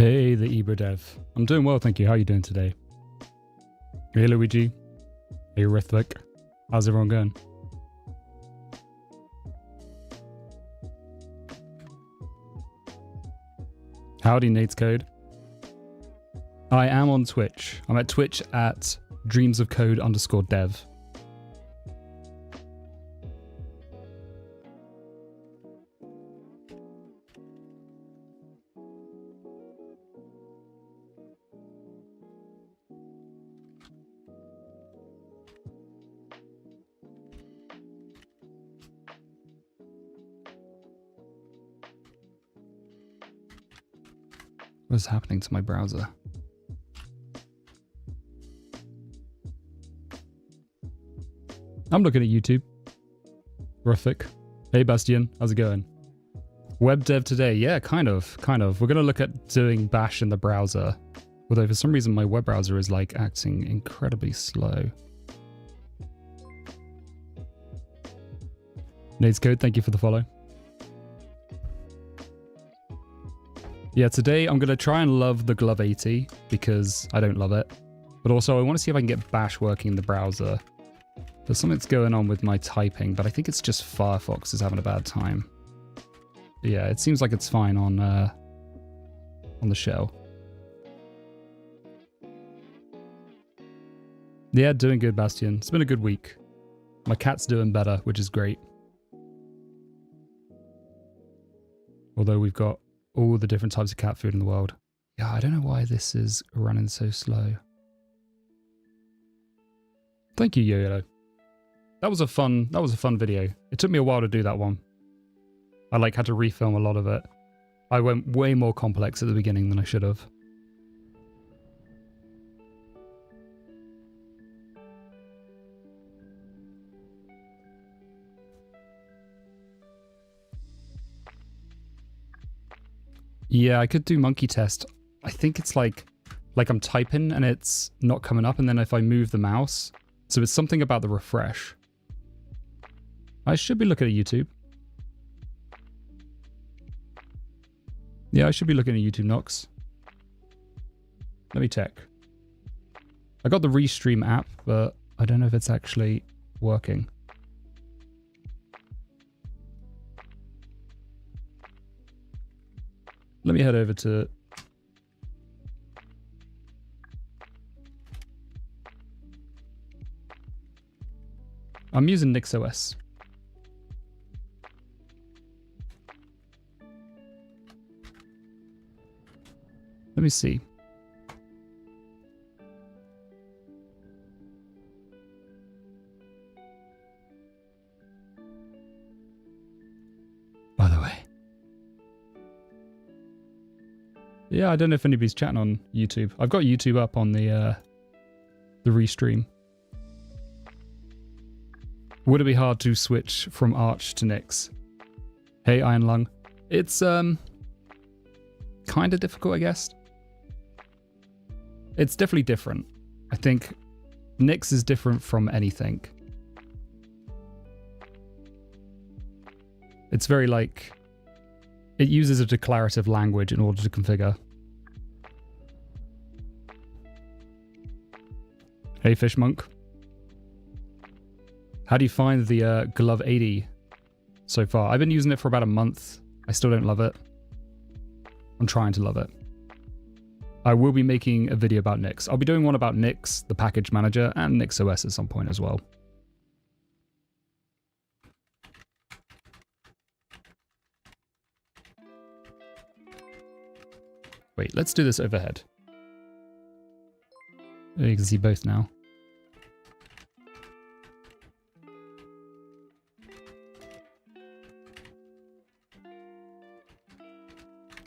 Hey, the Ibra Dev. I'm doing well, thank you. How are you doing today? Hey, Luigi. Hey, Rithvik. How's everyone going? Howdy, Nate's Code. I am on Twitch. I'm at Twitch at dreamsofcode_dev. What's happening to my browser? I'm looking at YouTube. Ruffic. Hey Bastian, how's it going? Web dev today? Yeah, kind of. We're going to look at doing Bash in the browser. Although for some reason my web browser is like acting incredibly slow. Nate's Code, thank you for the follow. Yeah, today I'm going to try and love the Glove80 because I don't love it. But also I want to see if I can get Bash working in the browser. There's something's going on with my typing, but I think it's just Firefox is having a bad time. But yeah, it seems like it's fine on the shell. Yeah, doing good, Bastian. It's been a good week. My cat's doing better, which is great. Although we've got all the different types of cat food in the world. Yeah, I don't know why this is running so slow. Thank you, Yo-Yo. That was a fun video. It took me a while to do that one. I had to refilm a lot of it. I went way more complex at the beginning than I should have. Yeah, I could do monkey test. I think it's like I'm typing and it's not coming up, and then if I move the mouse, so it's something about the refresh. I should be looking at YouTube. Yeah, I should be looking at YouTube, Nox. Let me check. I got the Restream app, but I don't know if it's actually working. Let me head over to... I'm using NixOS. Let me see. By the way. Yeah, I don't know if anybody's chatting on YouTube. I've got YouTube up on the Restream. Would it be hard to switch from Arch to Nix? Hey, Iron Lung. It's kind of difficult, I guess. It's definitely different. I think Nix is different from anything. It's very it uses a declarative language in order to configure. Hey, Fishmonk. How do you find the Glove80 so far? I've been using it for about a month. I still don't love it. I'm trying to love it. I will be making a video about Nix. I'll be doing one about Nix, the package manager, and NixOS at some point as well. Wait, let's do this overhead. You can see both now.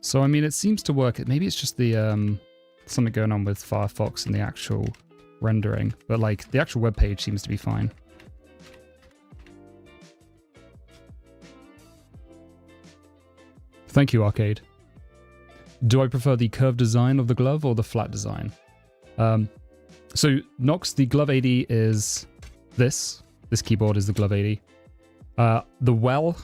So, I mean, it seems to work. Maybe it's just the something going on with Firefox and the actual rendering. But, the actual web page seems to be fine. Thank you, Arcade. Do I prefer the curved design of the glove or the flat design? So, Nox, the Glove80 is this. This keyboard is the Glove80. The well...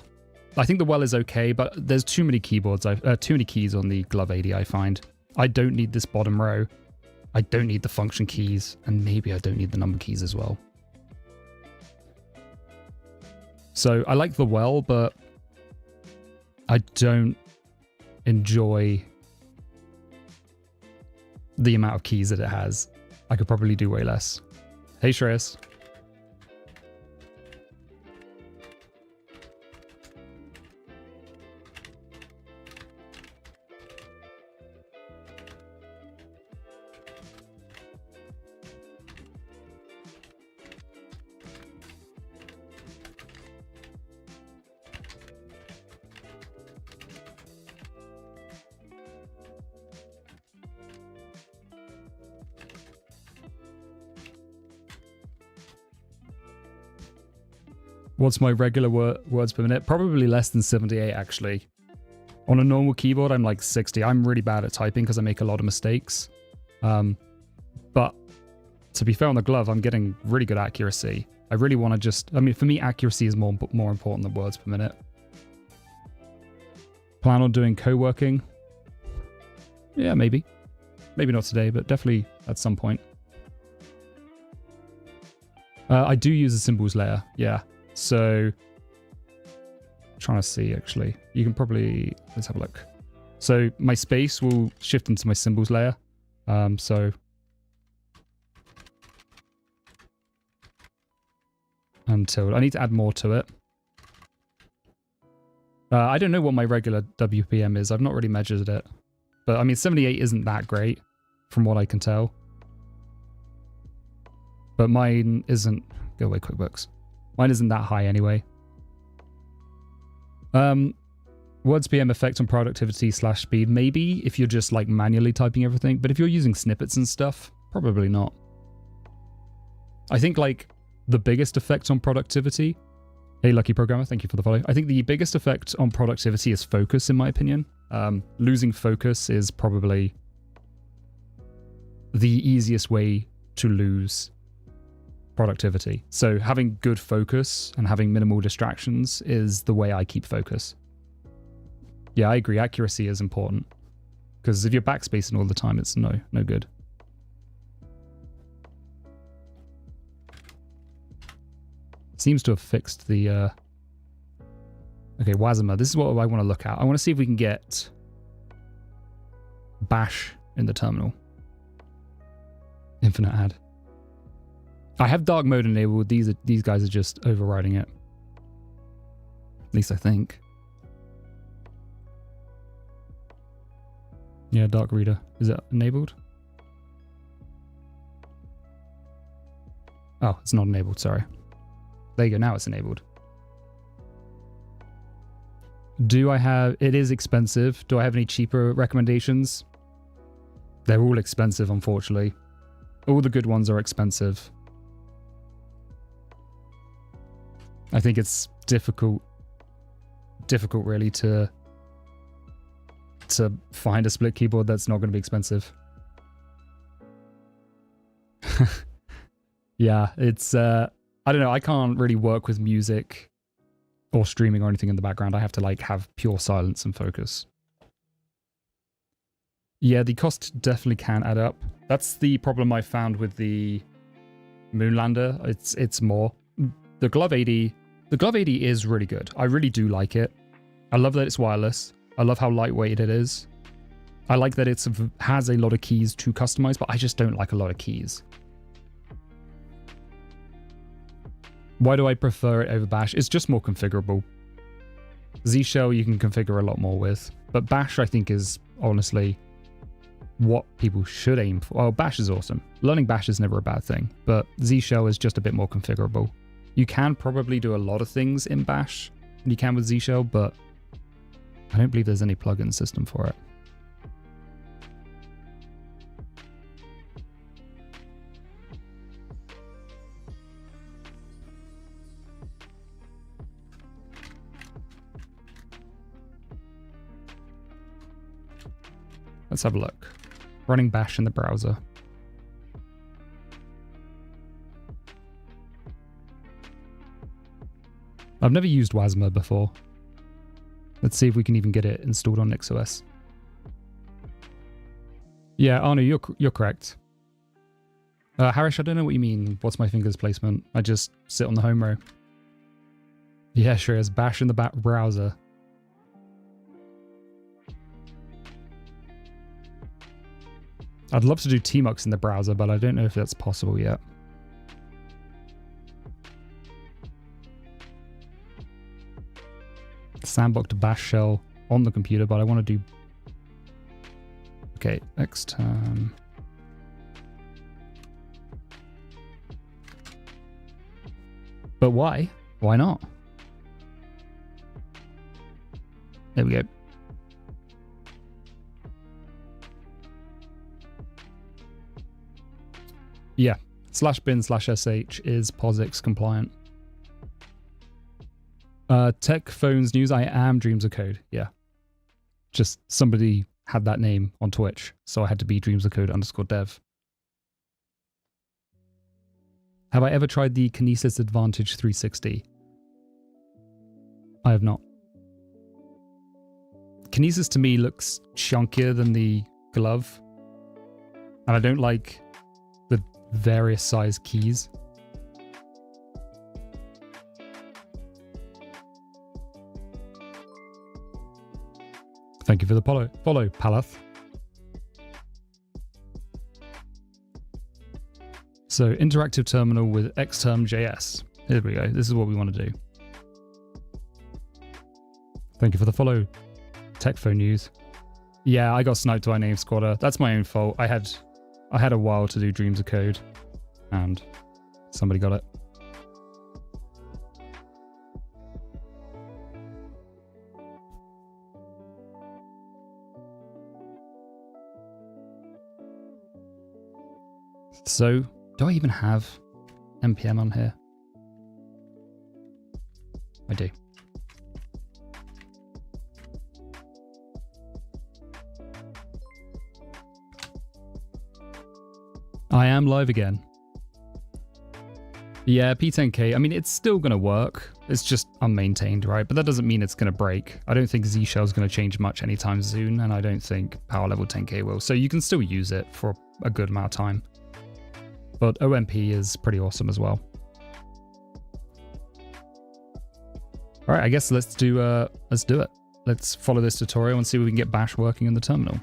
I think the well is okay, but there's too many keyboards. Too many keys on the Glove80, I find. I don't need this bottom row. I don't need the function keys, and maybe I don't need the number keys as well. So I like the well, but I don't enjoy the amount of keys that it has. I could probably do way less. Hey, Shreyas. What's my regular words per minute? Probably less than 78, actually. On a normal keyboard, I'm like 60. I'm really bad at typing because I make a lot of mistakes. But to be fair on the glove, I'm getting really good accuracy. I really want to just... I mean, for me, accuracy is more important than words per minute. Plan on doing co-working? Yeah, maybe. Maybe not today, but definitely at some point. I do use a symbols layer, yeah. So, trying to see actually. You can probably, let's have a look. So my space will shift into my symbols layer. So until I need to add more to it. I don't know what my regular WPM is. I've not really measured it. But I mean, 78 isn't that great from what I can tell. But mine isn't, go away QuickBooks. Mine isn't that high anyway. Words PM effect on productivity / speed. Maybe if you're just like manually typing everything. But if you're using snippets and stuff, probably not. I think like the biggest effect on productivity. Hey, Lucky Programmer, thank you for the follow. I think the biggest effect on productivity is focus, in my opinion. Losing focus is probably the easiest way to lose productivity. So having good focus and having minimal distractions is the way I keep focus. Yeah, I agree. Accuracy is important because if you're backspacing all the time, it's no good. Seems to have fixed the... Okay, WASMer. This is what I want to look at. I want to see if we can get Bash in the terminal. Infinite add. I have dark mode enabled. These guys are just overriding it. At least I think. Yeah, dark reader. Is it enabled? Oh, it's not enabled, sorry. There you go, now it's enabled. Do I have... It is expensive. Do I have any cheaper recommendations? They're all expensive, unfortunately. All the good ones are expensive. I think it's difficult really to find a split keyboard that's not going to be expensive. Yeah, it's I don't know, I can't really work with music or streaming or anything in the background. I have to like have pure silence and focus. Yeah, the cost definitely can add up. That's the problem I found with the Moonlander. It's more. The Glove80 is really good. I really do like it. I love that it's wireless. I love how lightweight it is. I like that it has a lot of keys to customize, but I just don't like a lot of keys. Why do I prefer it over Bash? It's just more configurable. Z Shell you can configure a lot more with, but Bash I think is honestly what people should aim for. Oh, Bash is awesome. Learning Bash is never a bad thing, but Z Shell is just a bit more configurable. You can probably do a lot of things in Bash than you can with Z Shell, but I don't believe there's any plugin system for it. Let's have a look. Running Bash in the browser. I've never used WASMer before. Let's see if we can even get it installed on NixOS. Yeah, Arno, you're correct. Harish, I don't know what you mean. What's my fingers placement? I just sit on the home row. Yeah, sure. It's bash in the back browser. I'd love to do tmux in the browser, but I don't know if that's possible yet. Sandboxed bash shell on the computer, but I want to do... Okay, xterm. But why? Why not? There we go. Yeah, /bin/sh is POSIX compliant. Tech Phones News, I am Dreams of Code. Yeah. Just somebody had that name on Twitch, so I had to be dreamsofcode_dev. Have I ever tried the Kinesis Advantage 360? I have not. Kinesis to me looks chunkier than the Glove, and I don't like the various size keys. Thank you for the follow, Palath. So, interactive terminal with xterm.js. Here we go. This is what we want to do. Thank you for the follow, TechPhone News. Yeah, I got sniped by Name Squatter. That's my own fault. I had a while to do Dreams of Code, and somebody got it. So, do I even have npm on here? I do. I am live again. Yeah, P10K, I mean, it's still going to work. It's just unmaintained, right? But that doesn't mean it's going to break. I don't think Z Shell is going to change much anytime soon, and I don't think Power Level 10K will. So you can still use it for a good amount of time. But OMP is pretty awesome as well. All right, I guess let's do it. Let's follow this tutorial and see if we can get Bash working in the terminal.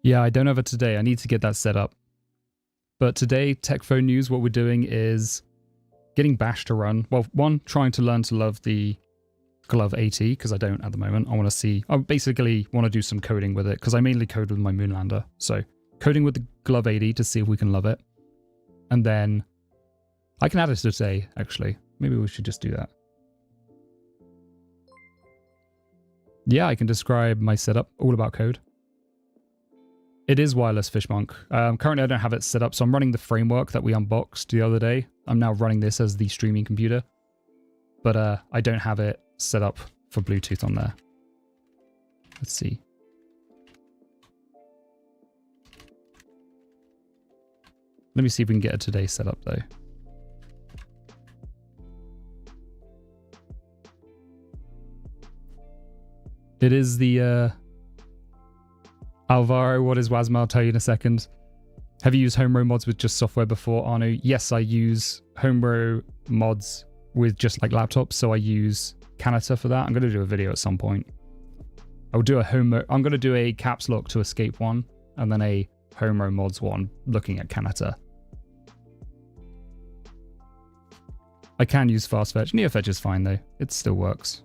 Yeah, I don't have it today. I need to get that set up. But today, TechPhone News, what we're doing is getting Bash to run. Well, one, trying to learn to love the Glove80, because I don't at the moment. I basically want to do some coding with it, because I mainly code with my Moonlander. So coding with the Glove80 to see if we can love it. And then I can add it today, actually. Maybe we should just do that. Yeah, I can describe my setup, all about code. It is wireless Fishmonk. Currently, I don't have it set up, so I'm running the framework that we unboxed the other day. I'm now running this as the streaming computer, but I don't have it set up for Bluetooth on there. Let's see. Let me see if we can get a today set up, though. It is the... Alvaro, what is WASM? I'll tell you in a second. Have you used home row mods with just software before, Arno? Yes, I use home row mods with just like laptops, so I use Canada for that. I'm going to do a video at some point. I'll do I'm going to do a caps lock to escape one, and then a home row mods one looking at Canada. I can use fast fetch. NeoFetch is fine though. It still works.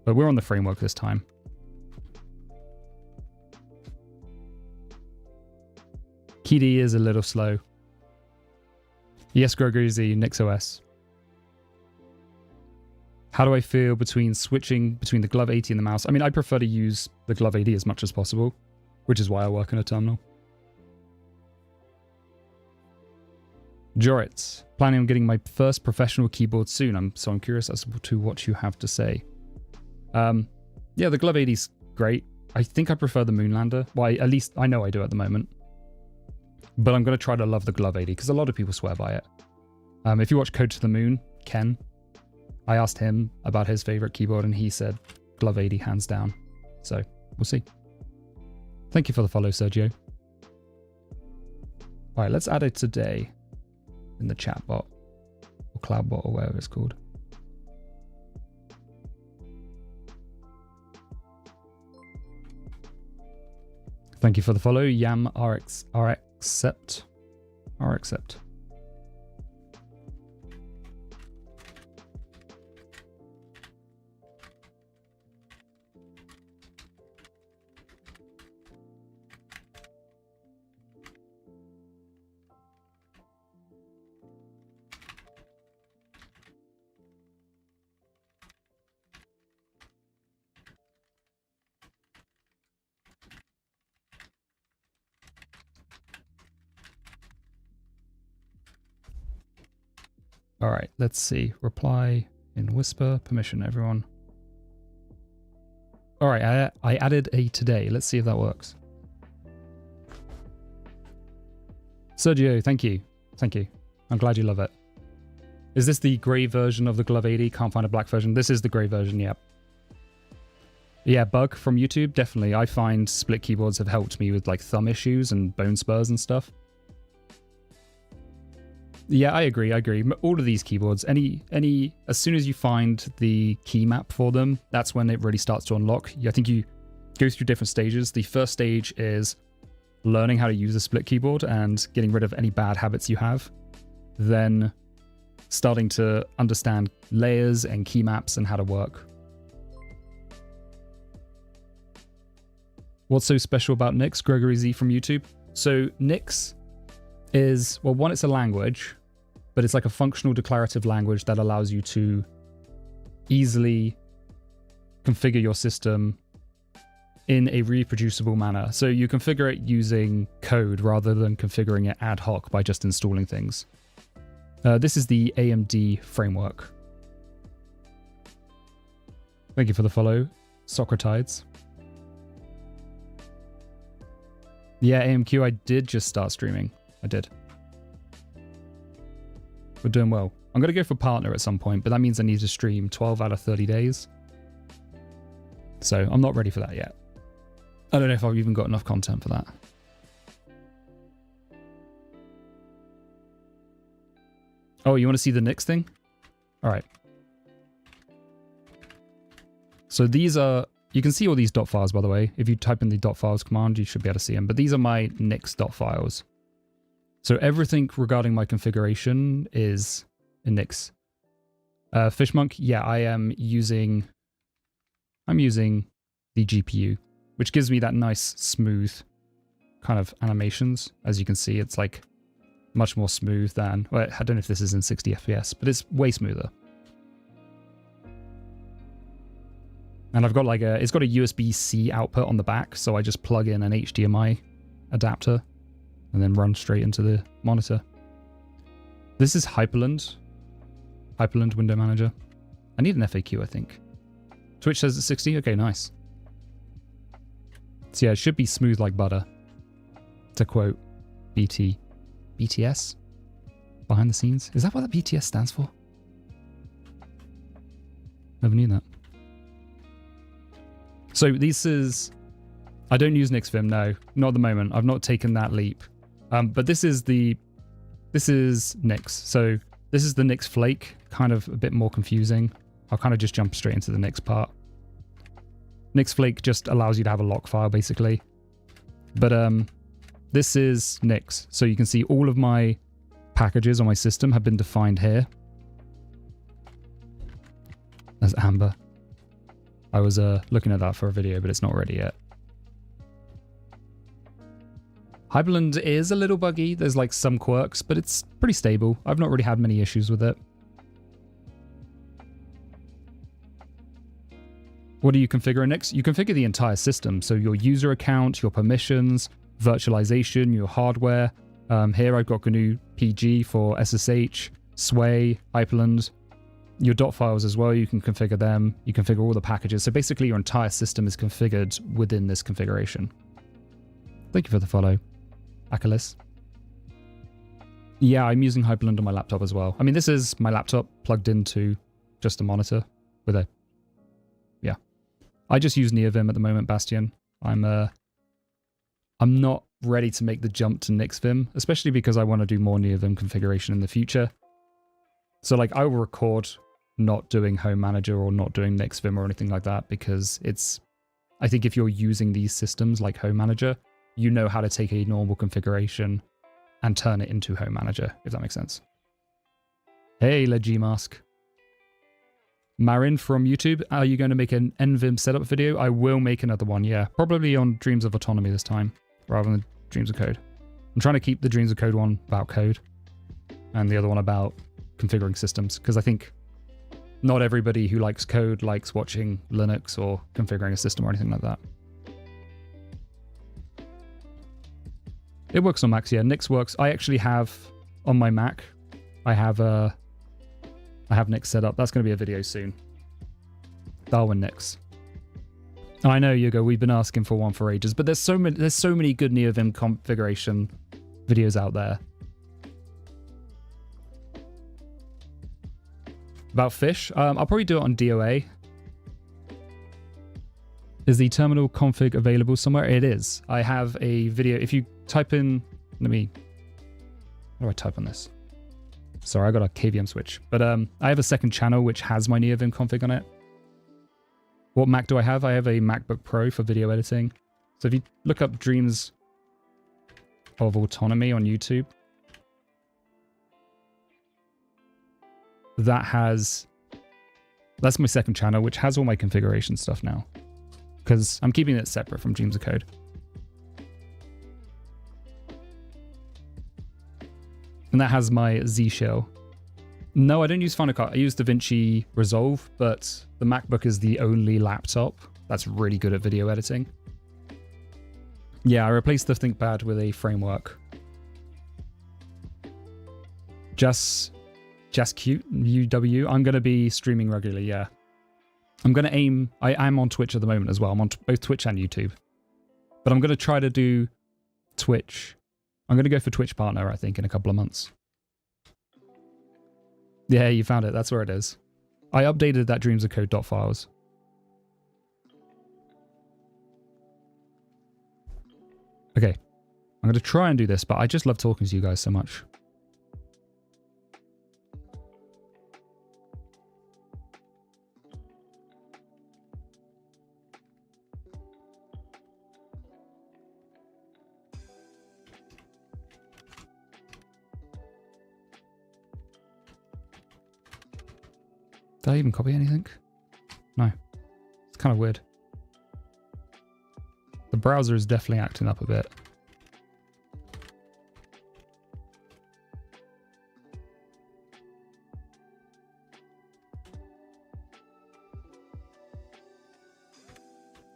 But we're on the framework this time. KDE is a little slow. Yes, Gregory Z, NixOS. How do I feel between switching between the Glove80 and the mouse? I mean, I prefer to use the Glove80 as much as possible, which is why I work in a terminal. Jorit, planning on getting my first professional keyboard soon. So I'm curious as to what you have to say. Yeah, the Glove80 is great. I think I prefer the Moonlander. Well, at least I know I do at the moment. But I'm going to try to love the Glove80 because a lot of people swear by it. If you watch Code to the Moon, Ken, I asked him about his favorite keyboard and he said Glove80 hands down. So we'll see. Thank you for the follow, Sergio. All right, let's add it today in the chat bot or cloud bot or whatever it's called. Thank you for the follow, Yam RXcept. All right, let's see. Reply in Whisper, permission everyone. All right, I added a today. Let's see if that works. Sergio, thank you. Thank you. I'm glad you love it. Is this the gray version of the Glove80? Can't find a black version. This is the gray version, yep. Yeah, bug from YouTube, definitely. I find split keyboards have helped me with like thumb issues and bone spurs and stuff. Yeah, I agree. All of these keyboards, as soon as you find the key map for them, that's when it really starts to unlock. I think you go through different stages. The first stage is learning how to use a split keyboard and getting rid of any bad habits you have. Then starting to understand layers and key maps and how to work. What's so special about Nix? Gregory Z from YouTube. So Nix is, well, one, it's a language, but it's like a functional declarative language that allows you to easily configure your system in a reproducible manner. So you configure it using code rather than configuring it ad hoc by just installing things. This is the AMD framework. Thank you for the follow, Socratides. Yeah, AMQ, I did just start streaming. I did. We're doing well. I'm going to go for partner at some point, but that means I need to stream 12 out of 30 days. So I'm not ready for that yet. I don't know if I've even got enough content for that. Oh, you want to see the Nix thing? All right. So these are, you can see all these dot files, by the way. If you type in the dot files command, you should be able to see them. But these are my Nix dot files. So everything regarding my configuration is in Nix. Fishmonk, yeah, I'm using the GPU, which gives me that nice smooth kind of animations. As you can see, it's like much more smooth than, well, I don't know if this is in 60 FPS, but it's way smoother. And I've got like it's got a USB-C output on the back, so I just plug in an HDMI adapter and then run straight into the monitor. This is Hyperland Window Manager. I need an FAQ, I think. Twitch says it's 60. Okay, nice. So yeah, it should be smooth like butter, to quote BTS behind the scenes. Is that what the BTS stands for? Never knew that. So this is, I don't use NixVim, no, not at the moment. I've not taken that leap. But this is Nix. So this is the Nix Flake, kind of a bit more confusing. I'll kind of just jump straight into the Nix part. Nix Flake just allows you to have a lock file, basically. But this is Nix. So you can see all of my packages on my system have been defined here. That's Amber. I was looking at that for a video, but it's not ready yet. Hyperland is a little buggy. There's like some quirks, but it's pretty stable. I've not really had many issues with it. What do you configure in Nix? You configure the entire system. So your user account, your permissions, virtualization, your hardware. Here I've got GNU PG for SSH, Sway, Hyperland. Your dot files as well, you can configure them. You configure all the packages. So basically your entire system is configured within this configuration. Thank you for the follow, Achilles. Yeah, I'm using Hyperland on my laptop as well. I mean, this is my laptop plugged into just a monitor with a... Yeah. I just use NeoVim at the moment, Bastian. I'm not ready to make the jump to NixVim, especially because I want to do more NeoVim configuration in the future. So like I will record not doing Home Manager or not doing NixVim or anything like that because it's... I think if you're using these systems like Home Manager, you know how to take a normal configuration and turn it into Home Manager, if that makes sense. Hey, Legimask. Marin from YouTube, are you going to make an NVIM setup video? I will make another one, yeah. Probably on Dreams of Autonomy this time, rather than Dreams of Code. I'm trying to keep the Dreams of Code one about code, and the other one about configuring systems, because I think not everybody who likes code likes watching Linux or configuring a system or anything like that. It works on Macs, yeah. Nix works. I actually have, on my Mac, I have Nix set up. That's going to be a video soon. Darwin Nix. I know, Hugo, we've been asking for one for ages, but there's so many good NeoVim configuration videos out there. About fish, I'll probably do it on DOA. Is the terminal config available somewhere? It is. I have a video. If you type in, how do I type on this? Sorry, I got a KVM switch. But I have a second channel which has my NeoVim config on it. What Mac do I have? I have a MacBook Pro for video editing. So if you look up Dreams of Autonomy on YouTube, that's my second channel, which has all my configuration stuff now. Because I'm keeping it separate from Dreams of Code. And that has my Z shell. No, I don't use Final Cut. I use DaVinci Resolve, but the MacBook is the only laptop that's really good at video editing. Yeah, I replaced the ThinkPad with a framework. Just cute, UW. I'm going to be streaming regularly, yeah. I'm going to aim... I'm on Twitch at the moment as well. I'm on both Twitch and YouTube. But I'm going to try to do Twitch. I'm going to go for Twitch Partner, I think, in a couple of months. Yeah, you found it. That's where it is. I updated that Dreams of Code .files. Okay. I'm going to try and do this, but I just love talking to you guys so much. Did I even copy anything? No. It's kind of weird. The browser is definitely acting up a bit.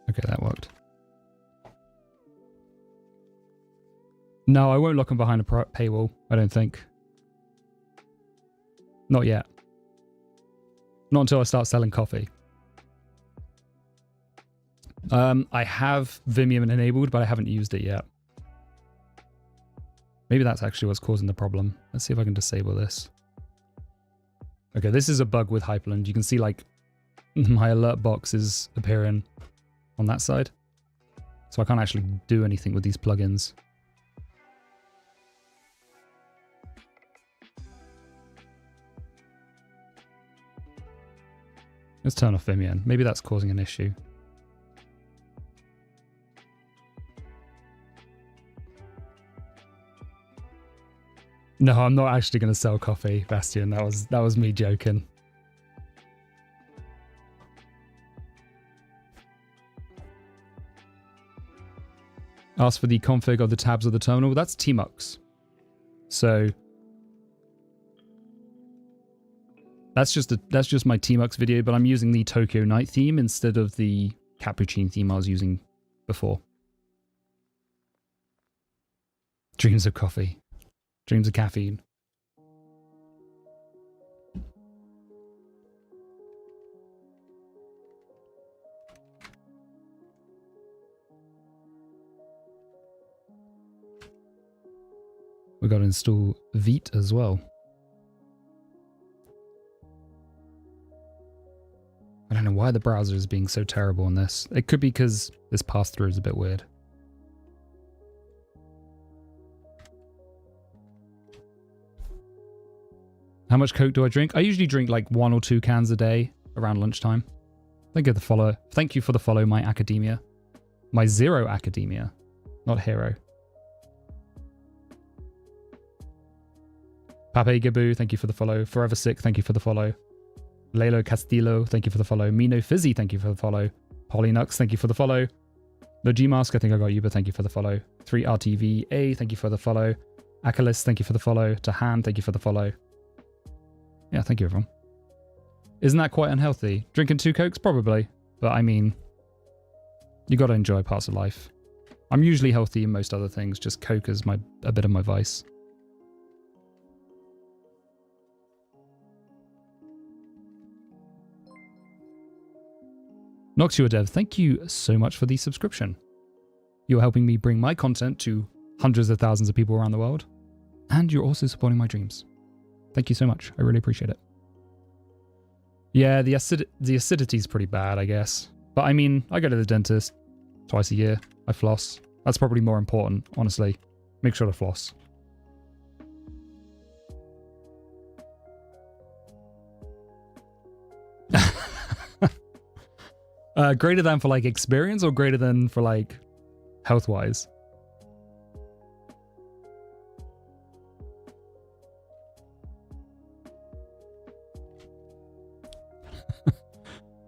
Okay, that worked. No, I won't lock them behind a paywall, I don't think. Not yet. Not until I start selling coffee. I have Vimium enabled, but I haven't used it yet. Maybe that's actually what's causing the problem. Let's see if I can disable this. Okay, this is a bug with Hyperland. You can see like my alert box is appearing on that side. So I can't actually do anything with these plugins. Let's turn off Vimium. Maybe that's causing an issue. No, I'm not actually going to sell coffee, Bastian. That was me joking. Ask for the config of the tabs of the terminal. That's tmux. So that's just my tmux video, but I'm using the Tokyo Night theme instead of the Capuchin theme I was using before. Dreams of coffee. Dreams of caffeine. got to install Vite as well. I don't know why the browser is being so terrible on this. It could be because this pass-through is a bit weird. How much Coke do I drink? I usually drink like 1 or 2 cans a day around lunchtime. Thank you for the follow. Thank you for the follow, my academia. My zero academia, not hero. Pape Gabu, thank you for the follow. Forever Sick, thank you for the follow. Lelo Castillo, thank you for the follow. Mino Fizzy, thank you for the follow. Polynux, thank you for the follow. No Gmask, I think I got you, but thank you for the follow. 3RTVA, thank you for the follow. Akalis, thank you for the follow. Tahan, thank you for the follow. Yeah, thank you everyone. Isn't that quite unhealthy? Drinking 2 Cokes? Probably. But I mean, you gotta enjoy parts of life. I'm usually healthy in most other things, just Coke is a bit of my vice. Noxua Dev, thank you so much for the subscription. You're helping me bring my content to hundreds of thousands of people around the world, and you're also supporting my dreams. Thank you so much. I really appreciate it. Yeah, the acidity is pretty bad, I guess. But I mean, I go to the dentist twice a year. I floss. That's probably more important, honestly. Make sure to floss. Greater than for like experience or greater than for like health-wise?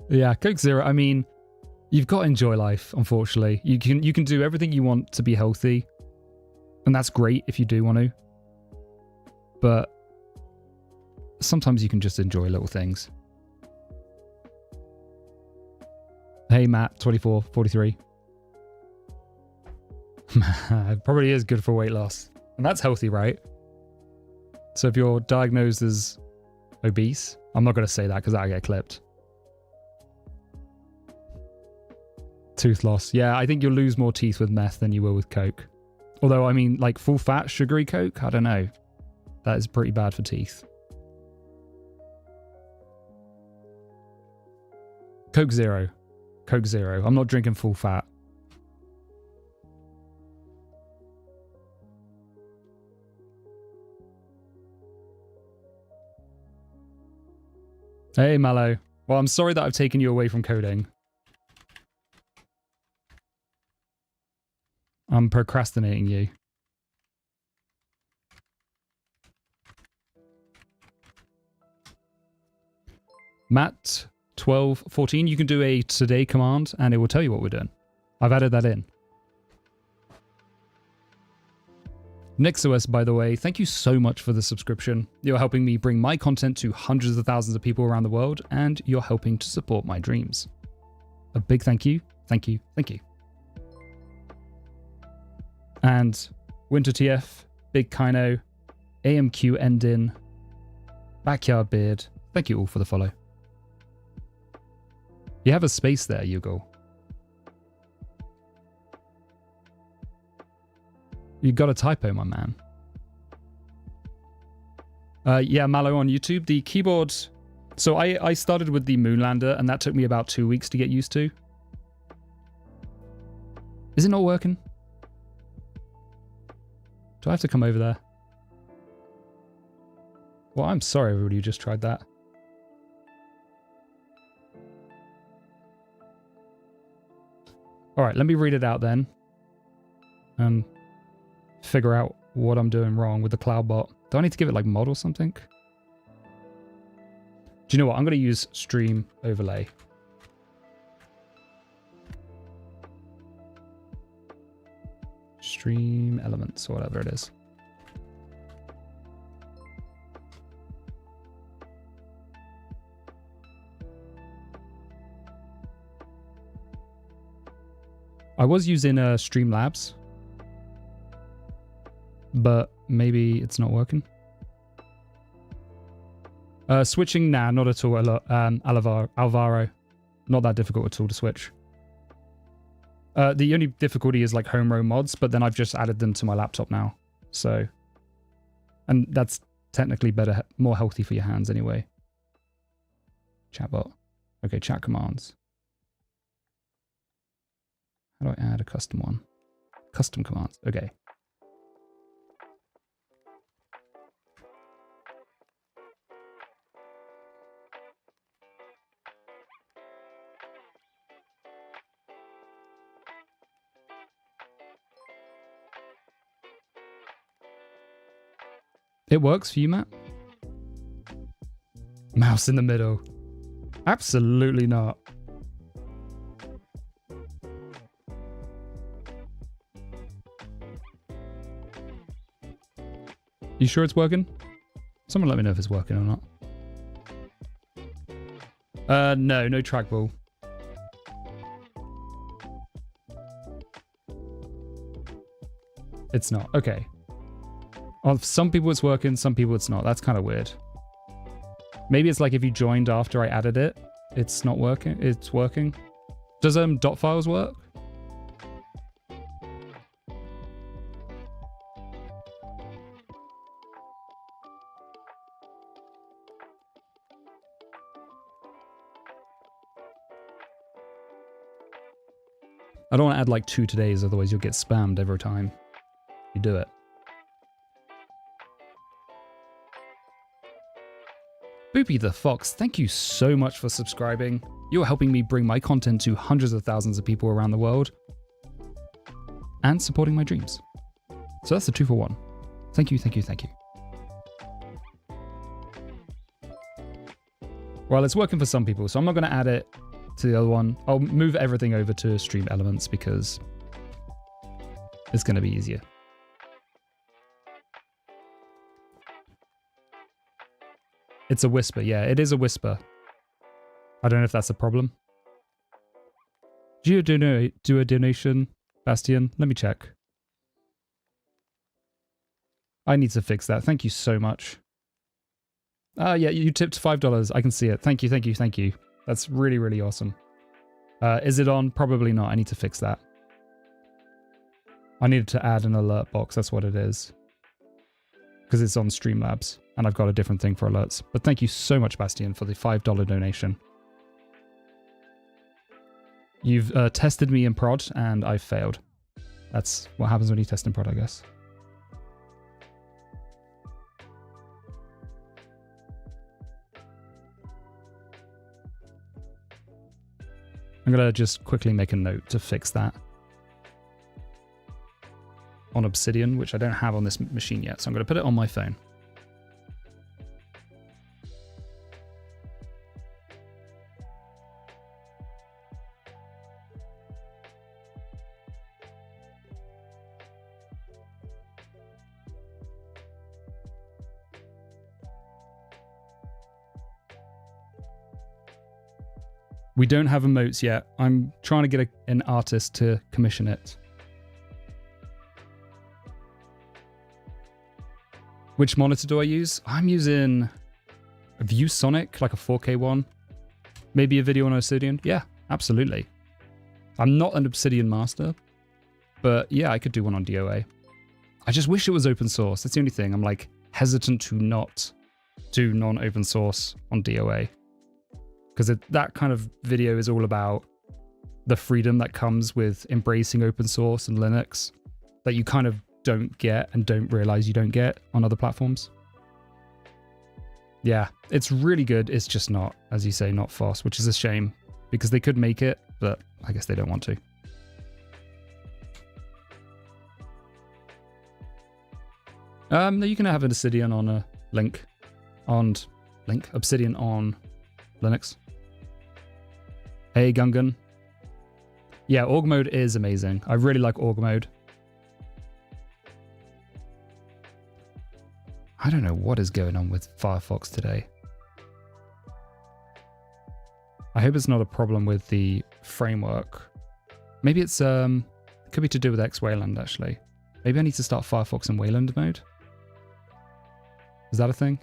Yeah, Coke Zero. I mean, you've got to enjoy life, unfortunately. You can do everything you want to be healthy, and that's great if you do want to. But sometimes you can just enjoy little things. Hey Matt, 2443. It probably is good for weight loss. And that's healthy, right? So if you're diagnosed as obese, I'm not going to say that because that'll get clipped. Tooth loss. Yeah, I think you'll lose more teeth with meth than you will with Coke. Although, I mean, like full fat, sugary Coke, I don't know. That is pretty bad for teeth. Coke Zero. Coke Zero. I'm not drinking full fat. Hey, Mallow. Well, I'm sorry that I've taken you away from coding. I'm procrastinating you. Matt 1214, you can do a today command and it will tell you what we're doing. I've added that in. NixOS, by the way, thank you so much for the subscription. You're helping me bring my content to hundreds of thousands of people around the world, and you're helping to support my dreams. A big thank you, thank you, thank you. And Winter TF, Big Kino, AMQ Endin, Backyard Beard, thank you all for the follow. You have a space there, Yugo. You got a typo, my man. Yeah, Mallow on YouTube. The keyboard... So I started with the Moonlander, and that took me about 2 weeks to get used to. Is it not working? Do I have to come over there? Well, I'm sorry everybody who just tried that. Alright, let me read it out then. And figure out what I'm doing wrong with the CloudBot. Do I need to give it like mod or something? Do you know what? I'm going to use Stream Overlay. Stream Elements or whatever it is. I was using Streamlabs, but maybe it's not working. Switching, nah, not at all. Alvaro, not that difficult at all to switch. The only difficulty is like home row mods, but then I've just added them to my laptop now. So And that's technically better, more healthy for your hands anyway. Chatbot. Okay, chat commands. How do I add a custom one? Custom commands. Okay. It works for you, Matt? Mouse in the middle. Absolutely not. You sure it's working? Someone let me know if it's working or not. No trackball. It's not. Okay. Well, for some people it's working, some people it's not. That's kind of weird. Maybe it's like if you joined after I added it, it's not working. It's working. Does dot files work? I don't want to add like 2 todays, otherwise you'll get spammed every time you do it. Boopy the Fox, thank you so much for subscribing. You're helping me bring my content to hundreds of thousands of people around the world and supporting my dreams. So that's a 2 for 1. Thank you, thank you, thank you. Well, it's working for some people, so I'm not going to add it to the other one. I'll move everything over to Stream Elements because it's going to be easier. It's a whisper. Yeah, it is a whisper. I don't know if that's a problem. Do you do a donation, Bastian? Let me check. I need to fix that. Thank you so much. Yeah, you tipped $5. I can see it. Thank you, thank you, thank you. That's really, really awesome. Is it on? Probably not. I need to fix that. I needed to add an alert box. That's what it is. Because it's on Streamlabs. And I've got a different thing for alerts. But thank you so much, Bastian, for the $5 donation. You've tested me in prod, and I failed. That's what happens when you test in prod, I guess. I'm going to just quickly make a note to fix that on Obsidian, which I don't have on this machine yet. So I'm going to put it on my phone. We don't have emotes yet. I'm trying to get an artist to commission it. Which monitor do I use? I'm using a ViewSonic, like a 4K one. Maybe a video on Obsidian. Yeah, absolutely. I'm not an Obsidian master, but yeah, I could do one on DOA. I just wish it was open source. That's the only thing. I'm like hesitant to not do non-open source on DOA. Because that kind of video is all about the freedom that comes with embracing open source and Linux that you kind of don't get and don't realize you don't get on other platforms. Yeah, it's really good. It's just not, as you say, not FOSS, which is a shame because they could make it, but I guess they don't want to. No, you can have an Obsidian on a Obsidian on Linux. Hey, Gungan. Yeah, org mode is amazing. I really like org mode. I don't know what is going on with Firefox today. I hope it's not a problem with the framework. Maybe it's could be to do with X Wayland actually. Maybe I need to start Firefox in Wayland mode. Is that a thing?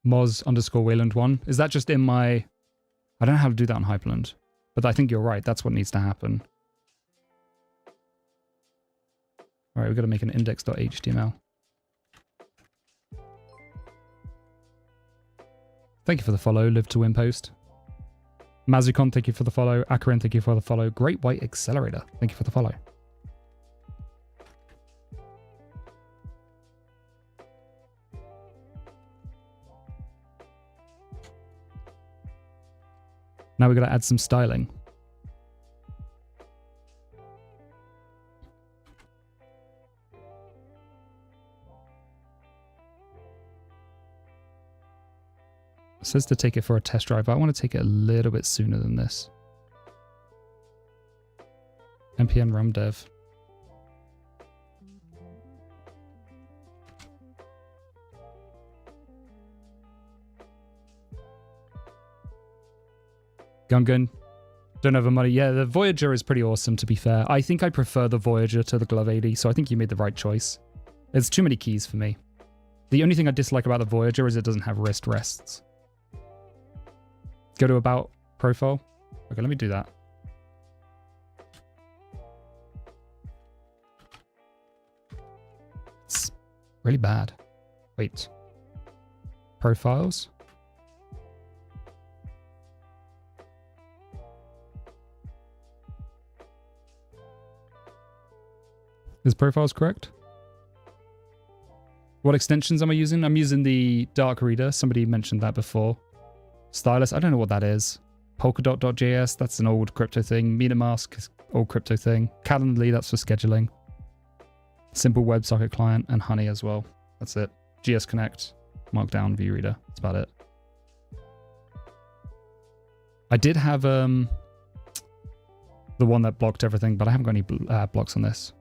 Moz_Wayland1. Is that just in my... I don't know how to do that on Hyperland. But I think you're right. That's what needs to happen. All right, we've got to make an index.html. Thank you for the follow, Live to Win post. Mazukon, thank you for the follow. Akarin, thank you for the follow. Great White Accelerator, thank you for the follow. Now we've got to add some styling. It says to take it for a test drive, but I want to take it a little bit sooner than this. npm run dev. Gungan. Don't have the money. Yeah, the Voyager is pretty awesome, to be fair. I think I prefer the Voyager to the Glove80, so I think you made the right choice. There's too many keys for me. The only thing I dislike about the Voyager is it doesn't have wrist rests. Go to About Profile. Okay, let me do that. It's really bad. Wait. Profiles? Is profiles correct? What extensions am I using? I'm using the Dark Reader. Somebody mentioned that before. Stylus, I don't know what that is. Polkadot.js, that's an old crypto thing. MetaMask is old crypto thing. Calendly, that's for scheduling. Simple WebSocket client and Honey as well. That's it. GS Connect, Markdown, View Reader. That's about it. I did have the one that blocked everything, but I haven't got any blocks on this.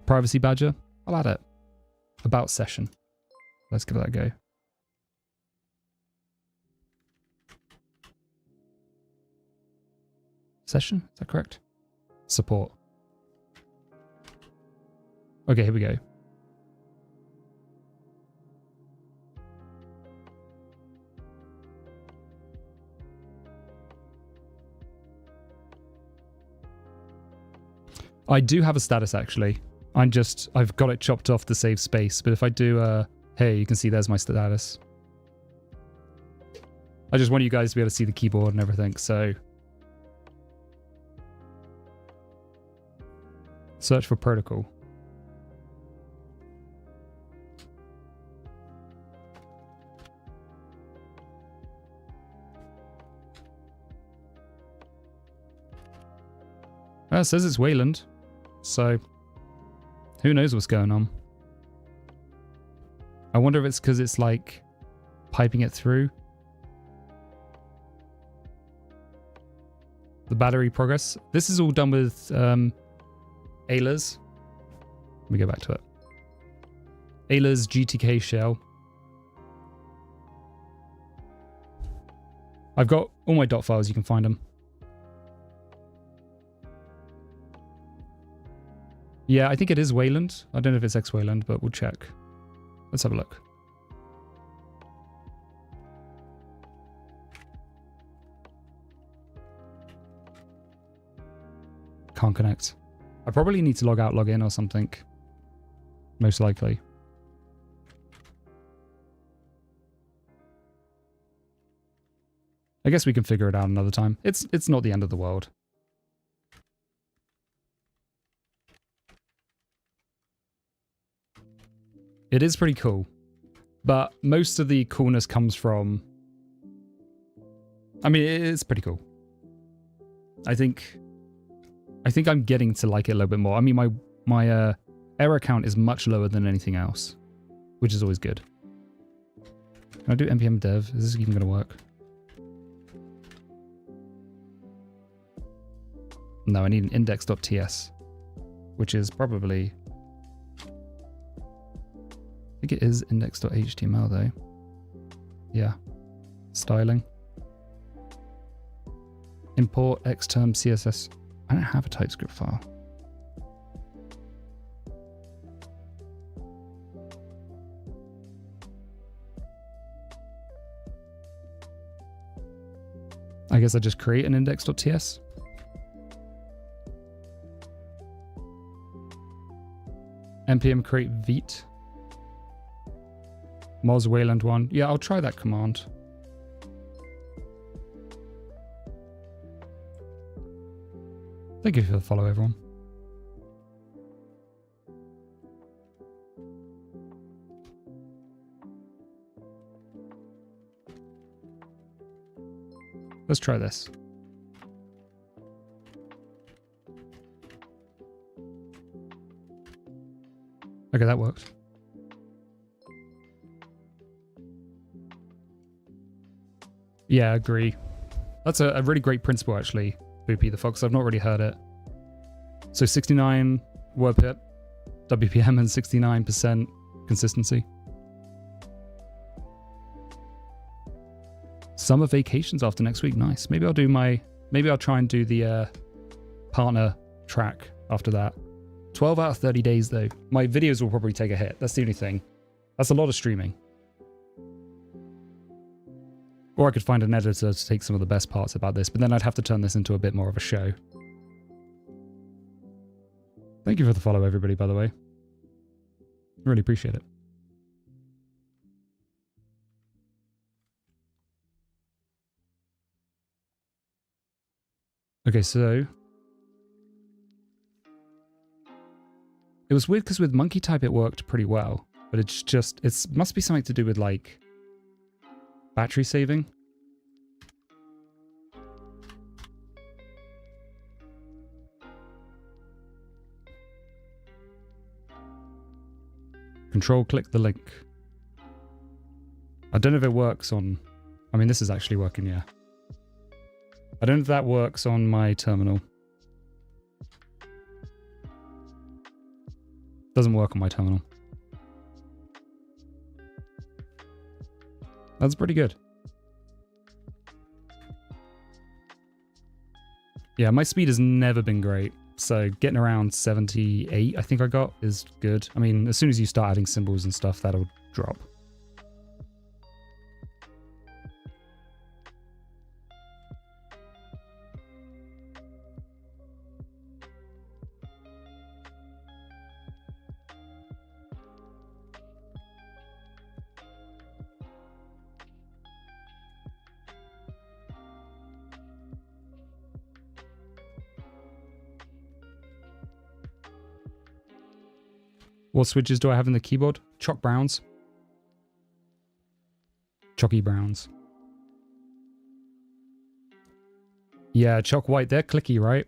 Privacy Badger, I'll add it. About session. Let's give that a go. Session, is that correct? Support. Okay, here we go. I do have a status actually. I've got it chopped off to save space, but if I do, hey, you can see there's my status. I just want you guys to be able to see the keyboard and everything, so. Search for protocol. It says it's Wayland, so who knows what's going on. I wonder if it's because it's like piping it through. The battery progress. This is all done with Ayla's. Let me go back to it. Ayla's GTK shell. I've got all my dot files, you can find them. Yeah, I think it is Wayland. I don't know if it's X-Wayland, but we'll check. Let's have a look. Can't connect. I probably need to log out, log in or something. Most likely. I guess we can figure it out another time. It's not the end of the world. It is pretty cool, but most of the coolness comes from, I mean, it's pretty cool. I think I'm getting to like it a little bit more. I mean, my error count is much lower than anything else, which is always good. Can I do npm dev? Is this even going to work? No, I need an index.ts, which is probably, I think it is index.html though. Yeah. Styling. Import xterm CSS. I don't have a TypeScript file. guess I just create an index.ts. npm create vite. Moz Wayland 1. Yeah, I'll try that command. Thank you for the follow, everyone. Let's try this. Okay, that worked. Yeah, I agree. That's a really great principle, actually, Boopy the Fox. I've not really heard it. So 69 word pip, WPM, and 69% consistency. Summer vacations after next week. Nice. Maybe I'll try and do the partner track after that. 12 out of 30 days, though. My videos will probably take a hit. That's the only thing. That's a lot of streaming. Or I could find an editor to take some of the best parts about this, but then I'd have to turn this into a bit more of a show. Thank you for the follow, everybody, by the way. Really appreciate it. Okay, so it was weird because with monkey type it worked pretty well, but it's just, it must be something to do with like battery saving. Control click the link. I don't know if it works on, I mean, this is actually working, yeah. I don't know if that works on my terminal. Doesn't work on my terminal. That's pretty good. Yeah, my speed has never been great. So getting around 78, I think I got, is good. I mean, as soon as you start adding symbols and stuff, that'll drop. What switches do I have in the keyboard? Choc browns. Chocky browns. Yeah, choc white. They're clicky, right?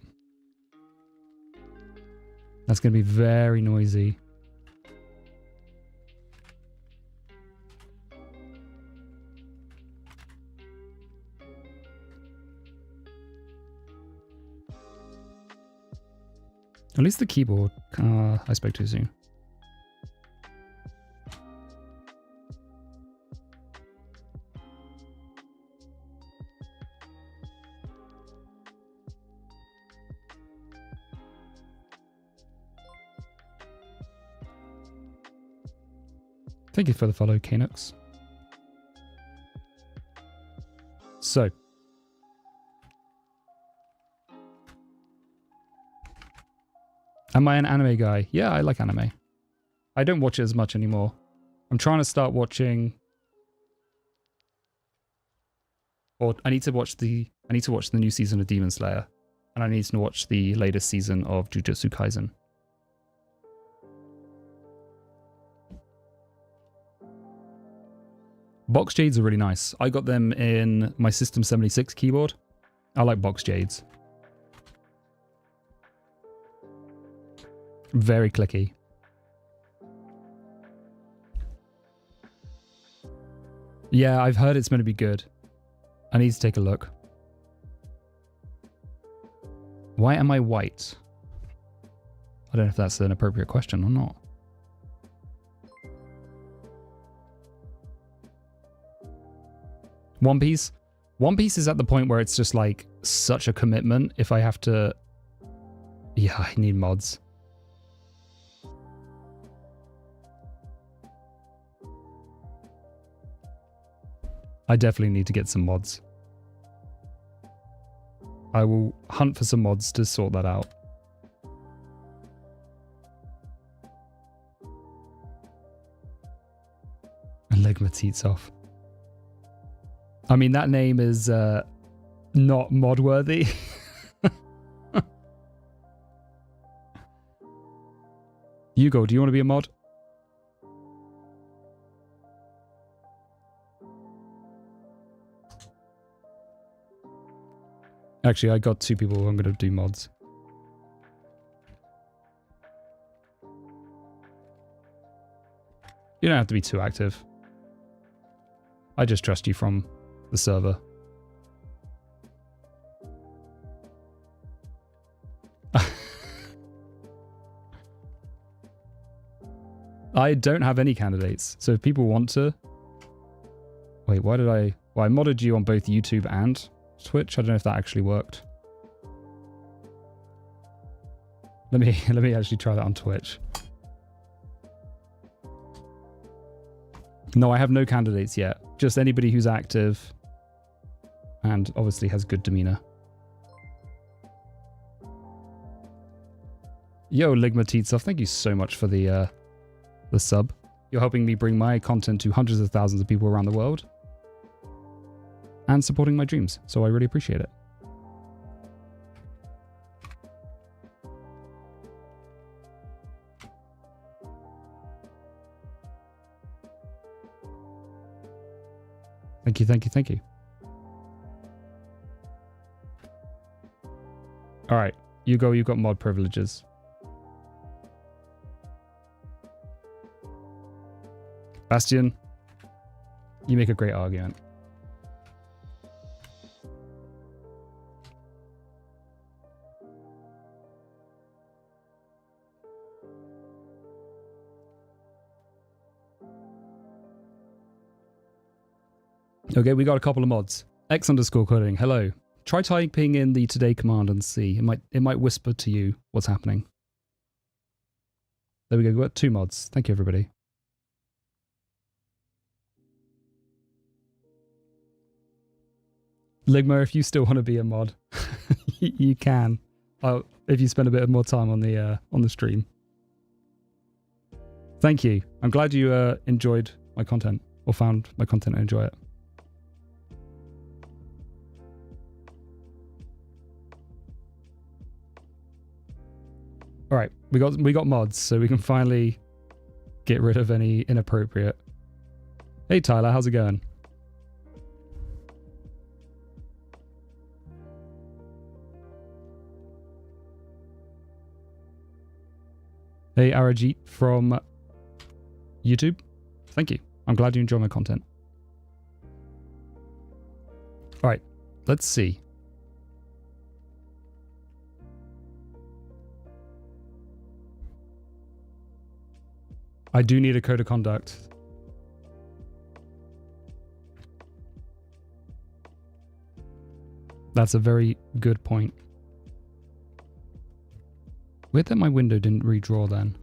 That's going to be very noisy. At least the keyboard. I spoke too soon. Thank you for the follow, Knux. So. Am I an anime guy? Yeah, I like anime. I don't watch it as much anymore. I'm trying to start watching... Or I need to watch the new season of Demon Slayer. And I need to watch the latest season of Jujutsu Kaisen. Box jades are really nice. I got them in my System 76 keyboard. I like box jades. Very clicky. Yeah, I've heard it's meant to be good. I need to take a look. Why am I white? I don't know if that's an appropriate question or not. One Piece? One Piece is at the point where it's just like such a commitment if I have to... Yeah, I need mods. I definitely need to get some mods. I will hunt for some mods to sort that out. Ligmatitsov. I mean, that name is not mod worthy. Hugo, do you want to be a mod? Actually, I got 2 people who I'm going to do mods. You don't have to be too active. I just trust you from the server. I don't have any candidates, so if people want to... Wait, why did I... Well, I modded you on both YouTube and Twitch. I don't know if that actually worked. Let me actually try that on Twitch. No, I have no candidates yet. Just anybody who's active and obviously has good demeanor. Yo, Ligmatitsov, thank you so much for the sub. You're helping me bring my content to hundreds of thousands of people around the world and supporting my dreams, so I really appreciate it. Thank you, thank you, thank you. All right, you go, you've got mod privileges. Bastian, you make a great argument. Okay, we got a couple of mods. X_coding, hello. Try typing in the today command and see. It might whisper to you what's happening. There we go, we got 2 mods. Thank you, everybody. Ligma, if you still want to be a mod, you can. If you spend a bit more time on the stream. Thank you. I'm glad you enjoyed my content or found my content and enjoy it. All right, we got mods, so we can finally get rid of any inappropriate. Hey Tyler, how's it going? Hey Arajit from YouTube, thank you. I'm glad you enjoy my content. All right, let's see. I do need a code of conduct. That's a very good point. Weird that my window didn't redraw then.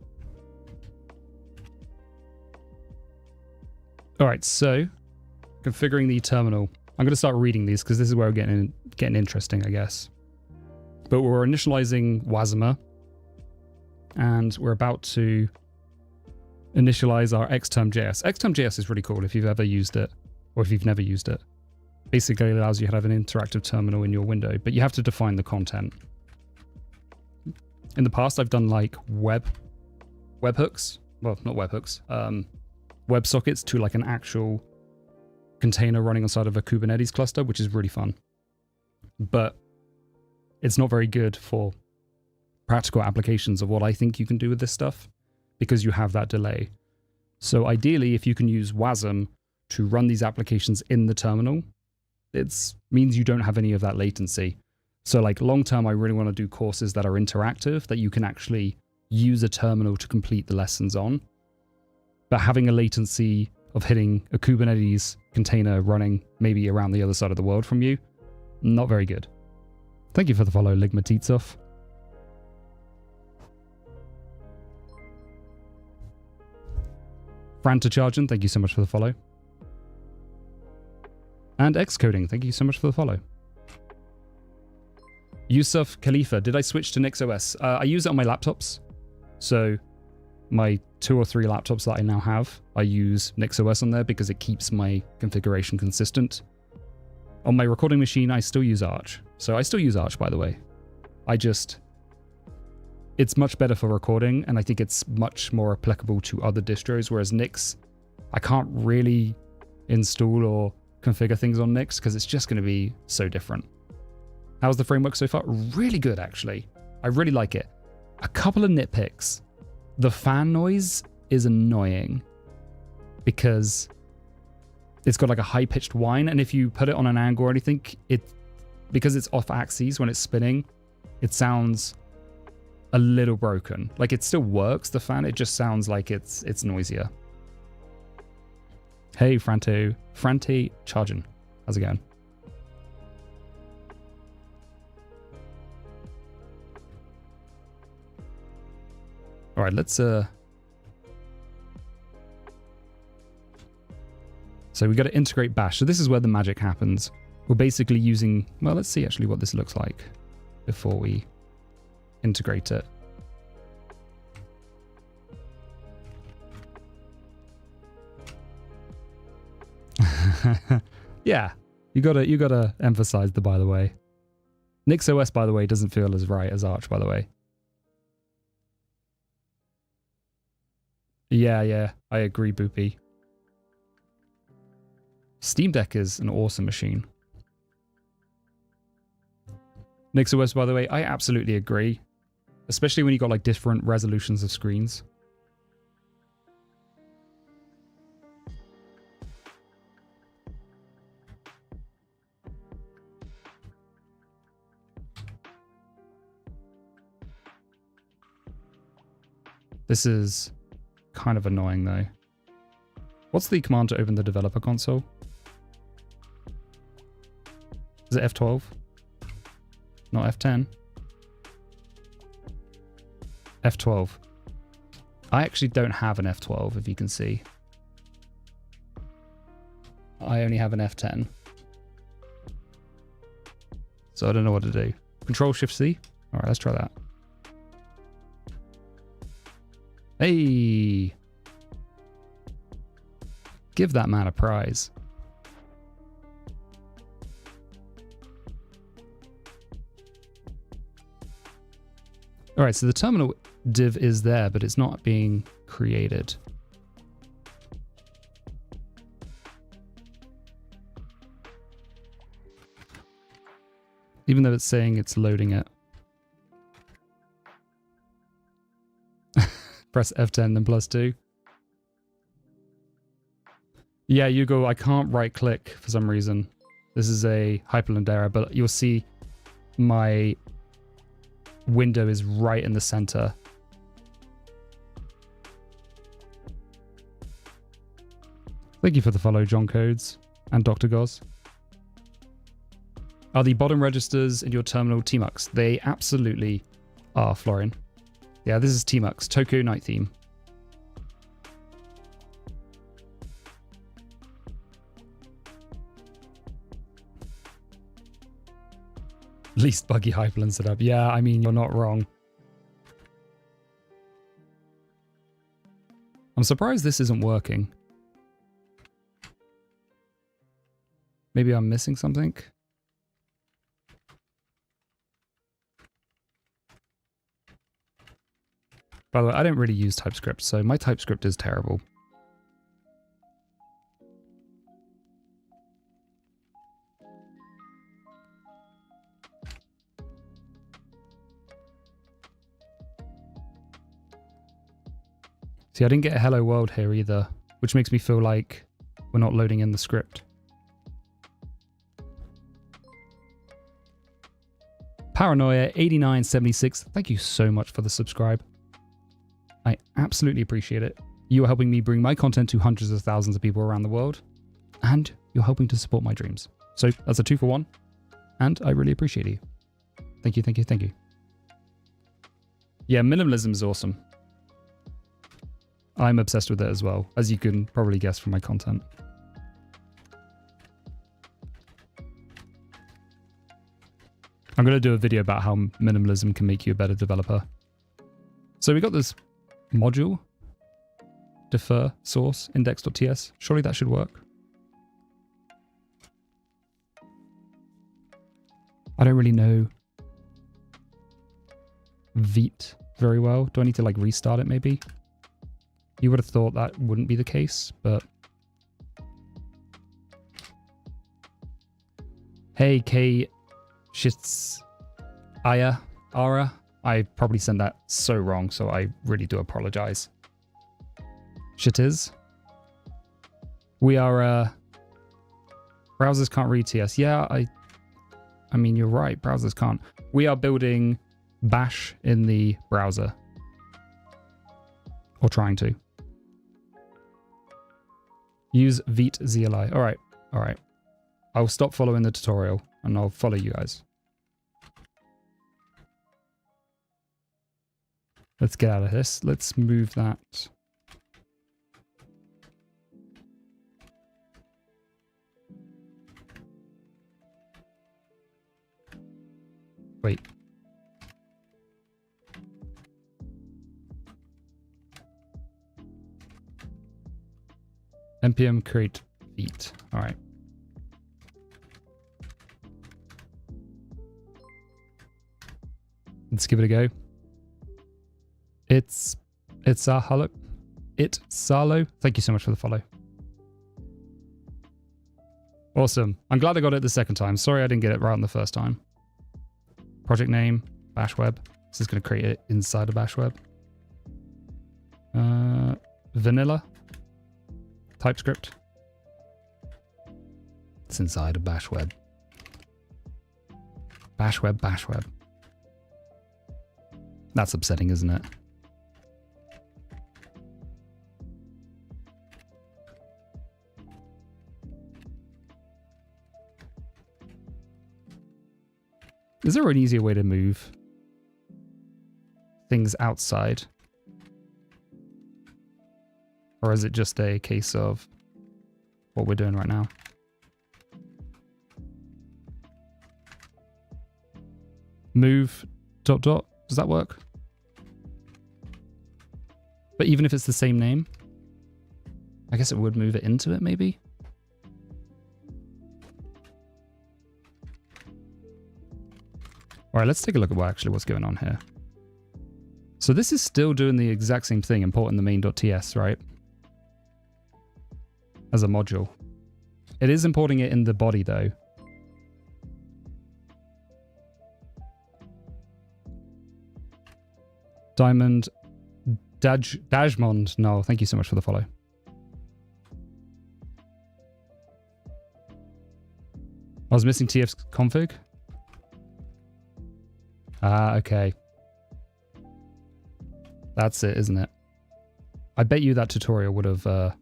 All right, so configuring the terminal. I'm going to start reading these because this is where we're getting interesting, I guess. But we're initializing Wasmer, and we're about to initialize our xterm.js. Xterm.js is really cool if you've ever used it, or if you've never used it. Basically, it allows you to have an interactive terminal in your window, but you have to define the content. In the past, I've done like webhooks. Well, not webhooks. WebSockets to like an actual container running inside of a Kubernetes cluster, which is really fun. But it's not very good for practical applications of what I think you can do with this stuff, because you have that delay. So ideally, if you can use WASM to run these applications in the terminal, it means you don't have any of that latency. So like long term, I really want to do courses that are interactive, that you can actually use a terminal to complete the lessons on. But having a latency of hitting a Kubernetes container running maybe around the other side of the world from you, not very good. Thank you for the follow, Ligmatitsov. Frantachargen, thank you so much for the follow. And Xcoding, thank you so much for the follow. Yusuf Khalifa, did I switch to NixOS? I use it on my laptops. So my 2 or 3 laptops that I now have, I use NixOS on there because it keeps my configuration consistent. On my recording machine, I still use Arch. So I still use Arch, by the way. It's much better for recording, and I think it's much more applicable to other distros, whereas Nix, I can't really install or configure things on Nix because it's just going to be so different. How's the framework so far? Really good, actually. I really like it. A couple of nitpicks. The fan noise is annoying because it's got like a high-pitched whine, and if you put it on an angle or anything, because it's off axis when it's spinning, it sounds a little broken. Like it still works, the fan, it just sounds like it's noisier. Hey, Frante Chargin. How's it going? All right, let's so we got to integrate Bash. So this is where the magic happens. We're basically using, well, let's see actually what this looks like before we integrate it. Yeah, you gotta emphasize the by the way. NixOS, by the way, doesn't feel as right as Arch, by the way. Yeah, I agree, Boopy. Steam Deck is an awesome machine. NixOS, by the way, I absolutely agree. Especially when you got like different resolutions of screens. This is kind of annoying though. What's the command to open the developer console? Is it F12? Not F10? F12. I actually don't have an F12, if you can see. I only have an F10. So I don't know what to do. Control-Shift-C? Alright, let's try that. Hey! Give that man a prize. Alright, so the terminal div is there, but it's not being created. Even though it's saying it's loading it. Press F10 then +2. Yeah, Hugo, I can't right click for some reason. This is a hyperlink error, but you'll see my window is right in the center. Thank you for the follow, John Codes and Dr. Goz. Are the bottom registers in your terminal Tmux? They absolutely are, Florian. Yeah, this is Tmux, Tokyo Night Theme. Least buggy hyperlink setup. Yeah, I mean, you're not wrong. I'm surprised this isn't working. Maybe I'm missing something? By the way, I don't really use TypeScript, so my TypeScript is terrible. See, I didn't get a hello world here either, which makes me feel like we're not loading in the script. Paranoia8976, thank you so much for the subscribe. I absolutely appreciate it. You are helping me bring my content to hundreds of thousands of people around the world, and you're helping to support my dreams. So that's a 2 for 1, and I really appreciate you. Thank you, thank you, thank you. Yeah, minimalism is awesome. I'm obsessed with it as well, as you can probably guess from my content. I'm going to do a video about how minimalism can make you a better developer. So we got this module, defer source index.ts. Surely that should work. I don't really know Vite very well. Do I need to like restart it maybe? You would have thought that wouldn't be the case, but... Hey, K. Shits. Aya. Ara. I probably sent that so wrong, so I really do apologize. Shitiz. We are, browsers can't read TS. Yeah, I mean, you're right. Browsers can't. We are building Bash in the browser. Or trying to. Use Vite ZLI. All right. All right. I'll stop following the tutorial and I'll follow you guys. Let's get out of this. Let's move that. Wait. npm create Vite. All right. Let's give it a go. It's Salo. Thank you so much for the follow. Awesome. I'm glad I got it the second time. Sorry I didn't get it right on the first time. Project name, Bash Web. This is going to create it inside of Bash Web. Vanilla. TypeScript. It's inside of Bash Web. Bash Web, Bash Web. That's upsetting, isn't it? Is there an easier way to move things outside? Or is it just a case of what we're doing right now? Move ... Does that work? But even if it's the same name, I guess it would move it into it maybe? All right, let's take a look at what's going on here. So this is still doing the exact same thing, importing the main.ts, right? As a module. It is importing it in the body though. Diamond Dajmond. No, thank you so much for the follow. I was missing TF's config. Ah, okay. That's it, isn't it? I bet you that tutorial would have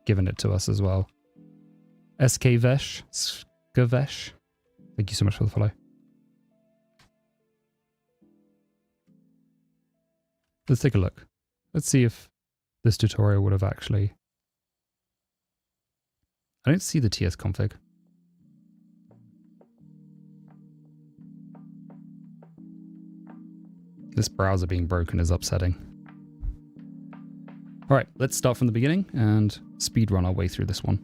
given it to us as well. SKVesh. Skavesh. Thank you so much for the follow. Let's take a look. Let's see if this tutorial would have actually... I don't see the TS config. This browser being broken is upsetting. All right, let's start from the beginning and speedrun our way through this one.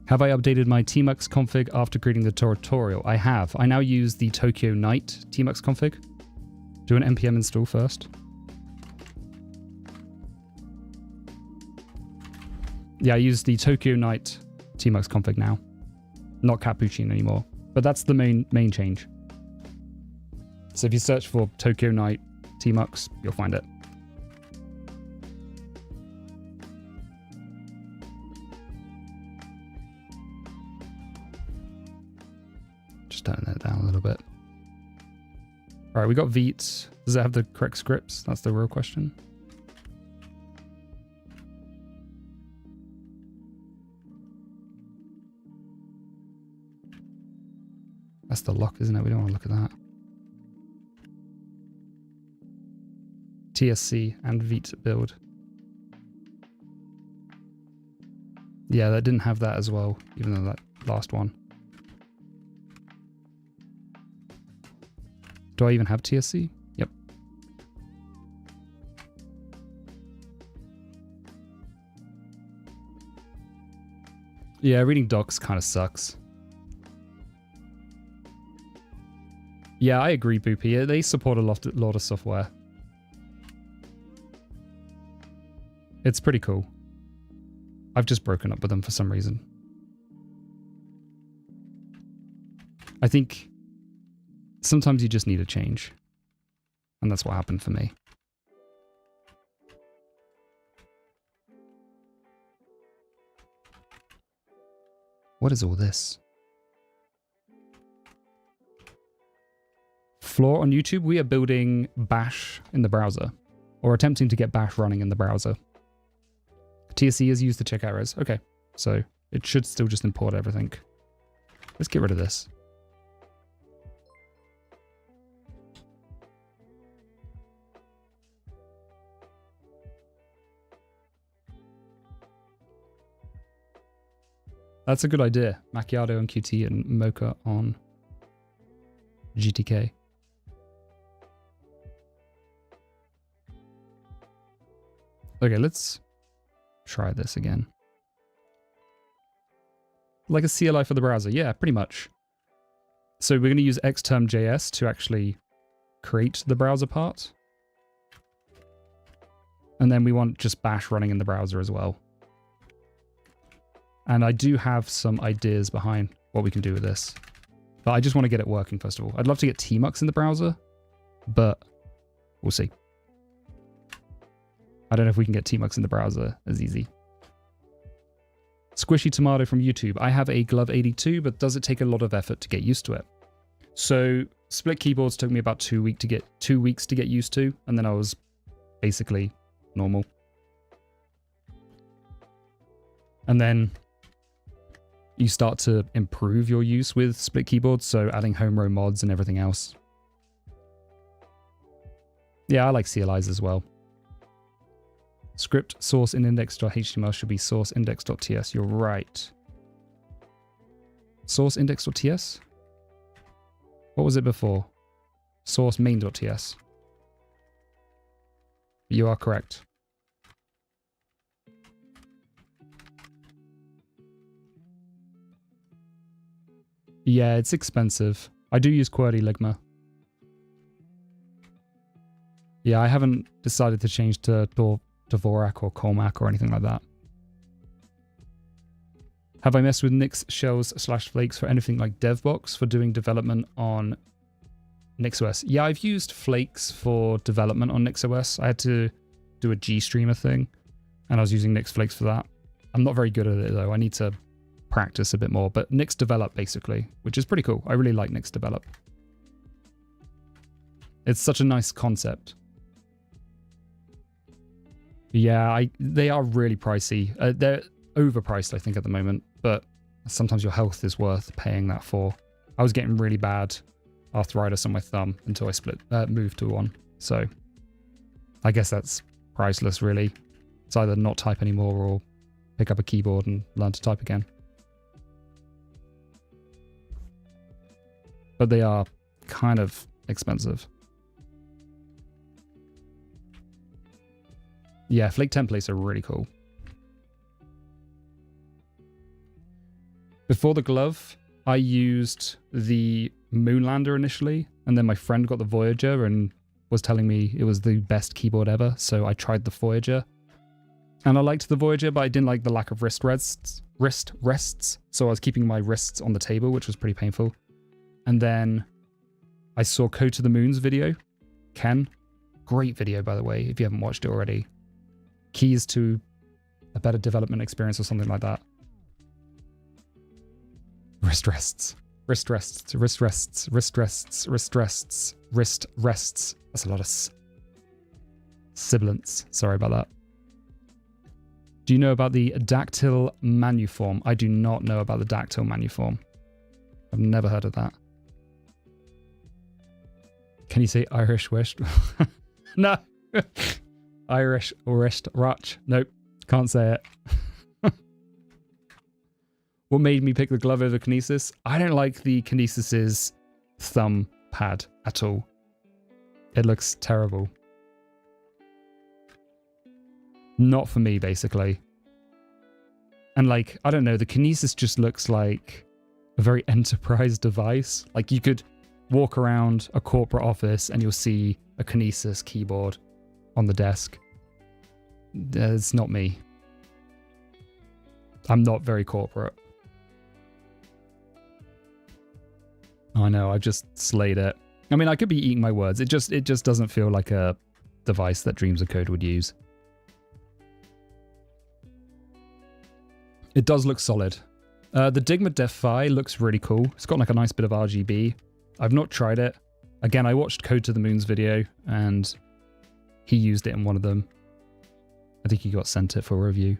Have I updated my tmux config after creating the tutorial? I have. I now use the Tokyo Night tmux config. Do an npm install first. Yeah, I use the Tokyo Night tmux config now. Not Cappuccino anymore. But that's the main change. So if you search for Tokyo Night tmux, you'll find it. Just turn that down a little bit. All right, we got Vite. Does it have the correct scripts? That's the real question. That's the lock, isn't it? We don't want to look at that. TSC and Vite build. Yeah, that didn't have that as well, even though that last one. Do I even have TSC? Yep. Yeah, reading docs kind of sucks. Yeah, I agree, Boopy. They support a lot of software. It's pretty cool. I've just broken up with them for some reason. I think sometimes you just need a change. And that's what happened for me. What is all this? Floor on YouTube, we are building Bash in the browser. Or attempting to get Bash running in the browser. TSC is used to check errors. Okay, so it should still just import everything. Let's get rid of this. That's a good idea. Macchiato on Qt and Mocha on GTK. Okay, let's try this again. Like a CLI for the browser. Yeah, pretty much. So we're going to use xterm.js to actually create the browser part. And then we want just Bash running in the browser as well. And I do have some ideas behind what we can do with this. But I just want to get it working first of all. I'd love to get Tmux in the browser, but we'll see. I don't know if we can get Tmux in the browser as easy. Squishy Tomato from YouTube. I have a Glove82, but does it take a lot of effort to get used to it? So split keyboards took me about 2 weeks to get used to, and then I was basically normal. And then you start to improve your use with split keyboards, so adding home row mods and everything else. Yeah, I like CLIs as well. Script source in index.html should be source index.ts. You're right. Source index.ts? What was it before? Source main.ts. You are correct. Yeah, it's expensive. I do use QWERTY Ligma. Yeah, I haven't decided to change to Dvorak or Colmac or anything like that. Have I messed with Nix shells / flakes for anything like DevBox for doing development on NixOS? Yeah, I've used flakes for development on NixOS. I had to do a GStreamer thing, and I was using Nix flakes for that. I'm not very good at it though. I need to practice a bit more, but Nix develop basically, which is pretty cool. I really like Nix develop. It's such a nice concept. Yeah, they are really pricey. They're overpriced, I think, at the moment, but sometimes your health is worth paying that for. I was getting really bad arthritis on my thumb until I moved to one. So I guess that's priceless, really. It's either not type anymore or pick up a keyboard and learn to type again. But they are kind of expensive. Yeah, flake templates are really cool. Before the glove, I used the Moonlander initially, and then my friend got the Voyager and was telling me it was the best keyboard ever, so I tried the Voyager. And I liked the Voyager, but I didn't like the lack of wrist rests, so I was keeping my wrists on the table, which was pretty painful. And then I saw Code to the Moon's video. Ken, great video, by the way, if you haven't watched it already. Keys to a better development experience or something like that. Wrist rests. Wrist rests. Wrist rests. Wrist rests. Wrist rests. Wrist rests. That's a lot of sibilants. Sorry about that. Do you know about the dactyl manuform? I do not know about the dactyl manuform. I've never heard of that. Can you say Irish wrist? No. Irish wrist watch. Nope. Can't say it. What made me pick the Glove over Kinesis? I don't like the Kinesis's thumb pad at all. It looks terrible. Not for me, basically. And like, I don't know, the Kinesis just looks like a very enterprise device. Like you could walk around a corporate office and you'll see a Kinesis keyboard on the desk. It's not me. I'm not very corporate. I know, I just slayed it. I mean, I could be eating my words. It just doesn't feel like a device that Dreams of Code would use. It does look solid. The Digma Def-Fi looks really cool. It's got like a nice bit of RGB. I've not tried it. Again, I watched Code to the Moon's video and he used it in one of them. I think he got sent it for review.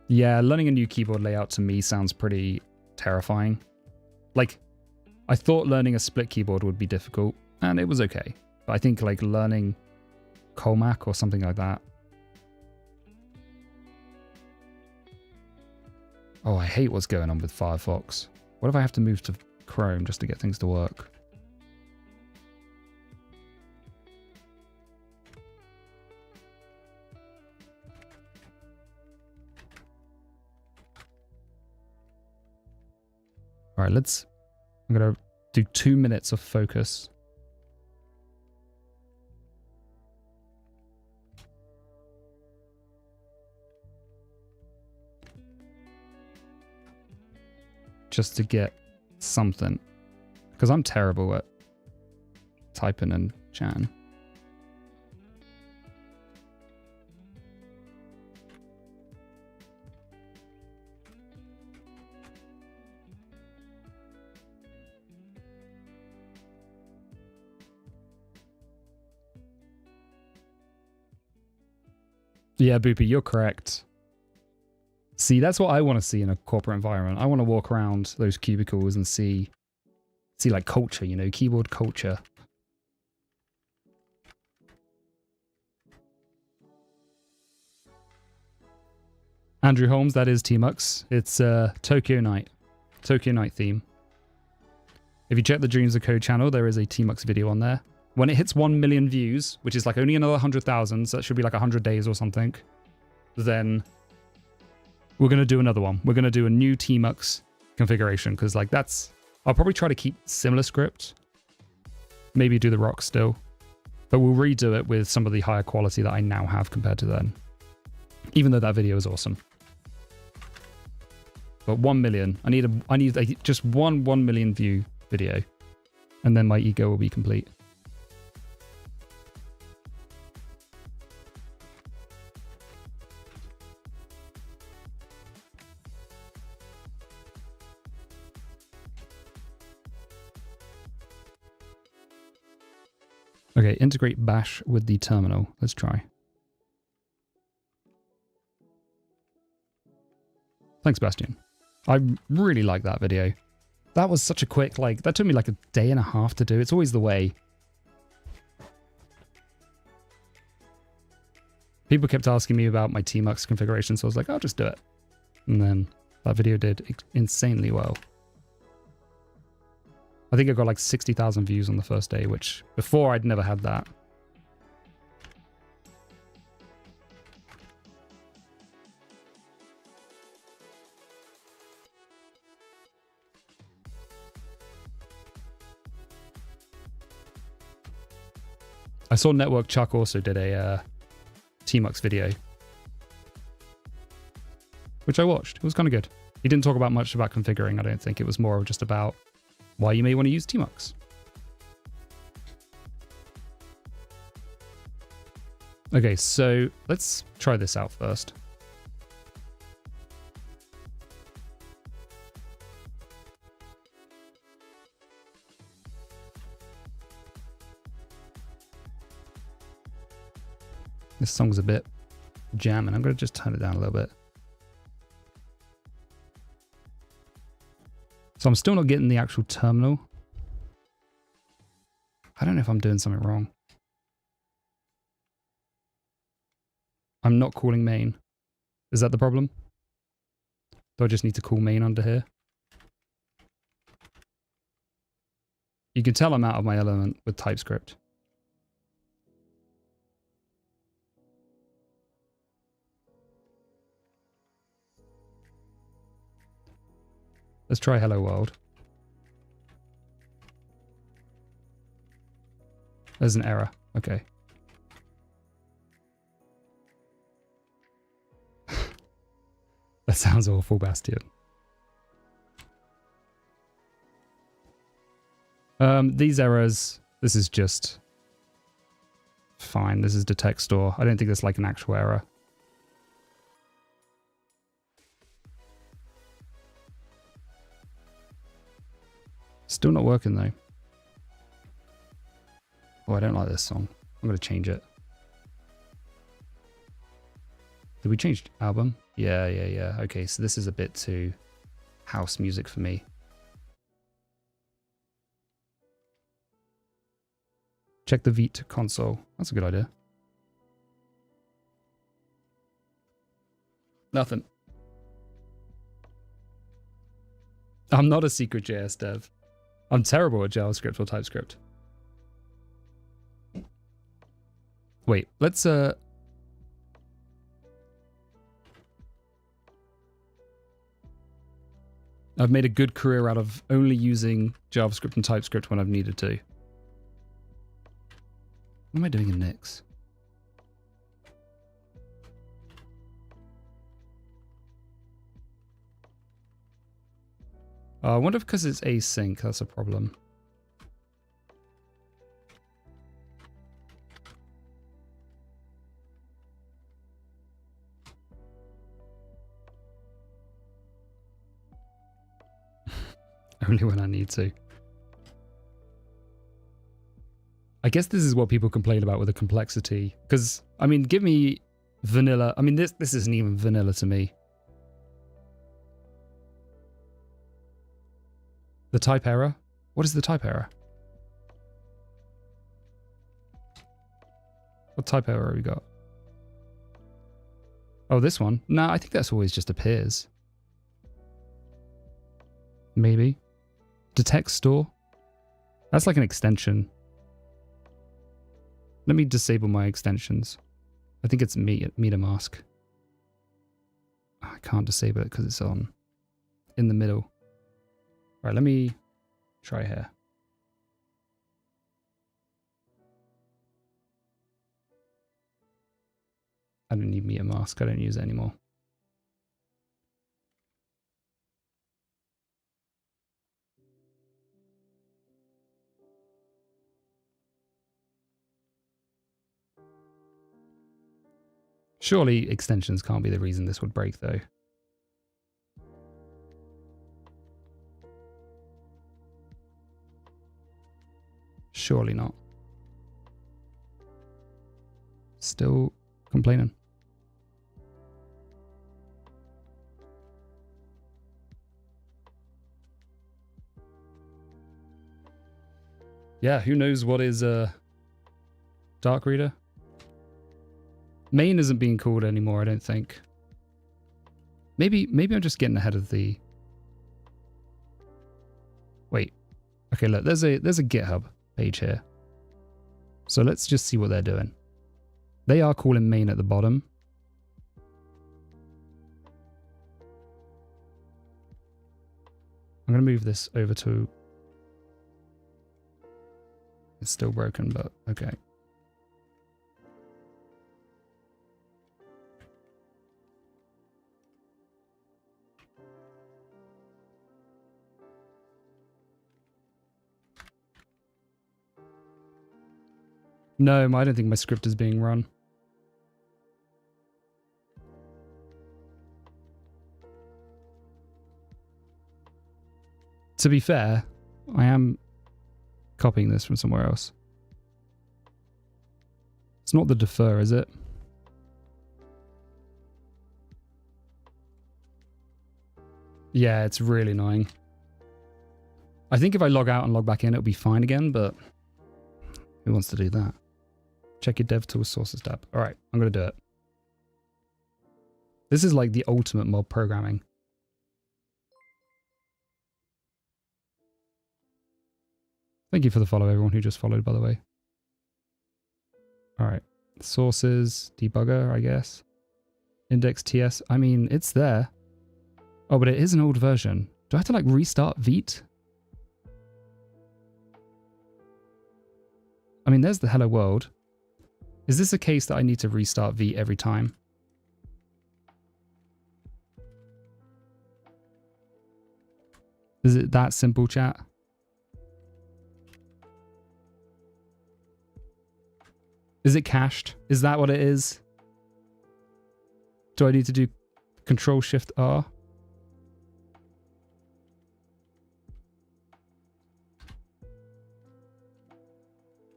Yeah, learning a new keyboard layout to me sounds pretty terrifying. Like, I thought learning a split keyboard would be difficult, and it was okay. But I think like learning Comac or something like that. Oh, I hate what's going on with Firefox. What if I have to move to Chrome just to get things to work? All right, I'm going to do 2 minutes of focus. Just to get something. Because I'm terrible at typing and chatting. Yeah, Boopy, you're correct. See, that's what I want to see in a corporate environment. I want to walk around those cubicles and see like culture, you know, keyboard culture. Andrew Holmes, that is Tmux. It's Tokyo Night theme. If you check the Dreams of Code channel, there is a Tmux video on there. When it hits 1 million views, which is like only another 100,000, so that should be like 100 days or something, then we're going to do another one. We're going to do a new Tmux configuration, because like I'll probably try to keep similar script. Maybe do the rock still. But we'll redo it with some of the higher quality that I now have compared to then. Even though that video is awesome. But 1 million. I need just one 1 million view video. And then my ego will be complete. Okay, integrate Bash with the terminal. Let's try. Thanks, Bastian. I really like that video. That was such a quick, like, that took me like a day and a half to do. It's always the way. People kept asking me about my Tmux configuration, so I was like, I'll just do it. And then that video did insanely well. I think I got like 60,000 views on the first day, which before I'd never had that. I saw Network Chuck also did a Tmux video, which I watched. It was kind of good. He didn't talk about much about configuring, I don't think. It was more just about why you may want to use Tmux. Okay, so let's try this out first. This song's a bit jamming. I'm going to just turn it down a little bit. So I'm still not getting the actual terminal. I don't know if I'm doing something wrong. I'm not calling main. Is that the problem? Do I just need to call main under here? You can tell I'm out of my element with TypeScript. Let's try hello world. There's an error. Okay. That sounds awful, Bastian. These errors, this is just fine. This is detect store. I don't think that's like an actual error. Still not working though. Oh, I don't like this song. I'm going to change it. Did we change album? Yeah. Okay, so this is a bit too house music for me. Check the Vite console. That's a good idea. Nothing. I'm not a secret JS dev. I'm terrible at JavaScript or TypeScript. Wait, let's I've made a good career out of only using JavaScript and TypeScript when I've needed to. What am I doing in Nix? I wonder if because it's async, that's a problem. Only when I need to. I guess this is what people complain about with the complexity. Because, I mean, give me vanilla. I mean, this isn't even vanilla to me. The type error? What is the type error? What type error have we got? Oh, this one? Nah, I think that's always just appears. Maybe. Detect store? That's like an extension. Let me disable my extensions. I think it's meter mask. I can't disable it because it's on in the middle. All right, let me try here. I don't need meter mask. I don't use it anymore. Surely extensions can't be the reason this would break, though. Surely not. Still complaining. Yeah, who knows what is Dark Reader? Main isn't being called anymore, I don't think. Maybe I'm just getting ahead of the... Wait. Okay, look, there's a GitHub page here. So let's just see what they're doing. They are calling main at the bottom. I'm going to move this over to... It's still broken, but okay. No, I don't think my script is being run. To be fair, I am copying this from somewhere else. It's not the defer, is it? Yeah, it's really annoying. I think if I log out and log back in, it'll be fine again, but who wants to do that? Check your DevTools sources tab. All right, I'm going to do it. This is like the ultimate mob programming. Thank you for the follow, everyone who just followed, by the way. All right. Sources, debugger, I guess. Index TS. I mean, it's there. Oh, but it is an old version. Do I have to like restart Vite? I mean, there's the hello world. Is this a case that I need to restart Vite every time? Is it that simple, chat? Is it cached? Is that what it is? Do I need to do Control-Shift-R?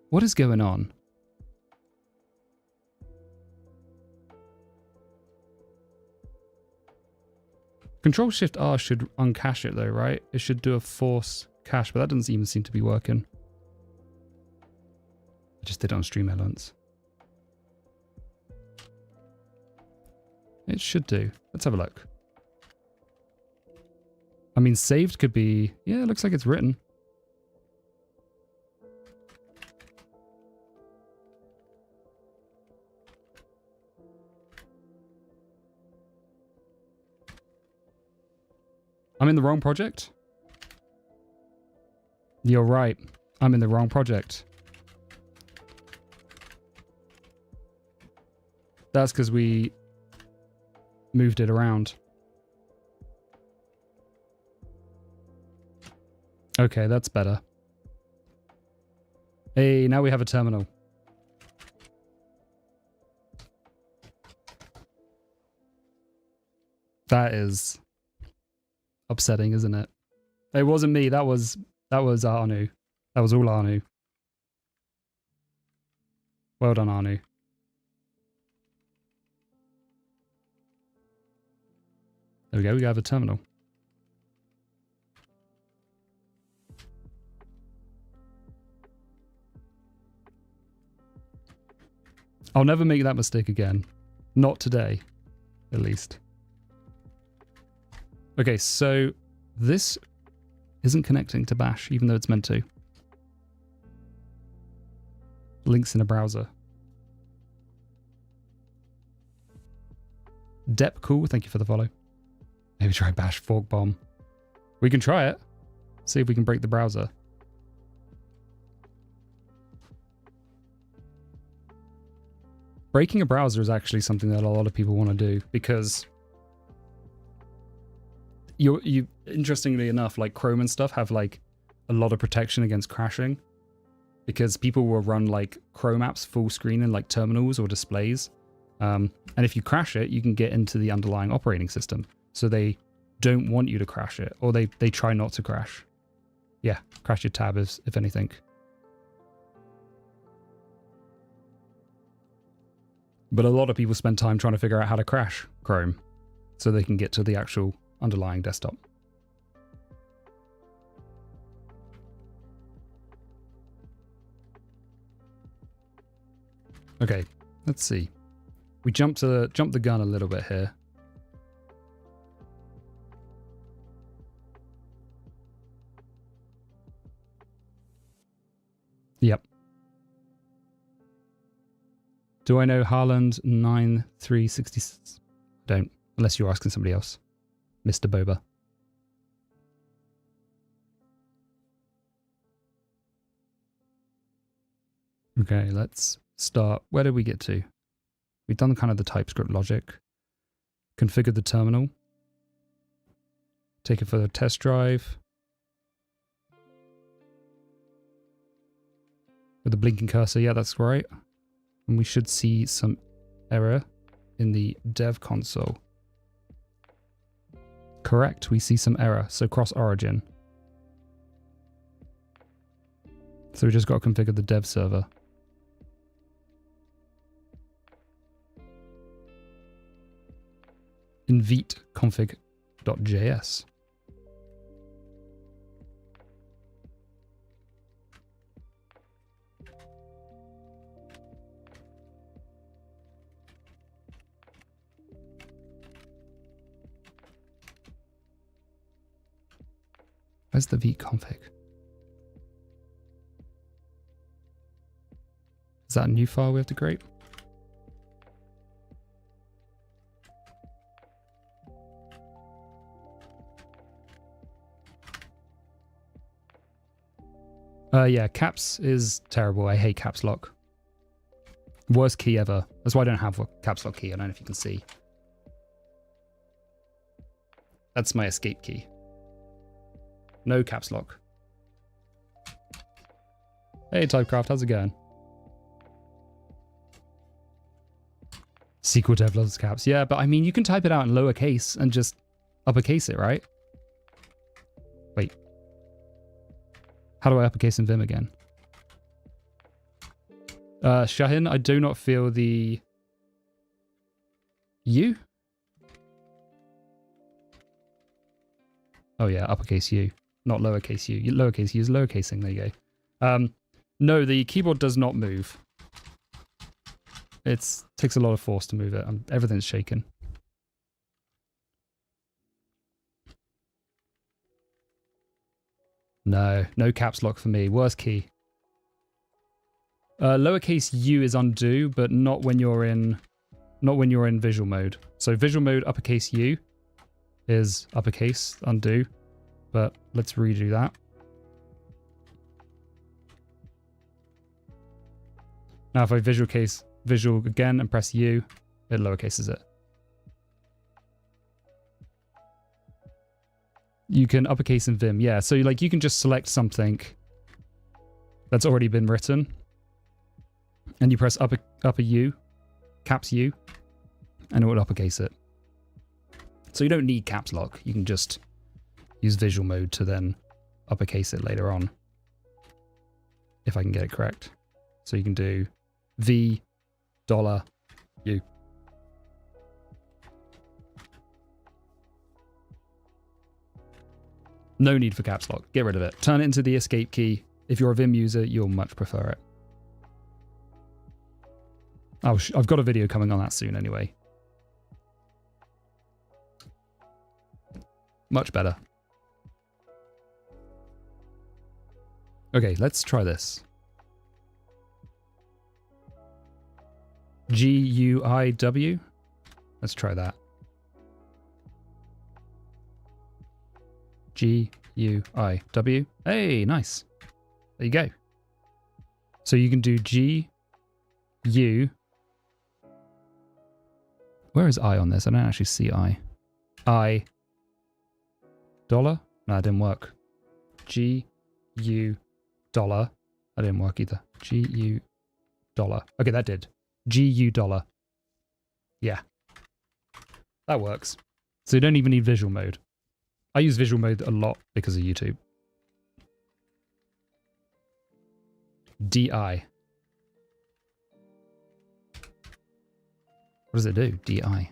What is going on? Control-Shift-R should uncache it though, right? It should do a force cache, but that doesn't even seem to be working. I just did it on Stream Elements. It should do. Let's have a look. I mean, saved could be... Yeah, it looks like it's written. I'm in the wrong project? You're right. I'm in the wrong project. That's because we moved it around. Okay, that's better. Hey, now we have a terminal. That is upsetting, isn't it? It wasn't me. That was Anu. That was all Anu. Well done, Anu. There we go. We have a terminal. I'll never make that mistake again. Not today, at least. Okay, so this isn't connecting to Bash, even though it's meant to. Links in a browser. Dep, cool. Thank you for the follow. Maybe try Bash fork bomb. We can try it. See if we can break the browser. Breaking a browser is actually something that a lot of people want to do because you interestingly enough, like Chrome and stuff have like a lot of protection against crashing because people will run like Chrome apps full screen in like terminals or displays. And if you crash it, you can get into the underlying operating system. So they don't want you to crash it, or they try not to crash. Yeah, crash your tab if anything. But a lot of people spend time trying to figure out how to crash Chrome so they can get to the actual underlying desktop. Okay, let's see. We jumped the gun a little bit here. Yep. Do I know Haaland 9366? Don't, unless you're asking somebody else. Mr. Boba. Okay, let's start. Where did we get to? We've done kind of the TypeScript logic. Configured the terminal. Take it for the test drive. With the blinking cursor, yeah, that's right. And we should see some error in the dev console. Correct, we see some error, so cross origin. So we just got to configure the dev server. Invite config.js. Where's the vconfig? Is that a new file we have to create? Yeah, caps is terrible. I hate caps lock. Worst key ever. That's why I don't have a caps lock key. I don't know if you can see. That's my escape key. No caps lock. Hey, Typecraft, how's it going? SQL Dev loves caps. Yeah, but I mean, you can type it out in lowercase and just uppercase it, right? Wait. How do I uppercase in Vim again? Shahin, I do not feel the U. Oh yeah, uppercase U, not lowercase U. Lowercase U is lowercasing. There you go. No, the keyboard does not move. It takes a lot of force to move it. Everything's shaking. No caps lock for me. Worst key. Lowercase U is undo, but not when you're in visual mode. So visual mode uppercase U is uppercase undo, but let's redo that. Now if I visual again and press U, it lowercases it. You can uppercase in Vim, yeah. So like you can just select something that's already been written, and you press upper U, caps U, and it will uppercase it. So you don't need caps lock. You can just use visual mode to then uppercase it later on, if I can get it correct. So you can do V, $U. No need for caps lock. Get rid of it. Turn it into the escape key. If you're a Vim user, you'll much prefer it. Oh, I've got a video coming on that soon anyway. Much better. Okay, let's try this. GUIW. Let's try that. GUIW. Hey, nice. There you go. So you can do GU. Where is I on this? I don't actually see I. I. Dollar? No, that didn't work. GU dollar. That didn't work either. GU dollar. Okay, that did. GU dollar. Yeah. That works. So you don't even need visual mode. I use visual mode a lot because of YouTube. DI. What does it do? DI.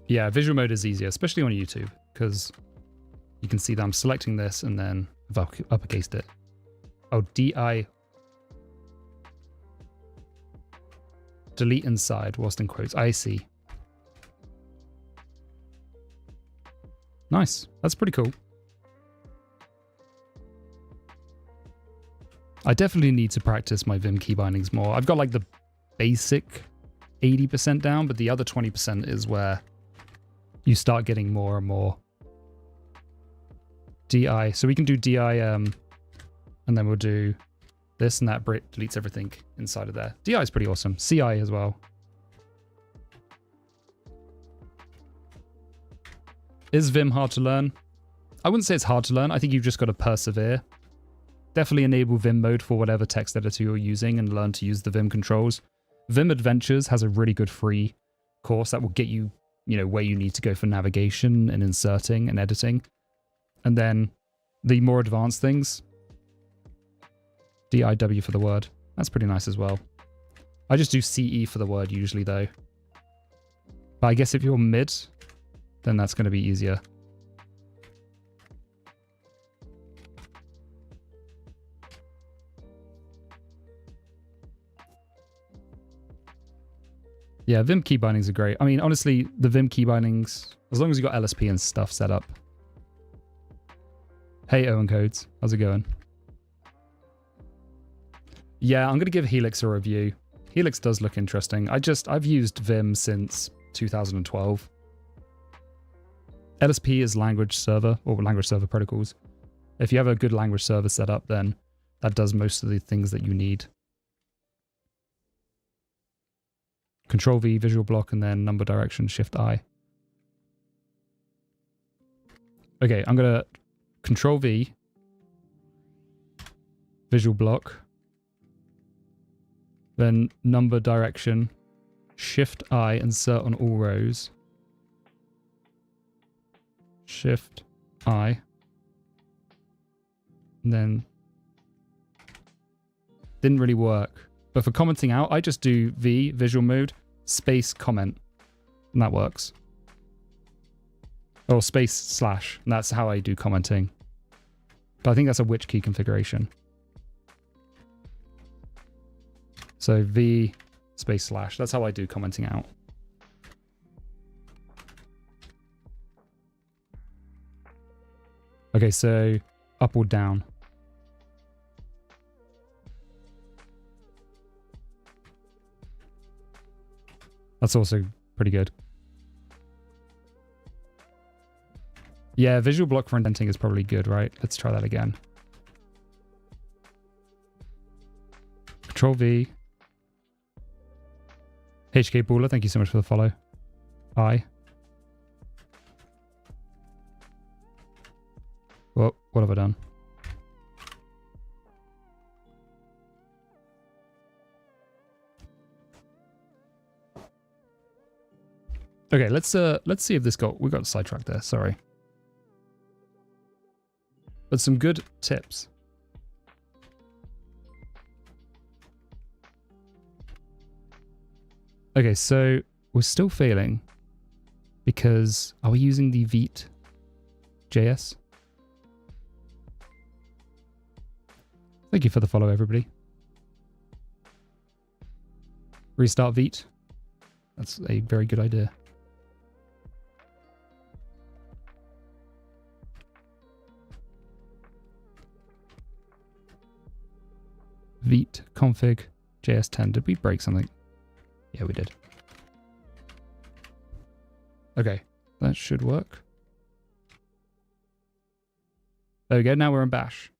Yeah, visual mode is easier, especially on YouTube, because you can see that I'm selecting this and then I've uppercased it. Oh, DI. Delete inside whilst in quotes. I see. Nice. That's pretty cool. I definitely need to practice my Vim key bindings more. I've got like the basic 80% down, but the other 20% is where you start getting more and more. DI. So we can do DI, and then we'll do this, and that deletes everything inside of there. DI is pretty awesome. CI as well. Is Vim hard to learn? I wouldn't say it's hard to learn. I think you've just got to persevere. Definitely enable Vim mode for whatever text editor you're using and learn to use the Vim controls. Vim Adventures has a really good free course that will get you, where you need to go for navigation and inserting and editing. And then the more advanced things, DIW for the word. That's pretty nice as well. I just do CE for the word usually though. But I guess if you're mid, then that's going to be easier. Yeah, Vim key bindings are great. I mean, honestly, the Vim key bindings, as long as you got LSP and stuff set up. Hey, Owen Codes, how's it going? Yeah, I'm going to give Helix a review. Helix does look interesting. I've used Vim since 2012. LSP is language server, or language server protocols. If you have a good language server set up, then that does most of the things that you need. Control V, visual block, and then number direction, Shift I. Okay, I'm going to Control V, visual block, then number direction, Shift I, insert on all rows. Shift I. And then didn't really work. But for commenting out, I just do V, visual mode, space comment. And that works. Or space slash. And that's how I do commenting. But I think that's a which key configuration. So V space slash. That's how I do commenting out. Okay, so up or down. That's also pretty good. Yeah, visual block for indenting is probably good, right? Let's try that again. Control V. HK Baller, thank you so much for the follow. I. Well, what have I done? Okay, let's see if this we got sidetracked there, sorry. But some good tips. Okay, so we're still failing because are we using the Vite JS? Thank you for the follow, everybody. Restart Vite. That's a very good idea. Vite config JS10. Did we break something? Yeah, we did. Okay, that should work. There we go. Now we're in Bash.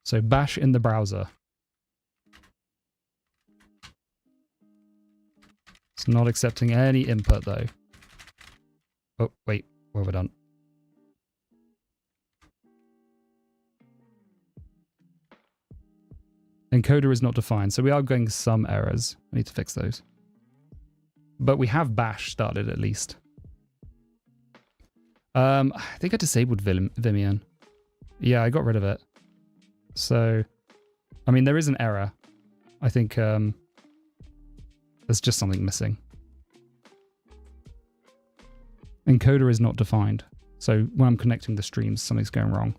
So Bash in the browser. It's not accepting any input though. Oh, wait, what have I done? Encoder is not defined, so we are getting some errors. I need to fix those. But we have Bash started at least. I think I disabled Vimian. Yeah, I got rid of it. So, I mean, there is an error. I think there's just something missing. Encoder is not defined. So when I'm connecting the streams, something's going wrong.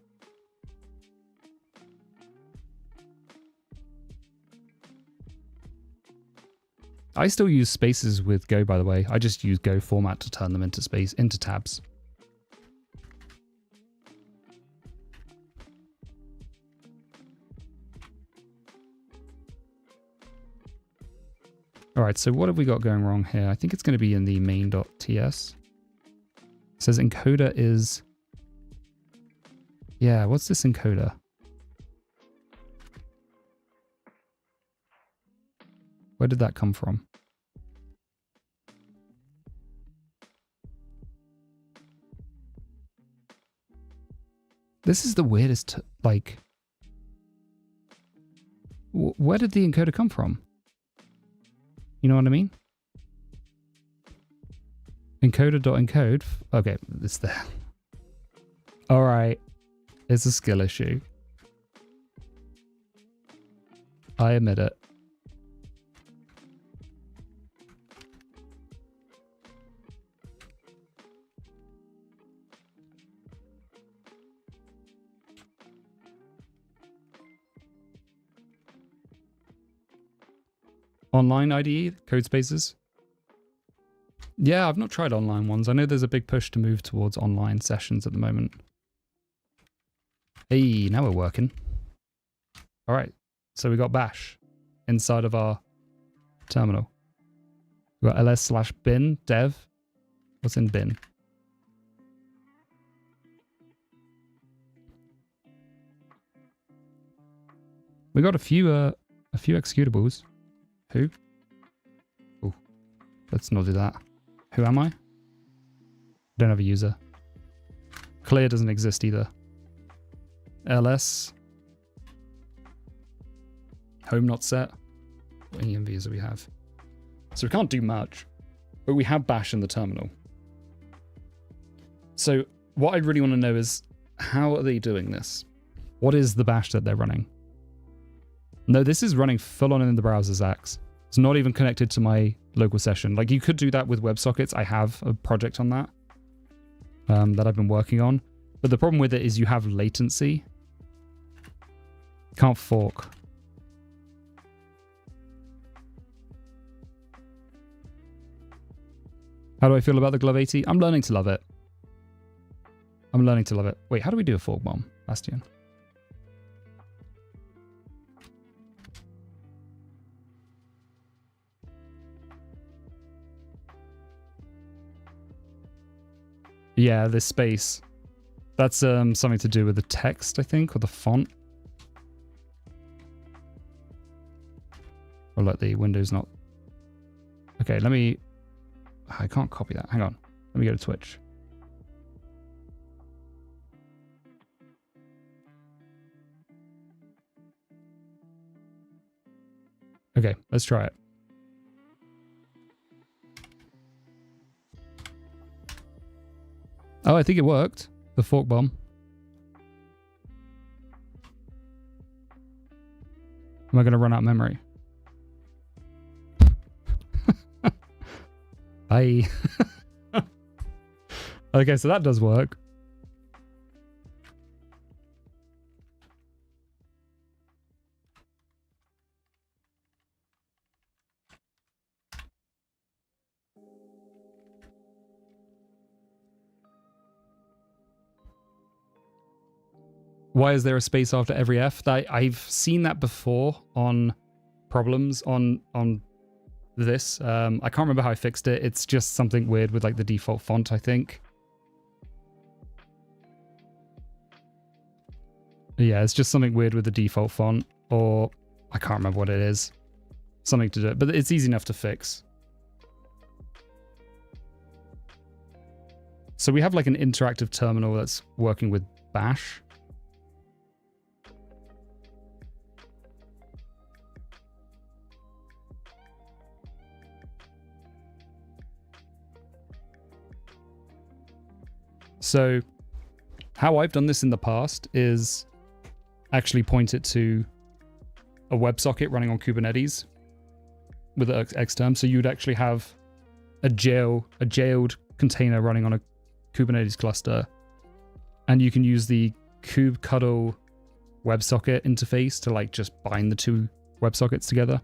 I still use spaces with Go, by the way. I just use Go format to turn them into tabs. All right, so what have we got going wrong here? I think it's going to be in the main.ts. It says encoder is... Yeah, what's this encoder? Where did that come from? This is the weirdest, like... Where did the encoder come from? You know what I mean? Encoder.encode. Okay, it's there. All right. It's a skill issue. I admit it. Online IDE, code spaces. Yeah, I've not tried online ones. I know there's a big push to move towards online sessions at the moment. Hey, now we're working. All right, so we got bash inside of our terminal. We got ls/bin dev. What's in bin? We got a few executables. Who? Oh, let's not do that. Who am I? Don't have a user. Clear doesn't exist either. ls. Home not set. What envs do we have? So we can't do much, but we have bash in the terminal. So what I really want to know is, how are they doing this? What is the bash that they're running? No, this is running full on in the browser, Zax. It's not even connected to my local session. Like, you could do that with WebSockets. I have a project on that that I've been working on. But the problem with it is you have latency. Can't fork. How do I feel about the Glove80? I'm learning to love it. I'm learning to love it. Wait, how do we do a fork bomb, Bastian? Yeah, this space. That's something to do with the text, I think, or the font. Or like the window's not... Okay, let me... I can't copy that. Hang on. Let me go to Twitch. Okay, let's try it. Oh, I think it worked. The fork bomb. Am I going to run out of memory? Bye. Okay, so that does work. Why is there a space after every F? I've seen that before on problems on this. I can't remember how I fixed it. It's just something weird with like the default font, I think. Yeah, it's just something weird with the default font, or I can't remember what it is. Something to do it, but it's easy enough to fix. So we have like an interactive terminal that's working with bash. So how I've done this in the past is actually point it to a WebSocket running on Kubernetes with an Xterm. So you'd actually have a jailed container running on a Kubernetes cluster, and you can use the kubectl WebSocket interface to like just bind the two WebSockets together.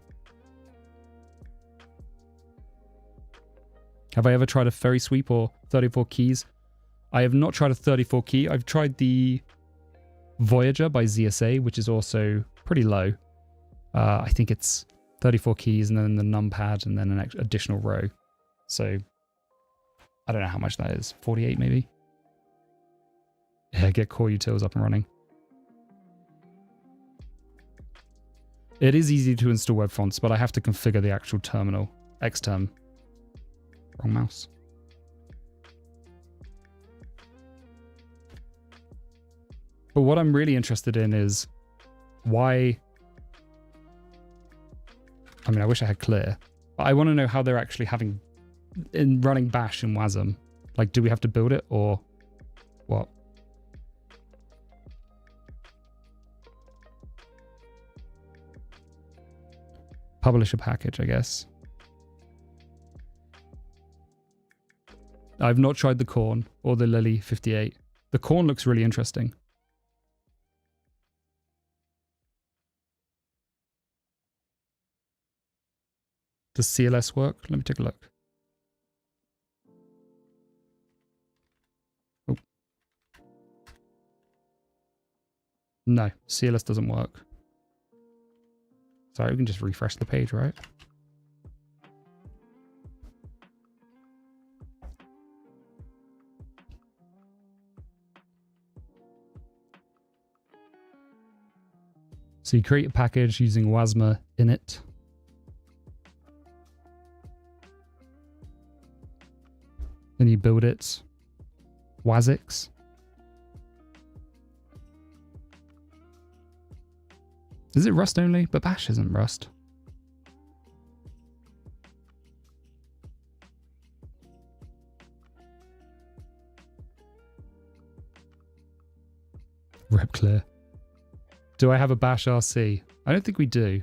Have I ever tried a ferry sweep or 34 keys? I have not tried a 34 key. I've tried the Voyager by ZSA, which is also pretty low. I think it's 34 keys and then the numpad and then an additional row. So I don't know how much that is. 48 maybe? Yeah, get core utils up and running. It is easy to install web fonts, but I have to configure the actual terminal. Xterm. Wrong mouse. But what I'm really interested in is why... I mean, I wish I had clear, but I want to know how they're actually running bash in WASM. Like, do we have to build it or what? Publish a package, I guess. I've not tried the corn or the Lily 58. The corn looks really interesting. Does CLS work? Let me take a look. Oh. No, CLS doesn't work. Sorry, we can just refresh the page, right? So you create a package using wasma init. Then you build it. Wasix. Is it Rust only? But Bash isn't Rust. Rep clear. Do I have a Bash RC? I don't think we do.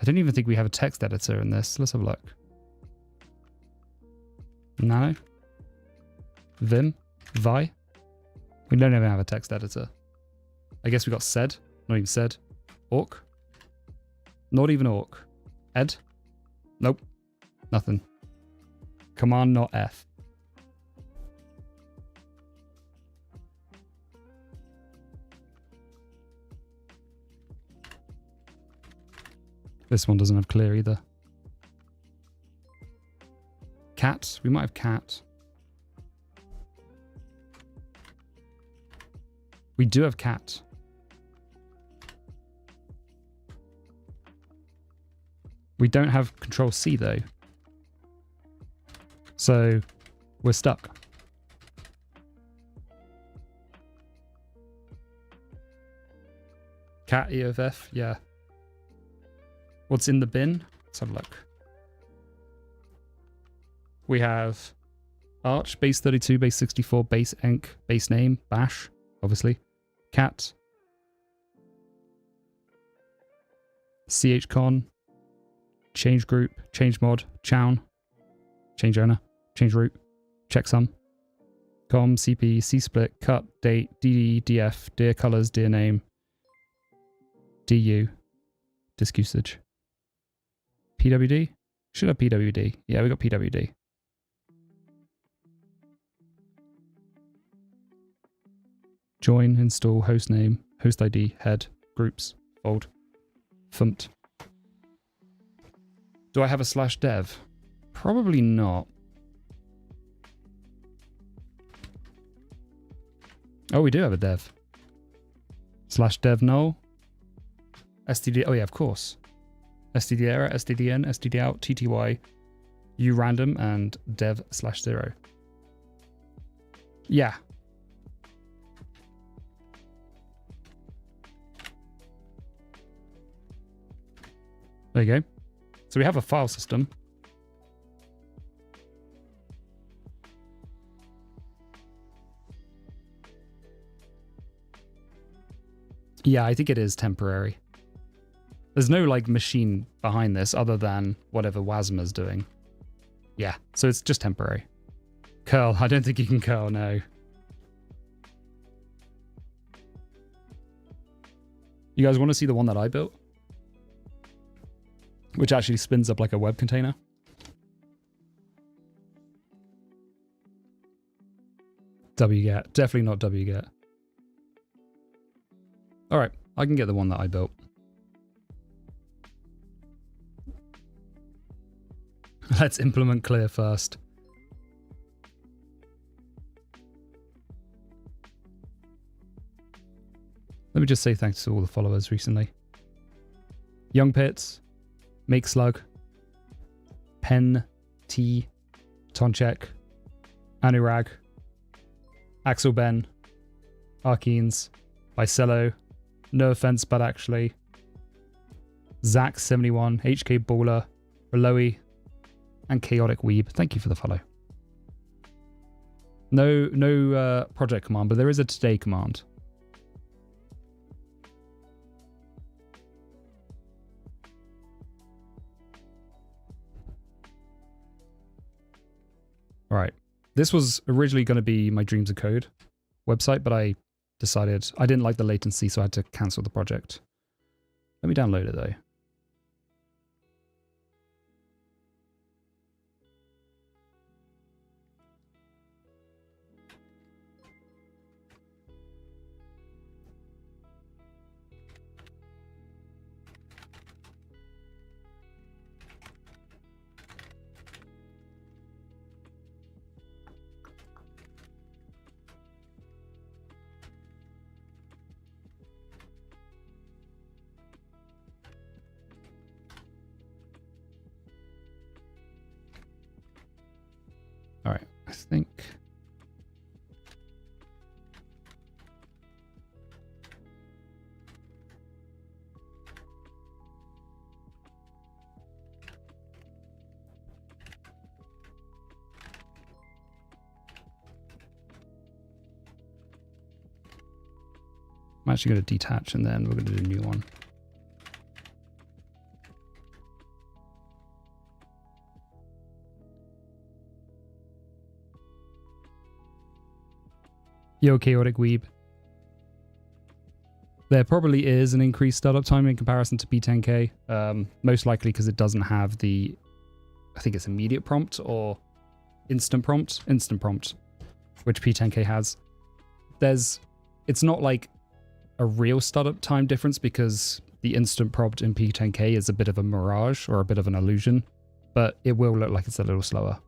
I don't even think we have a text editor in this. Let's have a look. Nano? Vim? Vi? We don't even have a text editor. I guess we got sed. Not even sed. Awk? Not even awk. Ed? Nope. Nothing. Command not F. This one doesn't have clear either. Cat? We might have cat. We do have cat. We don't have Control C though. So we're stuck. Cat EOF, yeah. What's in the bin? Let's have a look. We have Arch, base 32, base 64, base enc, base name, bash, obviously. Cat. chcon. Change group, change mod, chown. Change owner, change root, checksum. Com, CP, csplit, cut, date, DD, DF, dear colors, dear name. DU, disk usage. PWD? Should have PWD. Yeah, we got PWD. Join, install, host name, host ID, head, groups, fold, thumped. Do I have a /dev? Probably not. Oh, we do have a dev. /dev null. std, oh yeah, of course. std error, stdn, std out, tty, urandom, and dev/0. Yeah. There you go. So we have a file system. Yeah, I think it is temporary. There's no like machine behind this other than whatever Wasma's doing. Yeah, so it's just temporary. Curl, I don't think you can curl, no. You guys want to see the one that I built? Which actually spins up like a web container. wget, definitely not wget. All right, I can get the one that I built. Let's implement clear first. Let me just say thanks to all the followers recently. Young Pits, Make Slug, Pen T, Tonchek, Anurag, Axel Ben, Arkeens, Bicello, No Offense But Actually, Zach71, HK Baller, Reloe, and Chaotic Weeb. Thank you for the follow. No project command, but there is a today command. All right. This was originally going to be my Dreams of Code website, but I decided I didn't like the latency, so I had to cancel the project. Let me download it though. think. I'm actually going to detach and then we're going to do a new one. Yo, Chaotic Weeb. There probably is an increased startup time in comparison to P10K. Most likely because it doesn't have the, I think it's immediate prompt or instant prompt, which P10K has. It's not like a real startup time difference because the instant prompt in P10K is a bit of a mirage or a bit of an illusion, but it will look like it's a little slower.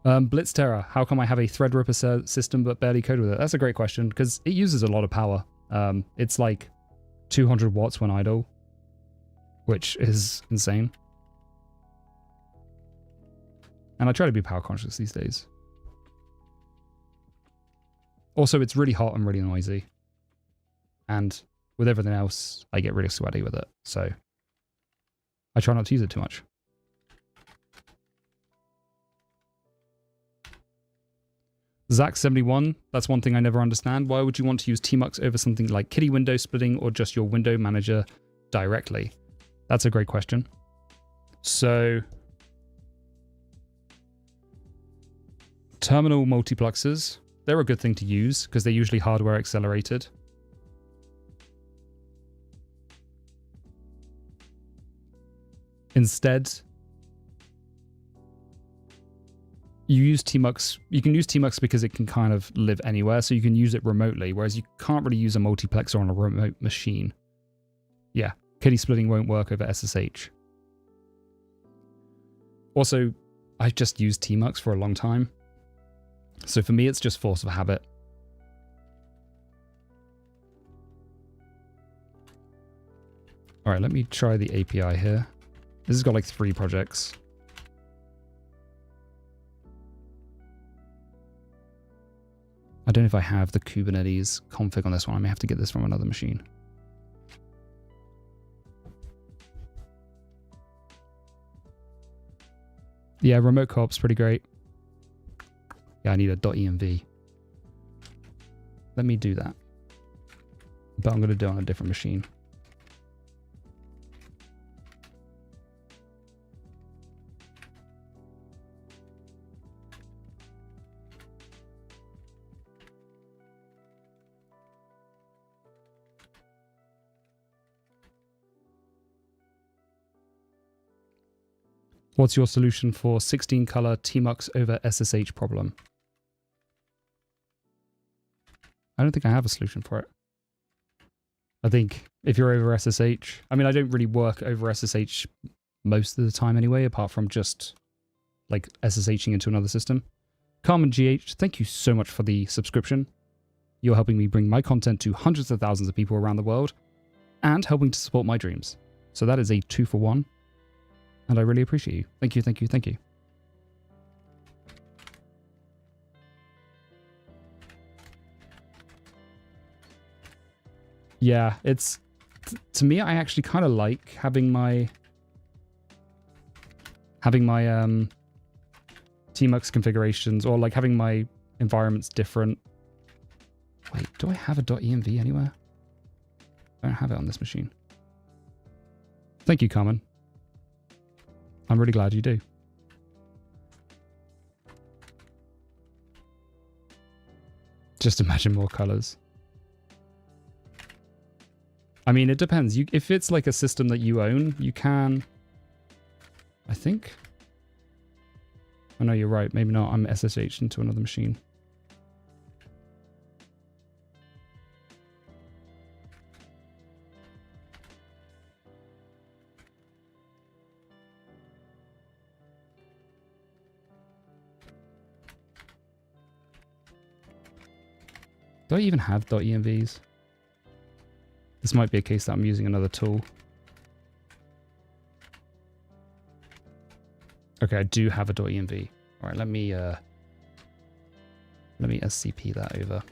Blitzterra, how come I have a Threadripper system but barely code with it? That's a great question because it uses a lot of power. It's like 200 watts when idle, which is insane. And I try to be power conscious these days. Also, it's really hot and really noisy. And with everything else, I get really sweaty with it. So I try not to use it too much. Zach71, that's one thing I never understand. Why would you want to use tmux over something like Kitty window splitting or just your window manager directly? That's a great question. So terminal multiplexers, they're a good thing to use because they're usually hardware accelerated. Instead, you use tmux. You can use tmux because it can kind of live anywhere, so you can use it remotely, whereas you can't really use a multiplexer on a remote machine. Yeah, kitty splitting won't work over SSH. Also, I've just used tmux for a long time, so for me it's just force of habit. All right, let me try the API here. This has got like 3 projects. I don't know if I have the Kubernetes config on this one. I may have to get this from another machine. Yeah, remote co-op's pretty great. Yeah, I need a .env. Let me do that. But I'm going to do it on a different machine. What's your solution for 16 color tmux over SSH problem? I don't think I have a solution for it. I think if you're over SSH, I mean, I don't really work over SSH most of the time anyway, apart from just like SSHing into another system. Carmen GH, thank you so much for the subscription. You're helping me bring my content to hundreds of thousands of people around the world and helping to support my dreams. So that is a 2-for-1. And I really appreciate you. Thank you, thank you, thank you. Yeah, it's... To me, I actually kind of like having my tmux configurations, or like having my environments different. Wait, do I have a .env anywhere? I don't have it on this machine. Thank you, Carmen. I'm really glad you do. Just imagine more colors. I mean, it depends. If it's like a system that you own, you can... I think... Oh no, you're right. Maybe not. I'm SSH into another machine. Do I even have .envs? This might be a case that I'm using another tool. Okay, I do have a .env. All right, let me Let me SCP that over.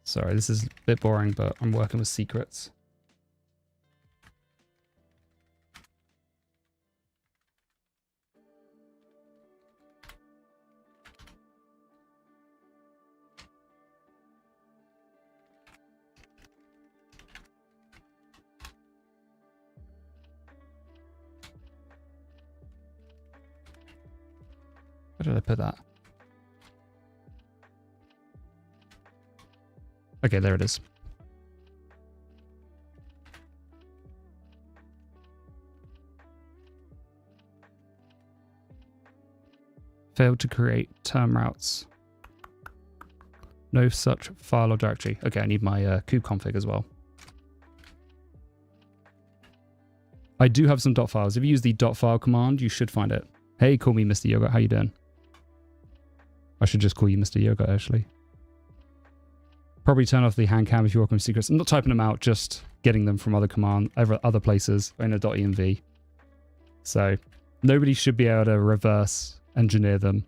Sorry, this is a bit boring, but I'm working with secrets. Where did I put that? Okay, there it is. Failed to create term routes. No such file or directory. Okay, I need my kubeconfig as well. I do have some dot files. If you use the .file command, you should find it. Hey, call me Mr. Yogurt. How you doing? I should just call you Mr. Yogurt, actually. Probably turn off the hand cam if you're working with secrets. I'm not typing them out, just getting them from other places in a .env. So nobody should be able to reverse engineer them.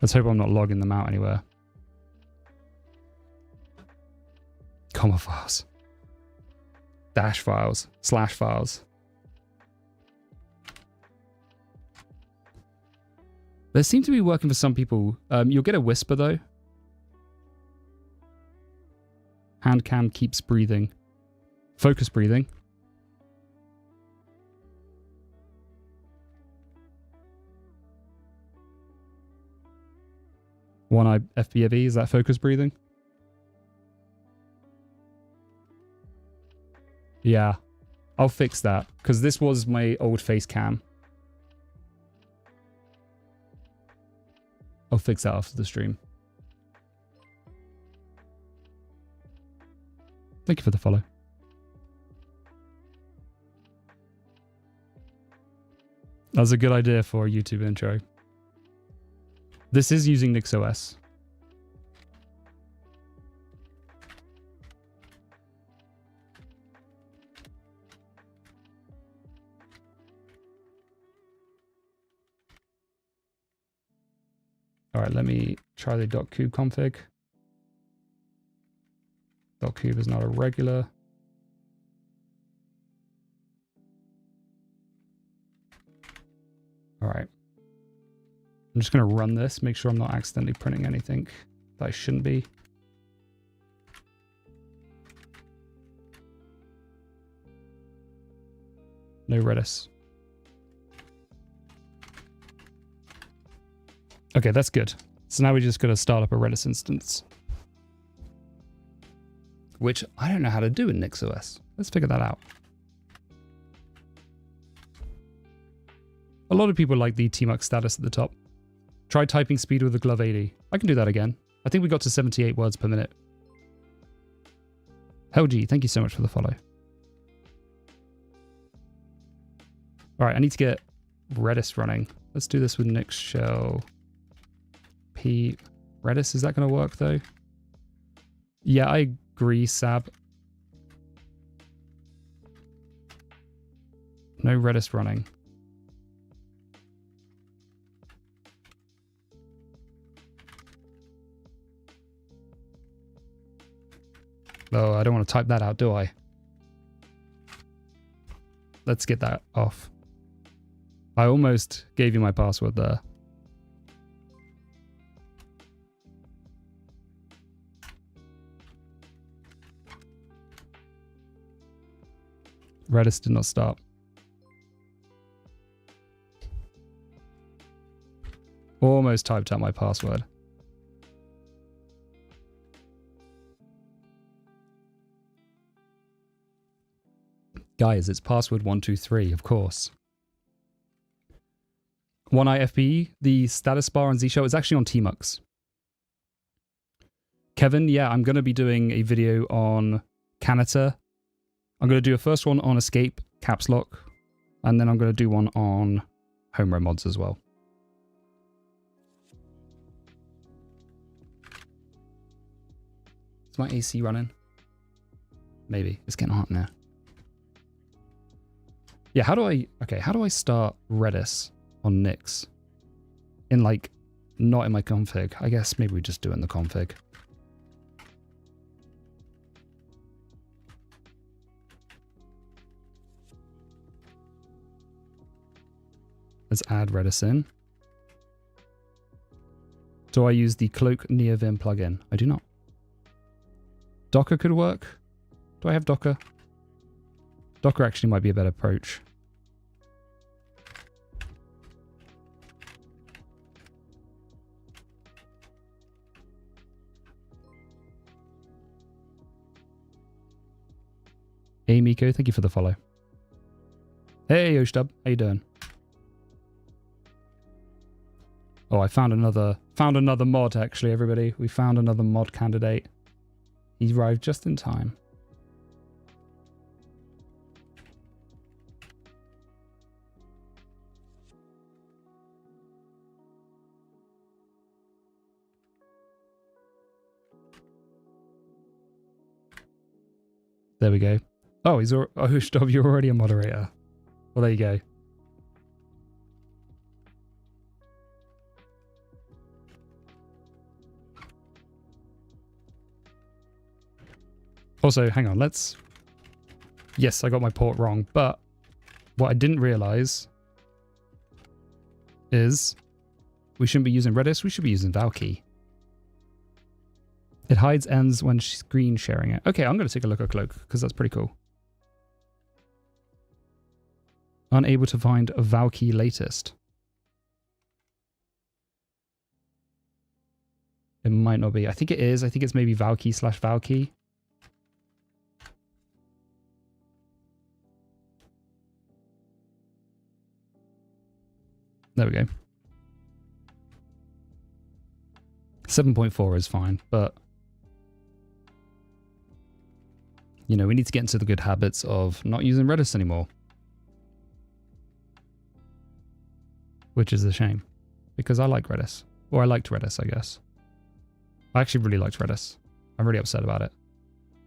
Let's hope I'm not logging them out anywhere. Comma files. Dash files. Slash files. They seem to be working for some people. You'll get a whisper though. Hand cam keeps breathing. Focus breathing. One eye FBFE, is that focus breathing? Yeah, I'll fix that because this was my old face cam. I'll fix that after the stream. Thank you for the follow. That's a good idea for a YouTube intro. This is using NixOS. All right, let me try the .kube config. .kube is not a regular. All right. I'm just going to run this, make sure I'm not accidentally printing anything that I shouldn't be. No Redis. Okay, that's good. So now we just got to start up a Redis instance. Which I don't know how to do in NixOS. Let's figure that out. A lot of people like the tmux status at the top. Try typing speed with the Glove80. I can do that again. I think we got to 78 words per minute. Helgi, thank you so much for the follow. All right, I need to get Redis running. Let's do this with Nix shell p Redis. Is that going to work though? Yeah, I agree, Sab. No Redis running. Oh, I don't want to type that out, do I? Let's get that off. I almost gave you my password there. Redis did not start. Almost typed out my password. Guys, it's password 123, of course. One eye FBE, the status bar on Z-Shell is actually on tmux. Kevin, yeah, I'm going to be doing a video on Canita. I'm going to do a first one on escape, caps lock, and then I'm going to do one on home row mods as well. Is my AC running? Maybe. It's getting hot now. Yeah, how do I start Redis on Nix? In like, not in my config. I guess maybe we just do it in the config. Let's add Redis in. Do I use the Cloak NeoVim plugin? I do not. Docker could work. Do I have Docker? Docker actually might be a better approach. Hey Miko, thank you for the follow. Hey Oshtub, how you doing? Oh, I found another mod actually, everybody. We found another mod candidate. He arrived just in time. There we go. Oh, Oshtub, you're already a moderator. Well, there you go. Also, hang on, yes, I got my port wrong, but what I didn't realize is we shouldn't be using Redis, we should be using Valkey. It hides ends when screen sharing it. Okay, I'm going to take a look at Cloak, because that's pretty cool. Unable to find a Valkey latest. It might not be. I think it is. I think it's maybe Valkey/Valkey. There we go. 7.4 is fine, but you know, we need to get into the good habits of not using Redis anymore. Which is a shame, because I like Redis. Or I liked Redis, I guess. I actually really liked Redis. I'm really upset about it.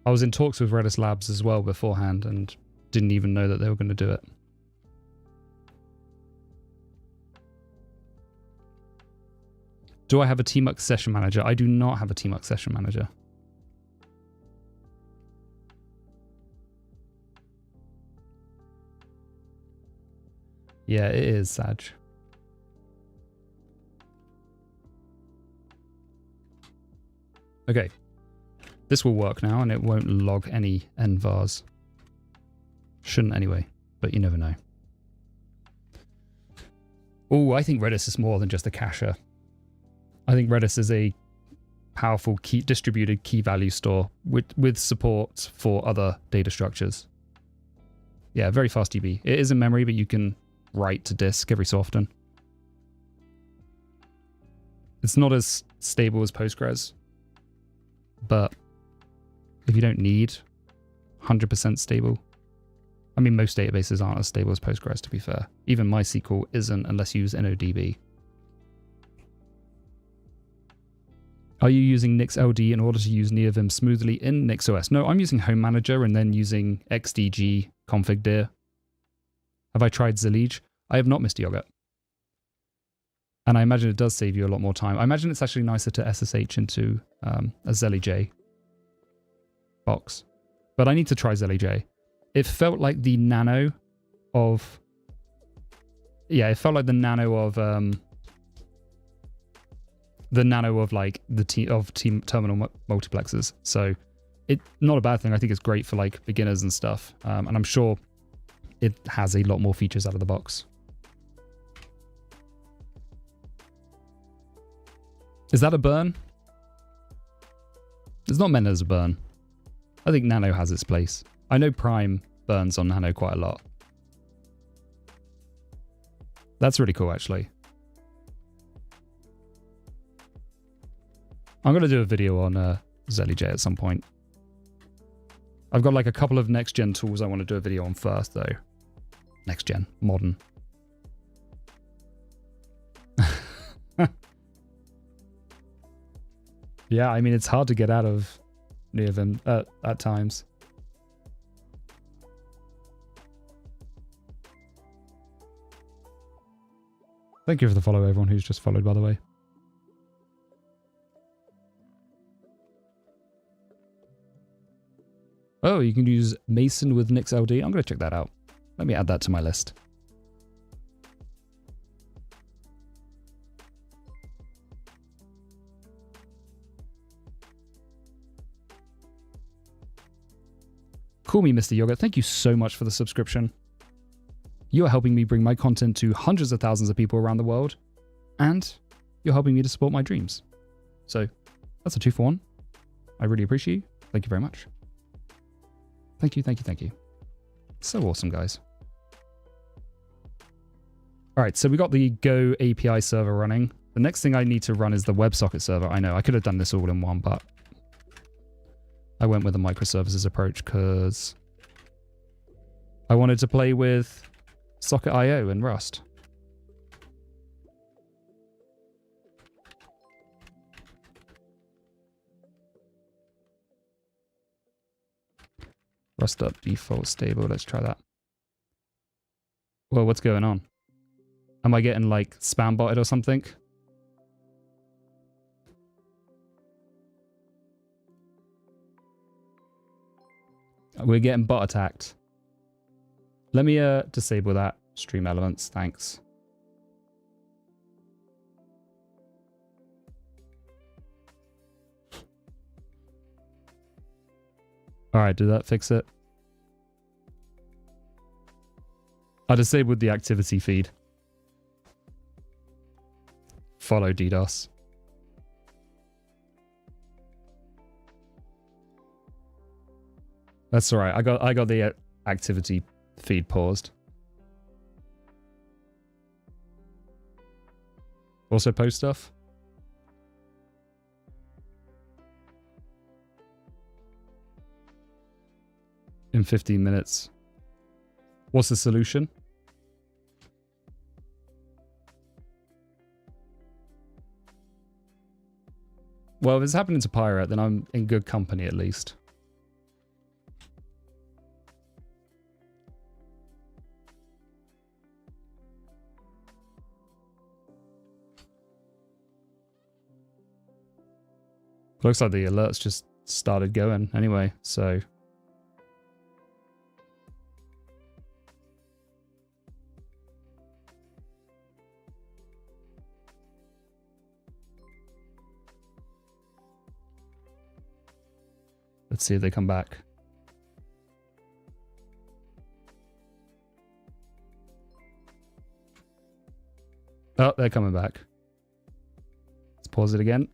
I was in talks with Redis Labs as well beforehand and didn't even know that they were going to do it. Do I have a Tmux session manager? I do not have a Tmux session manager. Yeah, it is, Sag. Okay. This will work now and it won't log any nvars. Shouldn't anyway, but you never know. Oh, I think Redis is more than just a cacher. I think Redis is a powerful distributed key value store with support for other data structures. Yeah, very fast DB. It is in memory, but you can write to disk every so often. It's not as stable as Postgres, but if you don't need 100% stable, I mean, most databases aren't as stable as Postgres, to be fair. Even MySQL isn't unless you use NoDB. Are you using NixLD in order to use NeoVim smoothly in NixOS? No, I'm using Home Manager and then using XDG config dir. Have I tried Zillige? I have not, Mr. Yogurt. And I imagine it does save you a lot more time. I imagine it's actually nicer to SSH into a Zillige box. But I need to try Zillige. It felt like the nano of... Yeah, it felt like the nano of like the terminal multiplexers. So it's not a bad thing. I think it's great for like beginners and stuff. And I'm sure it has a lot more features out of the box. Is that a burn? It's not meant as a burn. I think Nano has its place. I know Prime burns on Nano quite a lot. That's really cool, actually. I'm going to do a video on Zillige at some point. I've got like a couple of next-gen tools I want to do a video on first, though. Next-gen, modern. Yeah, I mean, it's hard to get out of near them at times. Thank you for the follow, everyone who's just followed, by the way. Oh, you can use Mason with NixLD. I'm going to check that out. Let me add that to my list. Call me Mr. Yogurt. Thank you so much for the subscription. You are helping me bring my content to hundreds of thousands of people around the world, and you're helping me to support my dreams. So that's a 2 for 1. I really appreciate you. Thank you very much. Thank you, thank you, thank you. So awesome, guys. All right, so we got the Go API server running. The next thing I need to run is the WebSocket server. I know I could have done this all in one, but I went with a microservices approach because I wanted to play with Socket.io and Rust. Rust up default stable. Let's try that. Well, what's going on? Am I getting like spam botted or something? We're getting bot attacked. Let me disable that. Stream elements, thanks. All right, did that fix it? I disabled the activity feed. Follow DDoS. That's all right. I got the activity feed paused. Also post stuff. In 15 minutes. What's the solution? Well, if it's happening to Pirate, then I'm in good company at least. Looks like the alerts just started going anyway, so... Let's see if they come back. Oh, they're coming back. Let's pause it again.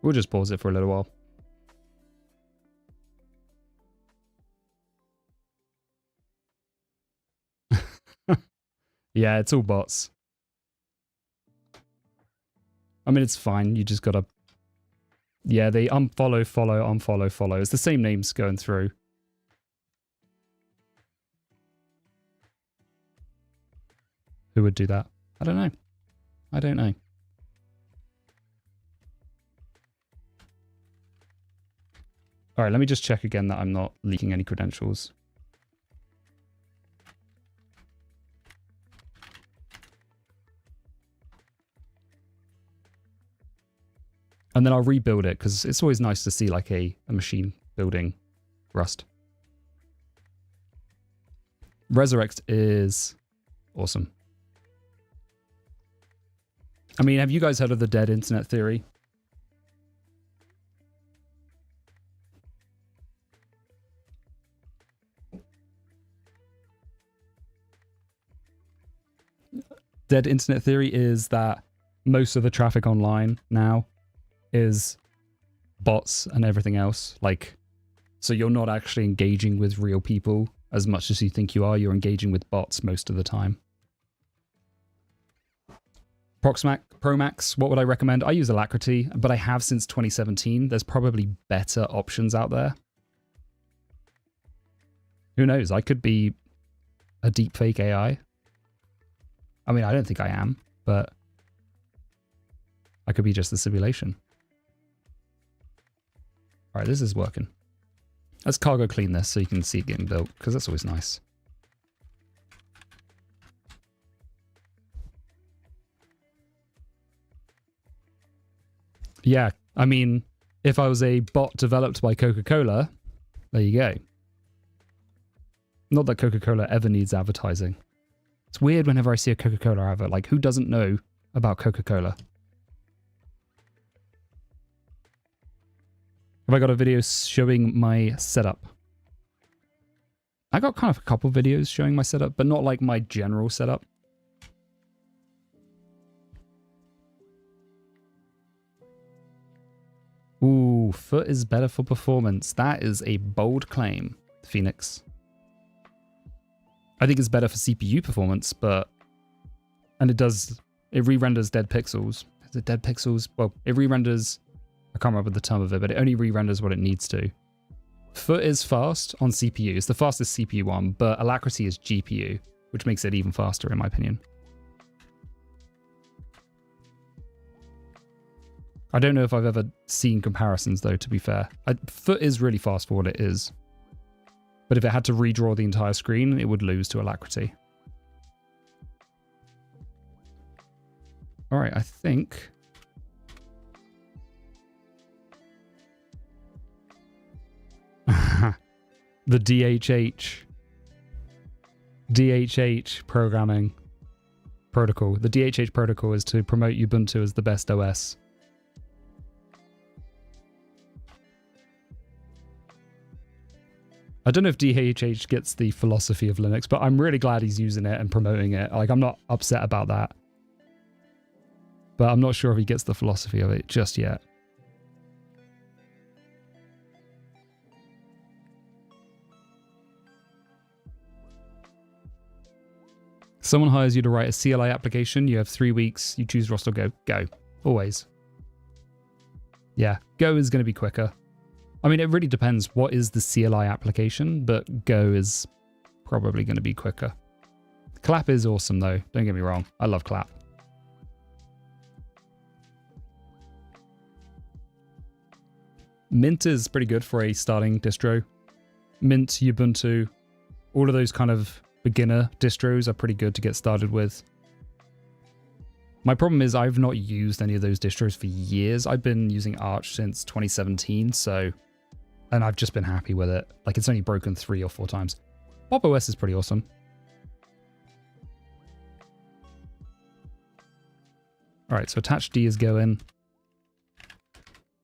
We'll just pause it for a little while. Yeah, it's all bots. I mean, it's fine. You just gotta... Yeah, they unfollow, follow, unfollow, follow. It's the same names going through. Who would do that? I don't know. I don't know. All right, let me just check again that I'm not leaking any credentials. And then I'll rebuild it, because it's always nice to see like a machine building Rust. Resurrect is awesome. I mean, have you guys heard of the dead internet theory? Dead internet theory is that most of the traffic online now is bots and everything else. Like, so you're not actually engaging with real people as much as you think you are. You're engaging with bots most of the time. Promax, what would I recommend? I use Alacrity, but I have since 2017. There's probably better options out there. Who knows? I could be a deepfake AI. I mean, I don't think I am, but I could be just the simulation. All right, this is working. Let's cargo clean this so you can see it getting built, because that's always nice. Yeah, I mean, if I was a bot developed by Coca-Cola, there you go. Not that Coca-Cola ever needs advertising. It's weird whenever I see a Coca-Cola advert. Like, who doesn't know about Coca-Cola? Have I got a video showing my setup? I got kind of a couple videos showing my setup, but not like my general setup. Ooh, foot is better for performance. That is a bold claim, Phoenix. I think it's better for CPU performance, but... And it re-renders dead pixels. Is it dead pixels? Well, it re-renders... I can't remember the term of it, but it only re-renders what it needs to. Foot is fast on CPU. It's the fastest CPU one, but Alacrity is GPU, which makes it even faster in my opinion. I don't know if I've ever seen comparisons though, to be fair. Foot is really fast for what it is. But if it had to redraw the entire screen, it would lose to Alacrity. All right, I think... the DHH programming protocol. The DHH protocol is to promote Ubuntu as the best OS. I don't know if DHH gets the philosophy of Linux, but I'm really glad he's using it and promoting it. Like, I'm not upset about that. But I'm not sure if he gets the philosophy of it just yet. Someone hires you to write a CLI application. You have 3 weeks. You choose Rust or Go. Go. Always. Yeah, Go is going to be quicker. I mean, it really depends what is the CLI application, but Go is probably going to be quicker. Clap is awesome, though. Don't get me wrong. I love Clap. Mint is pretty good for a starting distro. Mint, Ubuntu, all of those kind of beginner distros are pretty good to get started with. My problem is I've not used any of those distros for years. I've been using Arch since 2017, and I've just been happy with it. Like, it's only broken 3 or 4 times. Pop! OS is pretty awesome. All right, so attach D is going.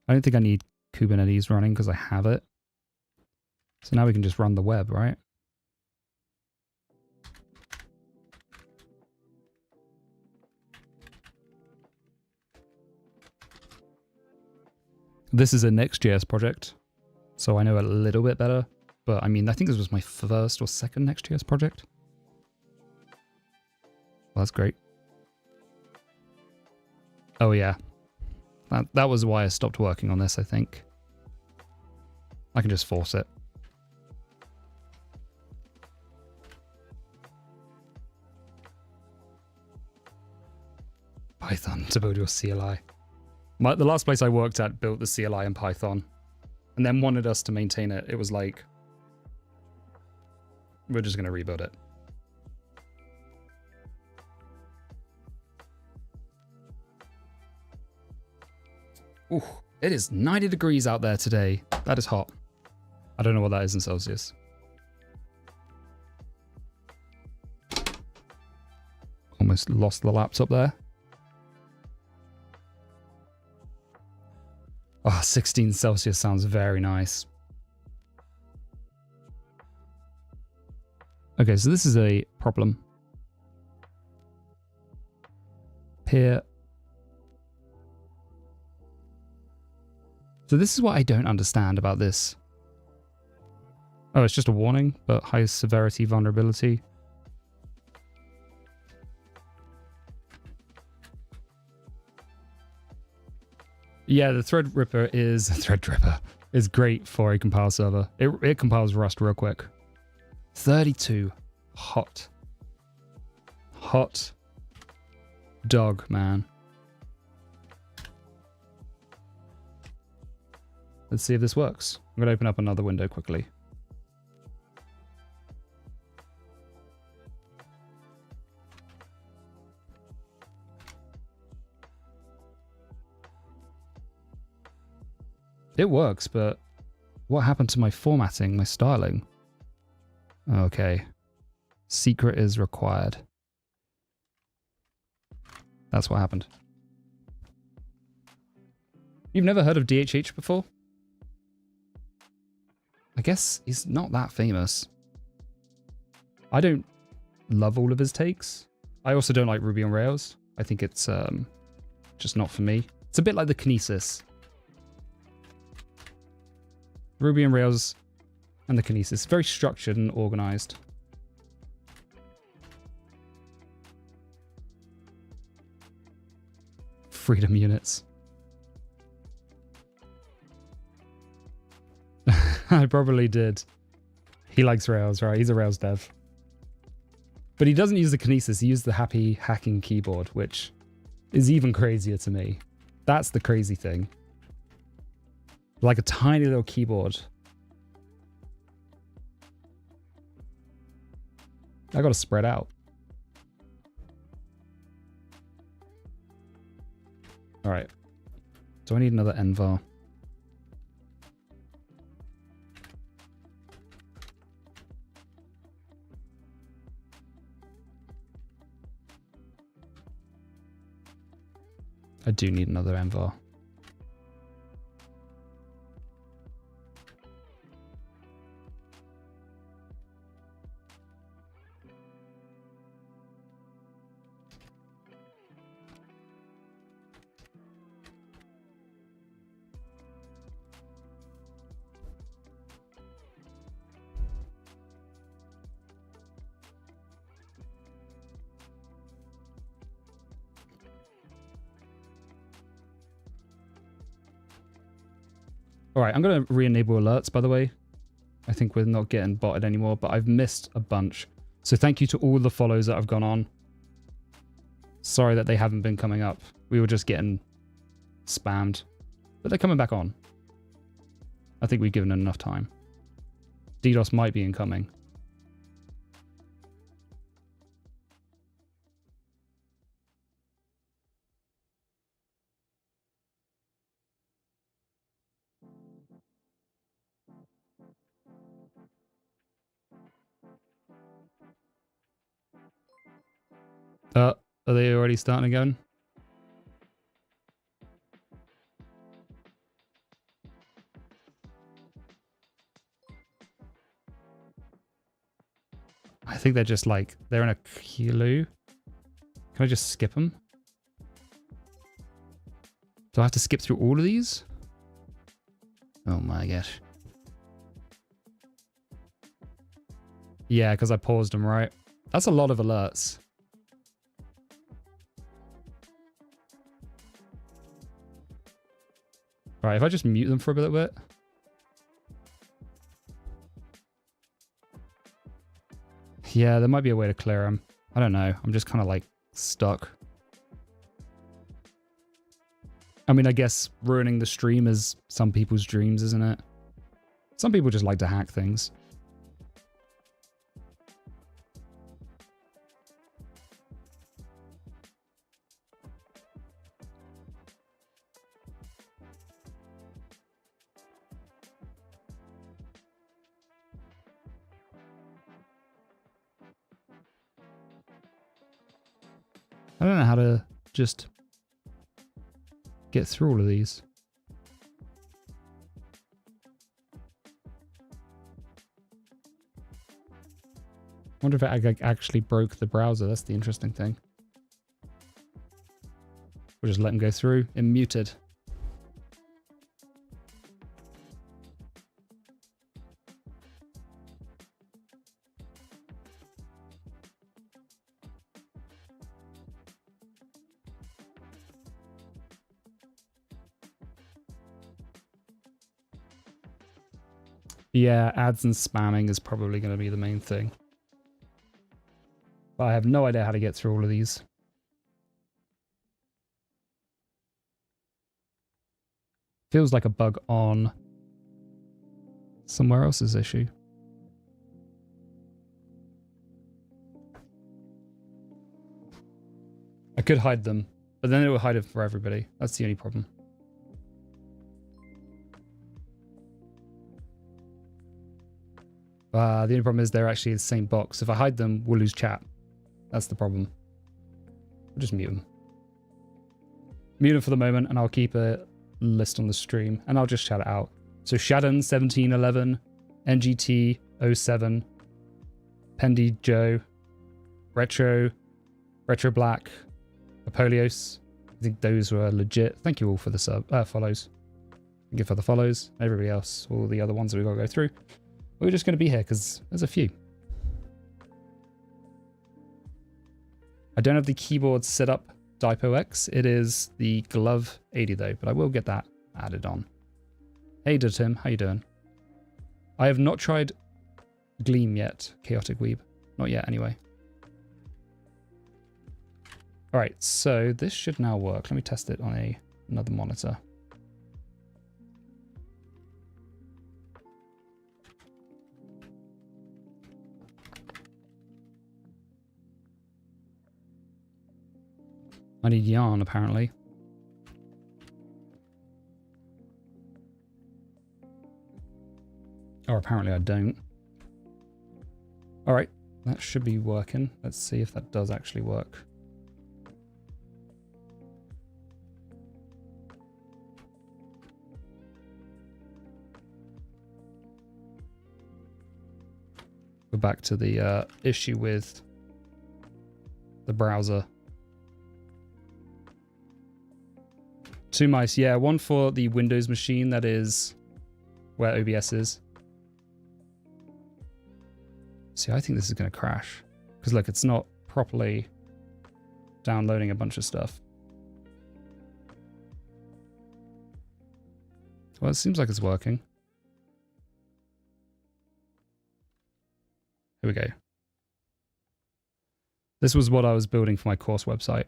I don't think I need Kubernetes running because I have it. So now we can just run the web, right? This is a Next.js project, so I know a little bit better. But I mean, I think this was my first or second Next.js project. Well, that's great. Oh yeah, that was why I stopped working on this, I think. I can just force it. Python to build your CLI. The last place I worked at built the CLI in Python and then wanted us to maintain it. It was like, we're just going to rebuild it. Ooh, it is 90 degrees out there today. That is hot. I don't know what that is in Celsius. Almost lost the laptop there. Oh, 16 Celsius sounds very nice. Okay, so this is a problem. Peer. So this is what I don't understand about this. Oh, it's just a warning, but high severity vulnerability. Yeah, the Threadripper is great for a compile server. It compiles Rust real quick. 32. Hot. Hot. Dog, man. Let's see if this works. I'm going to open up another window quickly. It works, but what happened to my formatting, my styling? Okay. Secret is required. That's what happened. You've never heard of DHH before? I guess he's not that famous. I don't love all of his takes. I also don't like Ruby on Rails. I think it's just not for me. It's a bit like the Kinesis. Ruby on Rails and the Kinesis. Very structured and organized. Freedom units. I probably did. He likes Rails, right? He's a Rails dev. But he doesn't use the Kinesis. He used the happy hacking keyboard, which is even crazier to me. That's the crazy thing. Like a tiny little keyboard. I gotta spread out. All right. Do I need another envar? I do need another envar. All right, I'm going to re-enable alerts, by the way. I think we're not getting botted anymore, but I've missed a bunch. So thank you to all the follows that have gone on. Sorry that they haven't been coming up. We were just getting spammed, but they're coming back on. I think we've given it enough time. DDoS might be incoming. Are they already starting again? I think they're just like, they're in a queue. Can I just skip them? Do I have to skip through all of these? Oh my gosh. Yeah, because I paused them, right? That's a lot of alerts. Right, if I just mute them for a little bit. Yeah, there might be a way to clear them. I don't know. I'm just kind of like stuck. I mean, I guess ruining the stream is some people's dreams, isn't it? Some people just like to hack things. I don't know how to just get through all of these. I wonder if it actually broke the browser. That's the interesting thing. We'll just let them go through. Muted. Yeah, ads and spamming is probably going to be the main thing. But I have no idea how to get through all of these. Feels like a bug on somewhere else's issue. I could hide them, but then it will hide it for everybody. That's the only problem. The only problem is they're actually in the same box. If I hide them, we'll lose chat. That's the problem. We'll just mute them. Mute them for the moment, and I'll keep a list on the stream, and I'll just shout it out. So Shadon 1711, NGT 07, Pendy Joe, Retro Black, Apolios. I think those were legit. Thank you all for the follows. Thank you for the follows. Everybody else, all the other ones that we've got to go through. We're just going to be here because there's a few. I don't have the keyboard set up DipoX. It is the Glove80 though, but I will get that added on. Hey Tim, how you doing? I have not tried Gleam yet, Chaotic Weeb. Not yet anyway. Alright, so this should now work. Let me test it on another monitor. I need yarn, apparently. Or apparently I don't. Alright, that should be working. Let's see if that does actually work. We're back to the issue with the browser. 2 mice, yeah, one for the Windows machine, that is where OBS is. See, I think this is going to crash. Because look, it's not properly downloading a bunch of stuff. Well, it seems like it's working. Here we go. This was what I was building for my course website.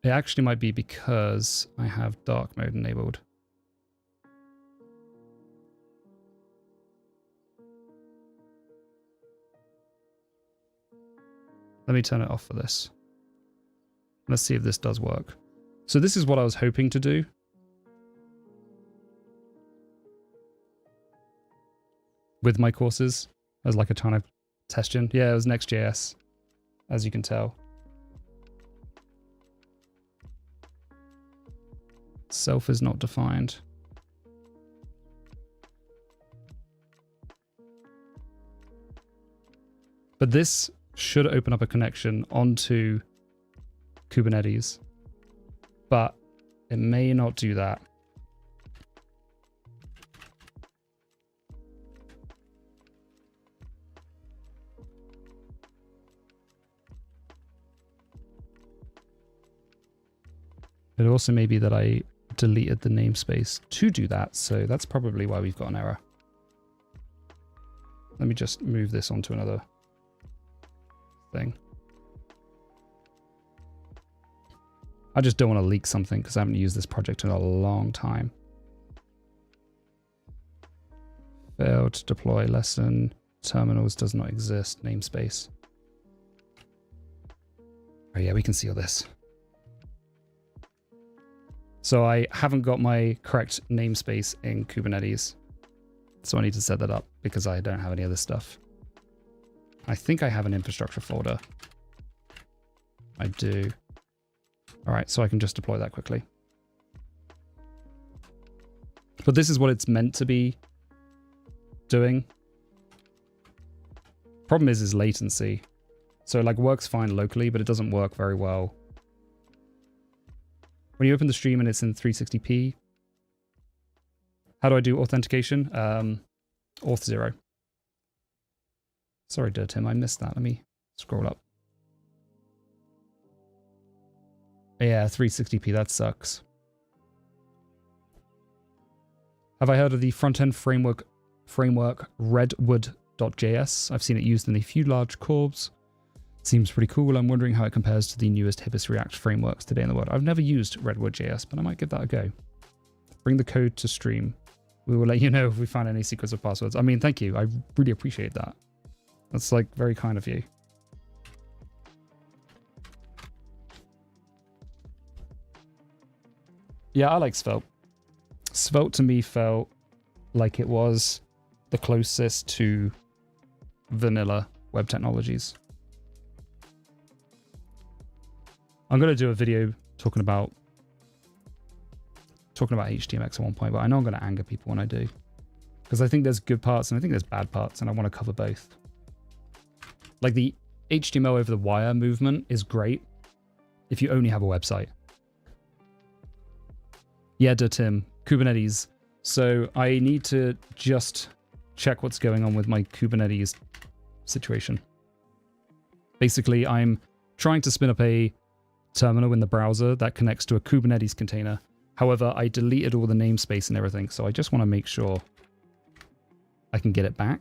It actually might be because I have dark mode enabled. Let me turn it off for this. Let's see if this does work. So this is what I was hoping to do. With my courses as like a ton of test gen. Yeah, it was Next.js, as you can tell. Self is not defined. But this should open up a connection onto Kubernetes, but it may not do that. It also may be that I deleted the namespace to do that, so that's probably why we've got an error. Let me just move this onto another thing. I just don't want to leak something because I haven't used this project in a long time. Failed to deploy lesson. Terminals does not exist. Namespace. Oh yeah, we can see all this. So I haven't got my correct namespace in Kubernetes. So I need to set that up because I don't have any of this stuff. I think I have an infrastructure folder. I do. All right, so I can just deploy that quickly. But this is what it's meant to be doing. Problem is latency. So it like works fine locally, but it doesn't work very well when you open the stream and it's in 360p. How do I do authentication? Auth 0. Sorry, Tim, I missed that. Let me scroll up. Yeah, 360p, that sucks. Have I heard of the front-end framework Redwood.js? I've seen it used in a few large corps. Seems pretty cool. I'm wondering how it compares to the newest, hippest React frameworks today in the world. I've never used Redwood.js, but I might give that a go. Bring the code to stream. We will let you know if we find any secrets or passwords. I mean, thank you. I really appreciate that. That's like very kind of you. Yeah, I like Svelte. Svelte to me felt like it was the closest to vanilla web technologies. I'm going to do a video talking about HTMX at one point, but I know I'm going to anger people when I do. Because I think there's good parts and I think there's bad parts, and I want to cover both. Like the HTML over the wire movement is great if you only have a website. Yeah, Tim, Kubernetes. So I need to just check what's going on with my Kubernetes situation. Basically, I'm trying to spin up a terminal in the browser that connects to a Kubernetes container. However, I deleted all the namespace and everything, so I just want to make sure I can get it back.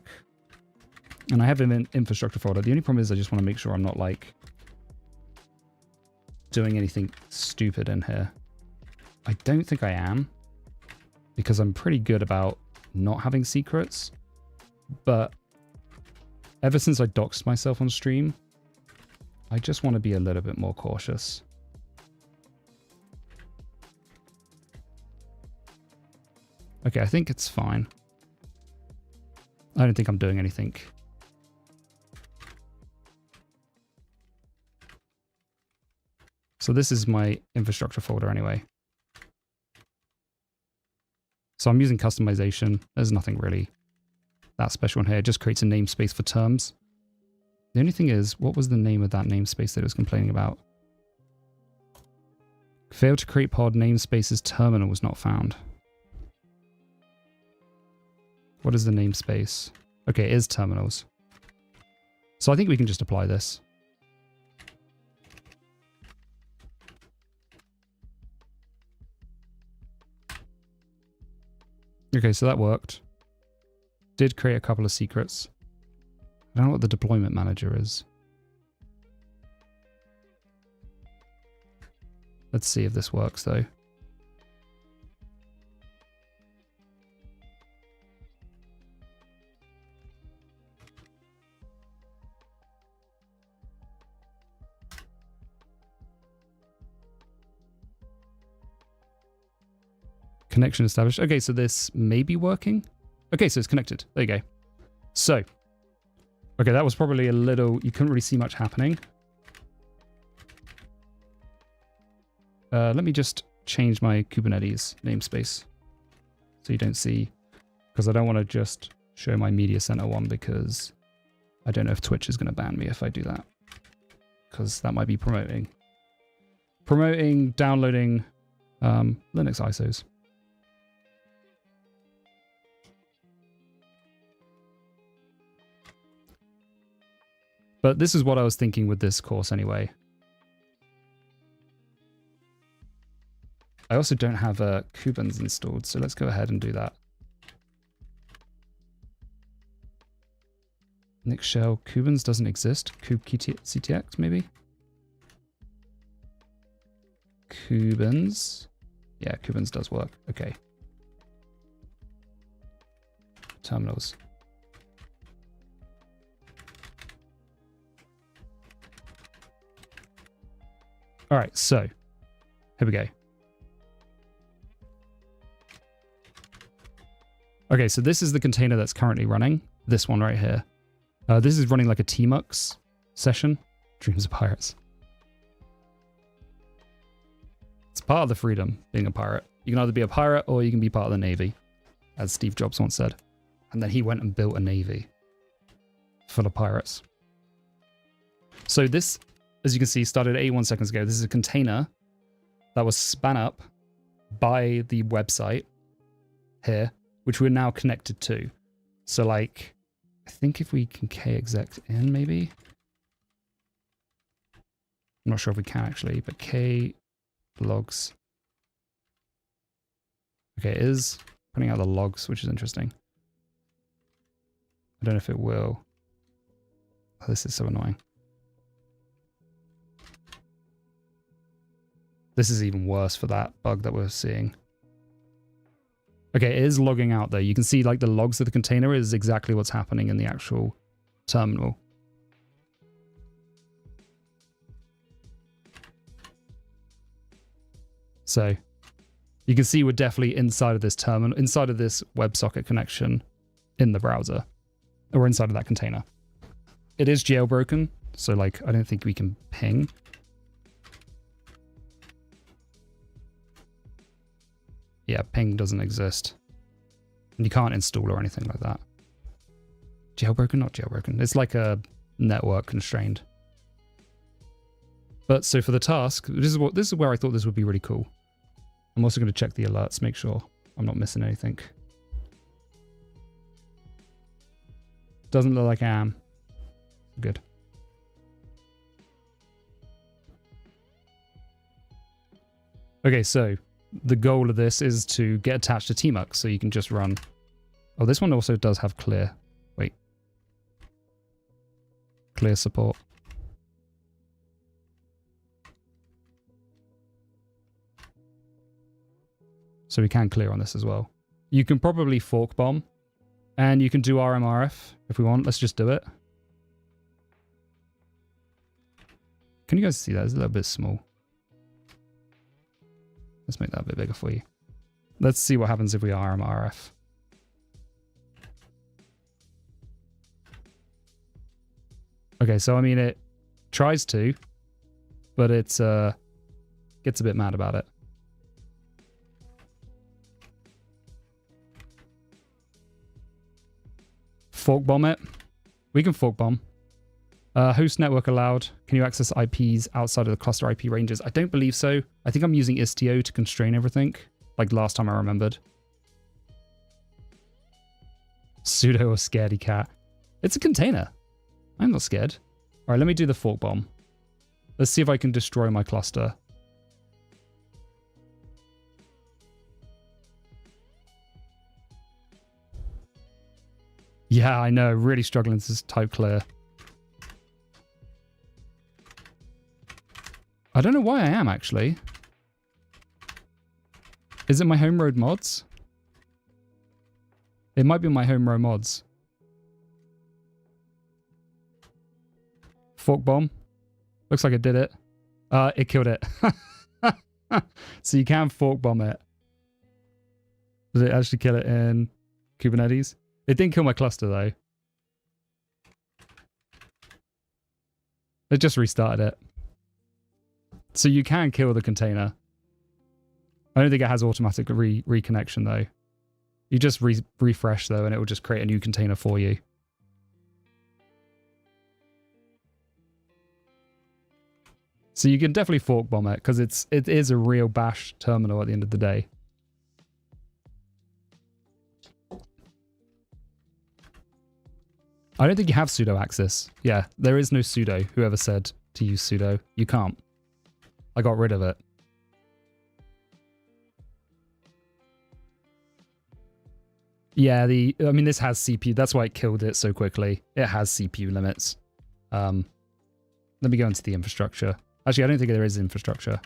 And I have an infrastructure folder. The only problem is I just want to make sure I'm not like doing anything stupid in here. I don't think I am, because I'm pretty good about not having secrets. But ever since I doxed myself on stream, I just want to be a little bit more cautious. Okay, I think it's fine. I don't think I'm doing anything. So this is my infrastructure folder anyway. So I'm using customization. There's nothing really that special in here. It just creates a namespace for terms. The only thing is, what was the name of that namespace that it was complaining about? Failed to create pod namespaces terminal was not found. What is the namespace? Okay, it is terminals. So I think we can just apply this. Okay, so that worked. Did create a couple of secrets. I don't know what the deployment manager is. Let's see if this works though. Connection established. Okay, so this may be working. Okay, so it's connected. There you go. So, okay, that was probably a little, you couldn't really see much happening. Let me just change my Kubernetes namespace so you don't see, because I don't want to just show my media center one, because I don't know if Twitch is going to ban me if I do that, because that might be promoting downloading Linux ISOs. But this is what I was thinking with this course anyway. I also don't have Kubernetes installed, so let's go ahead and do that. Nix shell Kubernetes doesn't exist. kubectx maybe? Kubernetes. Yeah, Kubernetes does work. Okay. Terminals. All right, so here we go. Okay, so this is the container that's currently running. This one right here. This is running like a tmux session. Dreams of pirates. It's part of the freedom, being a pirate. You can either be a pirate or you can be part of the Navy, as Steve Jobs once said. And then he went and built a Navy full of pirates. So this, as you can see, started 81 seconds ago. This is a container that was spun up by the website here, which we're now connected to. So like, I think if we can kexec in maybe. I'm not sure if we can actually, but k logs. Okay, it is putting out the logs, which is interesting. I don't know if it will. Oh, this is so annoying. This is even worse for that bug that we're seeing. Okay, it is logging out though. You can see like the logs of the container is exactly what's happening in the actual terminal. So you can see we're definitely inside of this terminal, inside of this WebSocket connection in the browser, or inside of that container. It is jailbroken, so like I don't think we can ping. Yeah, ping doesn't exist. And you can't install or anything like that. Jailbroken, not jailbroken. It's like a network constrained. But so for the task, this is where I thought this would be really cool. I'm also going to check the alerts, make sure I'm not missing anything. Doesn't look like I am. Good. Okay, so the goal of this is to get attached to tmux, so you can just run. Oh, this one also does have clear. Wait. Clear support. So we can clear on this as well. You can probably fork bomb, and you can do RMRF if we want. Let's just do it. Can you guys see that? It's a little bit small. Let's make that a bit bigger for you. Let's see what happens if we RMRF. Okay, so I mean it tries to, but it gets a bit mad about it. Fork bomb it. We can fork bomb. Host network allowed. Can you access IPs outside of the cluster IP ranges? I don't believe so. I think I'm using Istio to constrain everything, like last time I remembered. Sudo or scaredy cat. It's a container. I'm not scared. All right, let me do the fork bomb. Let's see if I can destroy my cluster. Yeah, I know. Really struggling to type clear. I don't know why I am, actually. Is it my home road mods? It might be my home row mods. Fork bomb. Looks like it did it. It killed it. So you can fork bomb it. Did it actually kill it in Kubernetes? It didn't kill my cluster, though. It just restarted it. So you can kill the container. I don't think it has automatic reconnection, though. You just refresh, though, and it will just create a new container for you. So you can definitely fork bomb it, because it is a real bash terminal at the end of the day. I don't think you have sudo access. Yeah, there is no sudo. Whoever said to use sudo, you can't. I got rid of it. Yeah, I mean, this has CPU. That's why it killed it so quickly. It has CPU limits. Let me go into the infrastructure. Actually, I don't think there is infrastructure.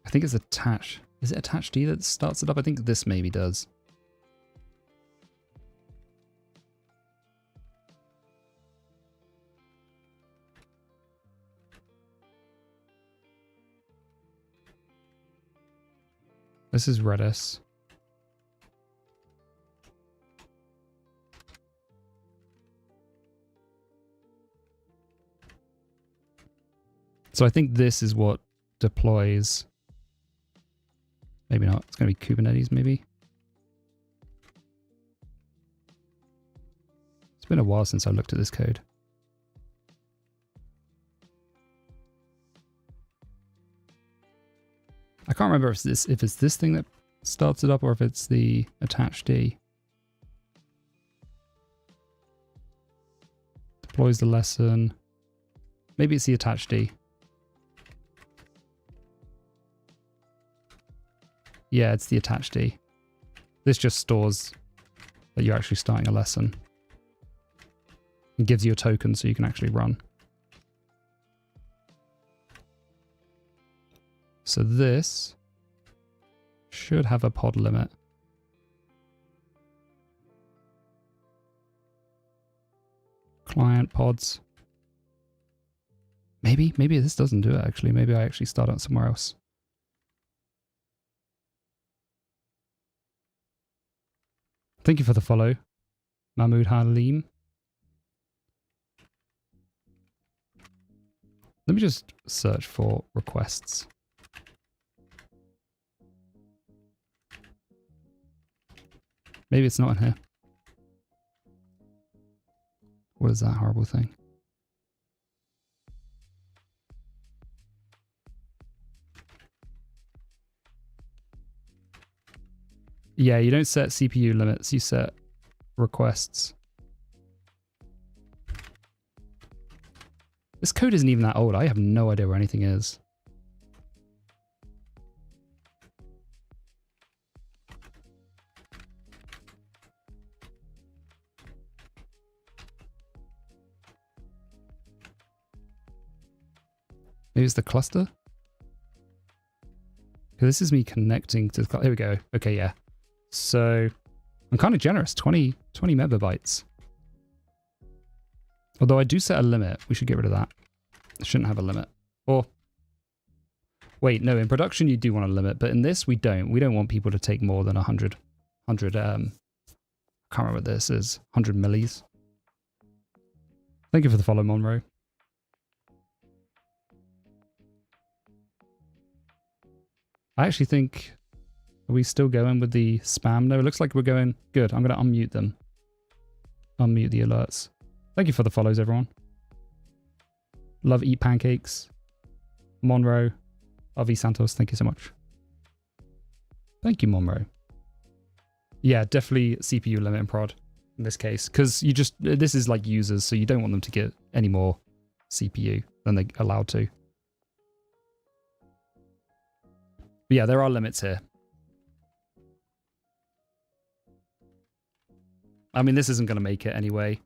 I think it's attached. Is it attached D that starts it up? I think this maybe does. This is Redis. So I think this is what deploys. Maybe not. It's going to be Kubernetes, maybe. It's been a while since I looked at this code. I can't remember if it's this thing that starts it up or if it's the attached D. Deploys the lesson. Maybe it's the attached D. Yeah, it's the attached D. This just stores that you're actually starting a lesson. It gives you a token so you can actually run. so this should have a pod limit. Client pods. Maybe this doesn't do it actually. Maybe I actually start out somewhere else. Thank you for the follow, Mahmoud Halim. Let me just search for requests. Maybe it's not in here. What is that horrible thing? Yeah, you don't set CPU limits, you set requests. This code isn't even that old. I have no idea where anything is. Maybe it's the cluster? This is me connecting to the... Here we go. Okay, yeah. So I'm kind of generous. 20 megabytes. Although I do set a limit. We should get rid of that. I shouldn't have a limit. Or... Wait, no. In production, you do want a limit. But in this, we don't. We don't want people to take more than 100... I can't remember what this is. 100 millis. Thank you for the follow, Monroe. I actually think... Are we still going with the spam? No, it looks like we're going... Good, I'm going to unmute them. Unmute the alerts. Thank you for the follows, everyone. Love Eat Pancakes. Monroe. Avi Santos, thank you so much. Thank you, Monroe. Yeah, definitely CPU limit in prod in this case. Because you just... This is like users, so you don't want them to get any more CPU than they're allowed to. But yeah, there are limits here. I mean, this isn't going to make it anyway.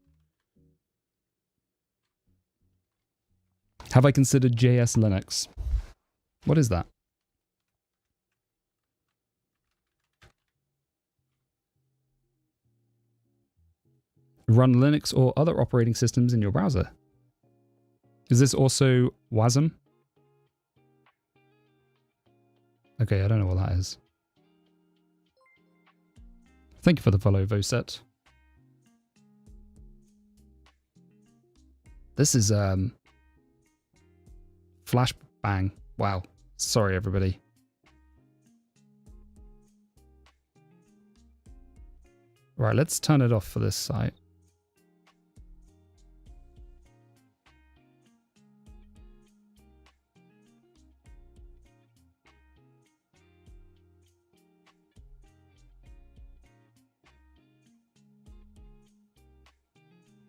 Have I considered JS Linux? What is that? Run Linux or other operating systems in your browser. Is this also WASM? Okay, I don't know what that is. Thank you for the follow, Voset. This is Flashbang. Wow. Sorry, everybody. Right, let's turn it off for this site.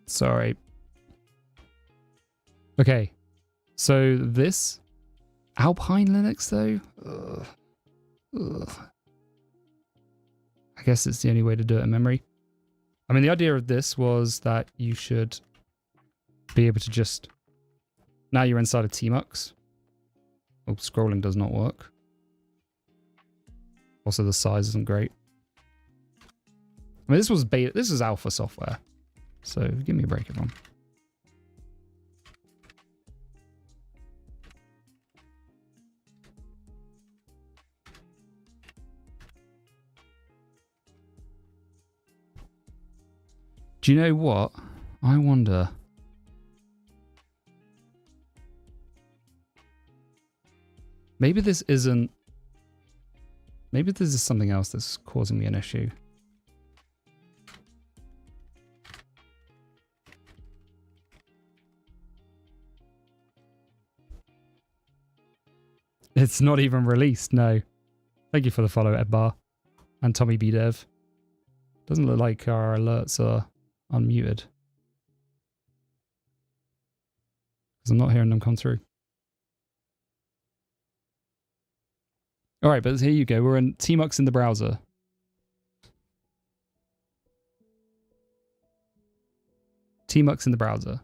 Sorry. Okay. So this Alpine Linux though? Ugh. I guess it's the only way to do it in memory. I mean, the idea of this was that you should be able to just... Now you're inside of Tmux. Oh, scrolling does not work. Also, the size isn't great. I mean, this was beta. This is alpha software. So give me a break, everyone. Do you know what? I wonder. Maybe this isn't... Maybe this is something else that's causing me an issue. It's not even released, no. Thank you for the follow, Edbar. And Tommy B. Dev. Doesn't look like our alerts are unmuted. Because I'm not hearing them come through. Alright, but here you go. We're in Tmux in the browser. Tmux in the browser.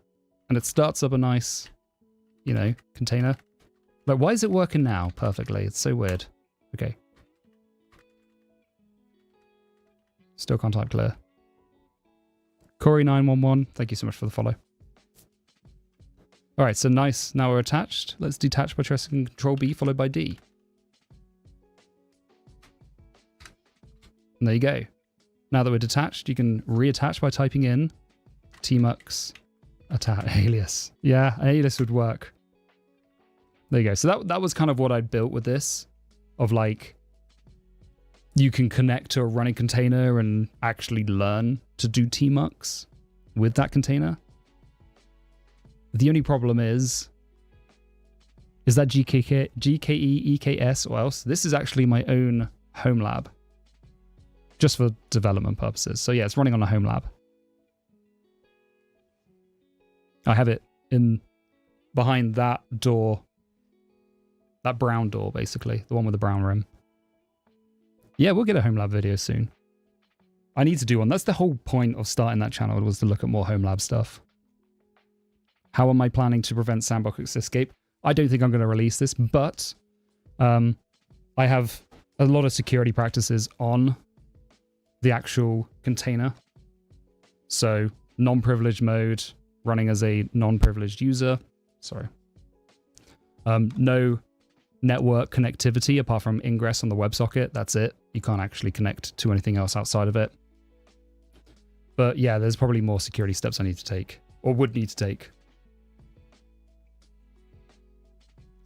And it starts up a nice, you know, container. Like, why is it working now perfectly? It's so weird. Okay. Still can't type clear. Corey911, thank you so much for the follow. All right, so nice. Now we're attached. Let's detach by pressing Control B followed by D. And there you go. Now that we're detached, you can reattach by typing in tmux alias. Yeah, an alias would work. There you go. So that was kind of what I built with this, of like, you can connect to a running container and actually learn to do tmux with that container. The only problem is that GKE, EKS, or else? This is actually my own home lab, just for development purposes. So yeah, it's running on a home lab. I have it in behind that door, that brown door, basically, the one with the brown rim. Yeah, we'll get a home lab video soon. I need to do one. That's the whole point of starting that channel, was to look at more home lab stuff. How am I planning to prevent sandbox escape? I don't think I'm going to release this, but I have a lot of security practices on the actual container. So non-privileged mode, running as a non-privileged user. Sorry. No network connectivity apart from ingress on the WebSocket. That's it. You can't actually connect to anything else outside of it. But yeah, there's probably more security steps I need to take, or would need to take.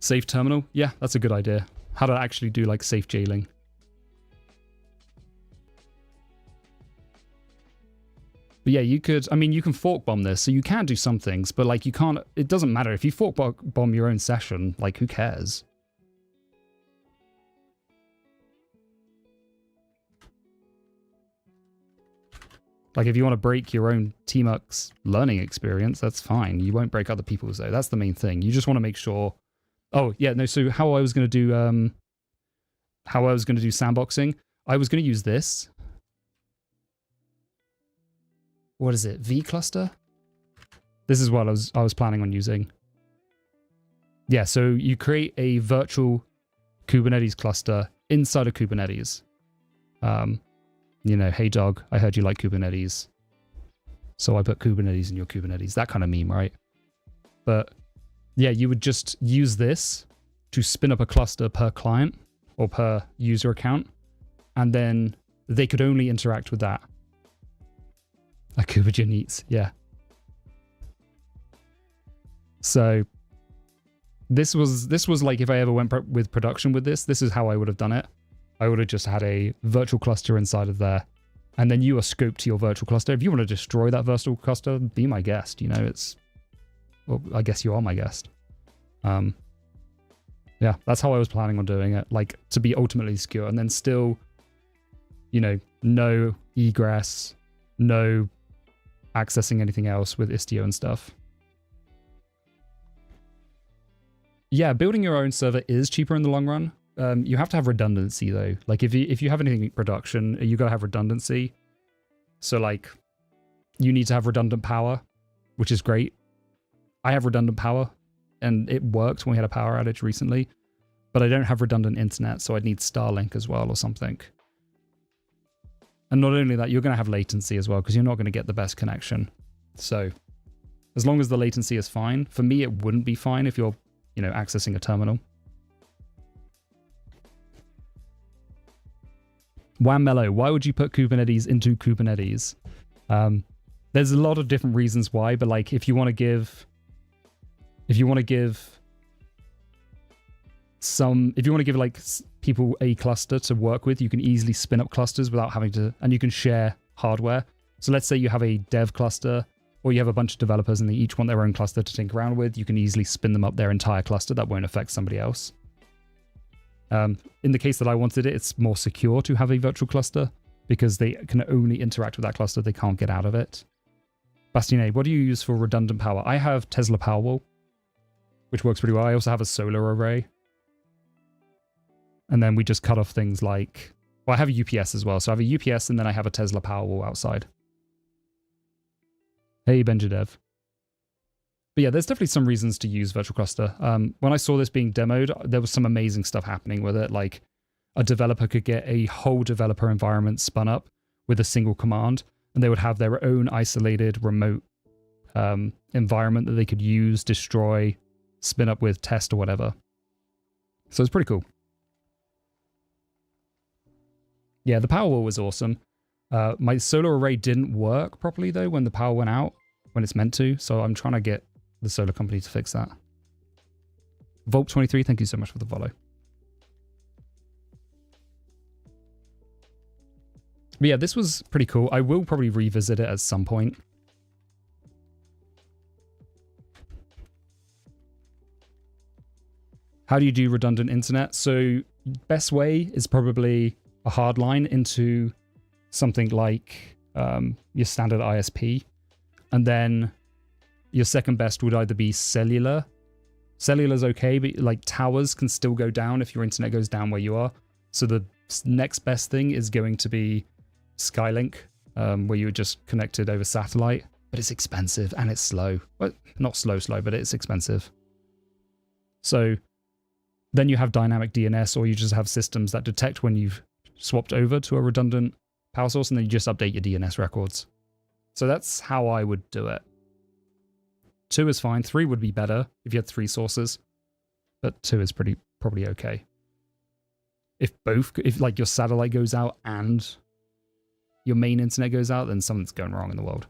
Safe terminal? Yeah, that's a good idea. How to actually do like safe jailing. But yeah, you could, I mean, you can fork bomb this, so you can do some things, but like you can't, it doesn't matter. If you fork bomb your own session, like who cares? Like if you want to break your own tmux learning experience, that's fine. You won't break other people's though. That's the main thing. You just want to make sure. Oh yeah, no, so how I was going to do sandboxing, I was going to use this. What is it? V cluster? This is what I was planning on using. Yeah, so you create a virtual Kubernetes cluster inside of Kubernetes. You know, hey dog, I heard you like Kubernetes, so I put Kubernetes in your Kubernetes. That kind of meme, right? But yeah, you would just use this to spin up a cluster per client or per user account, and then they could only interact with that. Like Kubernetes, yeah. So this was like if I ever went with production with this is how I would have done it. I would have just had a virtual cluster inside of there, and then you are scoped to your virtual cluster. If you want to destroy that virtual cluster, be my guest. You know, well, I guess you are my guest. Yeah, that's how I was planning on doing it, like to be ultimately secure, and then still, you know, no egress, no accessing anything else with Istio and stuff. Yeah, building your own server is cheaper in the long run. You have to have redundancy though. Like if you have anything in production, you gotta have redundancy. So like, you need to have redundant power, which is great. I have redundant power, and it worked when we had a power outage recently, but I don't have redundant internet, so I'd need Starlink as well or something. And not only that, you're going to have latency as well, because you're not going to get the best connection. So as long as the latency is fine, for me, it wouldn't be fine if you're, you know, accessing a terminal. Wham Mellow, why would you put Kubernetes into Kubernetes? There's a lot of different reasons why, but like if you want to give like people a cluster to work with, you can easily spin up clusters without having to, and you can share hardware. So let's say you have a dev cluster, or you have a bunch of developers and they each want their own cluster to tinker around with. You can easily spin them up their entire cluster. That won't affect somebody else. In the case that I wanted it, it's more secure to have a virtual cluster because they can only interact with that cluster. They can't get out of it. Bastione, what do you use for redundant power? I have Tesla Powerwall, which works pretty well. I also have a solar array. And then we just cut off things like, well, I have a UPS as well. So I have a UPS and then I have a Tesla Powerwall outside. Hey, Benjadev. But yeah, there's definitely some reasons to use virtual cluster. When I saw this being demoed, there was some amazing stuff happening with it. Like a developer could get a whole developer environment spun up with a single command, and they would have their own isolated remote environment that they could use, destroy, spin up with, test, or whatever. So it's pretty cool. Yeah, the Powerwall was awesome. My solar array didn't work properly, though, when the power went out, when it's meant to. So I'm trying to get the solar company to fix that. Volp23, thank you so much for the follow. But yeah, this was pretty cool. I will probably revisit it at some point. How do you do redundant internet? So best way is probably a hard line into something like your standard ISP. And then your second best would either be cellular. Cellular's okay, but like towers can still go down if your internet goes down where you are. So the next best thing is going to be Skylink, where you're just connected over satellite. But it's expensive and it's slow. Well, not slow, but it's expensive. So then you have dynamic DNS, or you just have systems that detect when you've swapped over to a redundant power source, and then you just update your DNS records. So that's how I would do it. 2 is fine. 3 would be better if you had 3 sources, but 2 is probably okay. If like your satellite goes out and your main internet goes out, then something's going wrong in the world.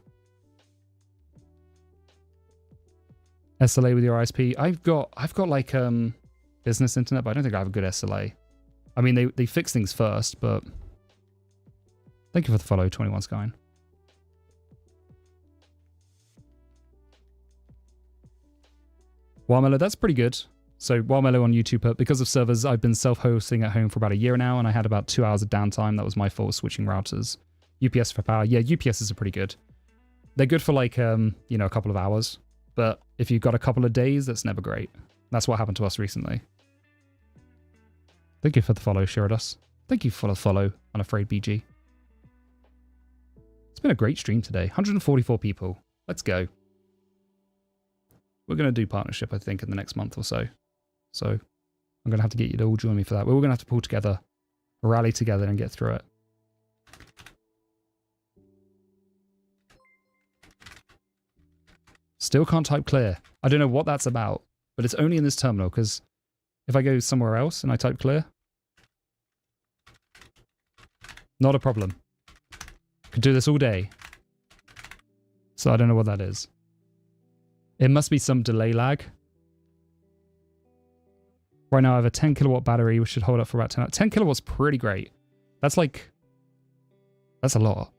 SLA with your ISP. I've got like business internet, but I don't think I have a good SLA. I mean, they fix things first, but thank you for the follow, 21 Skyn. Wildmellow, that's pretty good. So Wildmellow on YouTube put, because of servers, I've been self-hosting at home for about a year now, and I had about 2 hours of downtime. That was my fault switching routers. UPS for power. Yeah, UPSs are pretty good. They're good for like, you know, a couple of hours. But if you've got a couple of days, that's never great. That's what happened to us recently. Thank you for the follow, Shiridas. Thank you for the follow, Unafraid BG. It's been a great stream today. 144 people. Let's go. We're going to do partnership, I think, in the next month or so. So I'm going to have to get you to all join me for that. We're going to have to pull together, rally together and get through it. Still can't type clear. I don't know what that's about, but it's only in this terminal, because if I go somewhere else and I type clear, not a problem. Could do this all day. So I don't know what that is. It must be some delay lag. Right now I have a 10 kilowatt battery, which should hold up for about 10 hours. 10 kilowatts pretty great. That's a lot.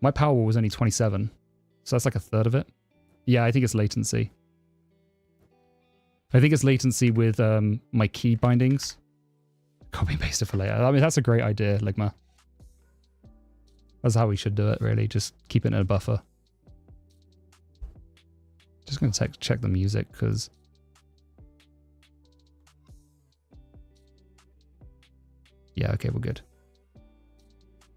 My Powerwall was only 27. So that's like a third of it. Yeah, I think it's latency. I think it's latency with my key bindings. Copy and paste it for later. I mean, that's a great idea, Ligma. That's how we should do it, really. Just keep it in a buffer. Just going to check the music, because... Yeah, okay, we're good.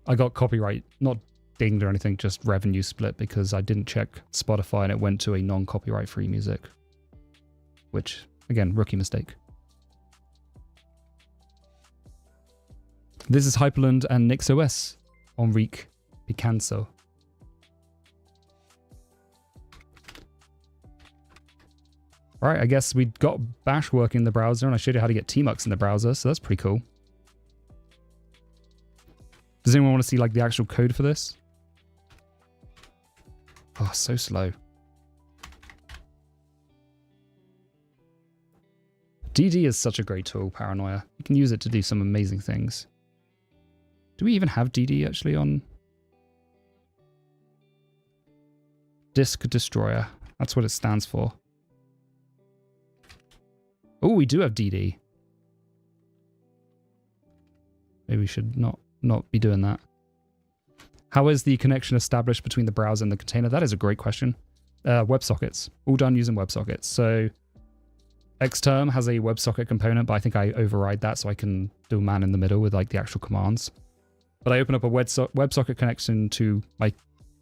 I got copyright, not dinged or anything, just revenue split, because I didn't check Spotify and it went to a non-copyright free music. Which, again, rookie mistake. This is Hyperland and NixOS. Enrique Picanso. Right, I guess we got Bash working in the browser, and I showed you how to get Tmux in the browser, so that's pretty cool. Does anyone want to see like the actual code for this? Oh, so slow. DD is such a great tool, Paranoia. You can use it to do some amazing things. Do we even have DD actually on? Disk Destroyer. That's what it stands for. Oh, we do have DD. Maybe we should not be doing that. How is the connection established between the browser and the container? That is a great question. WebSockets. All done using WebSockets. So Xterm has a WebSocket component, but I think I override that so I can do a man in the middle with like the actual commands. But I open up a WebSocket connection to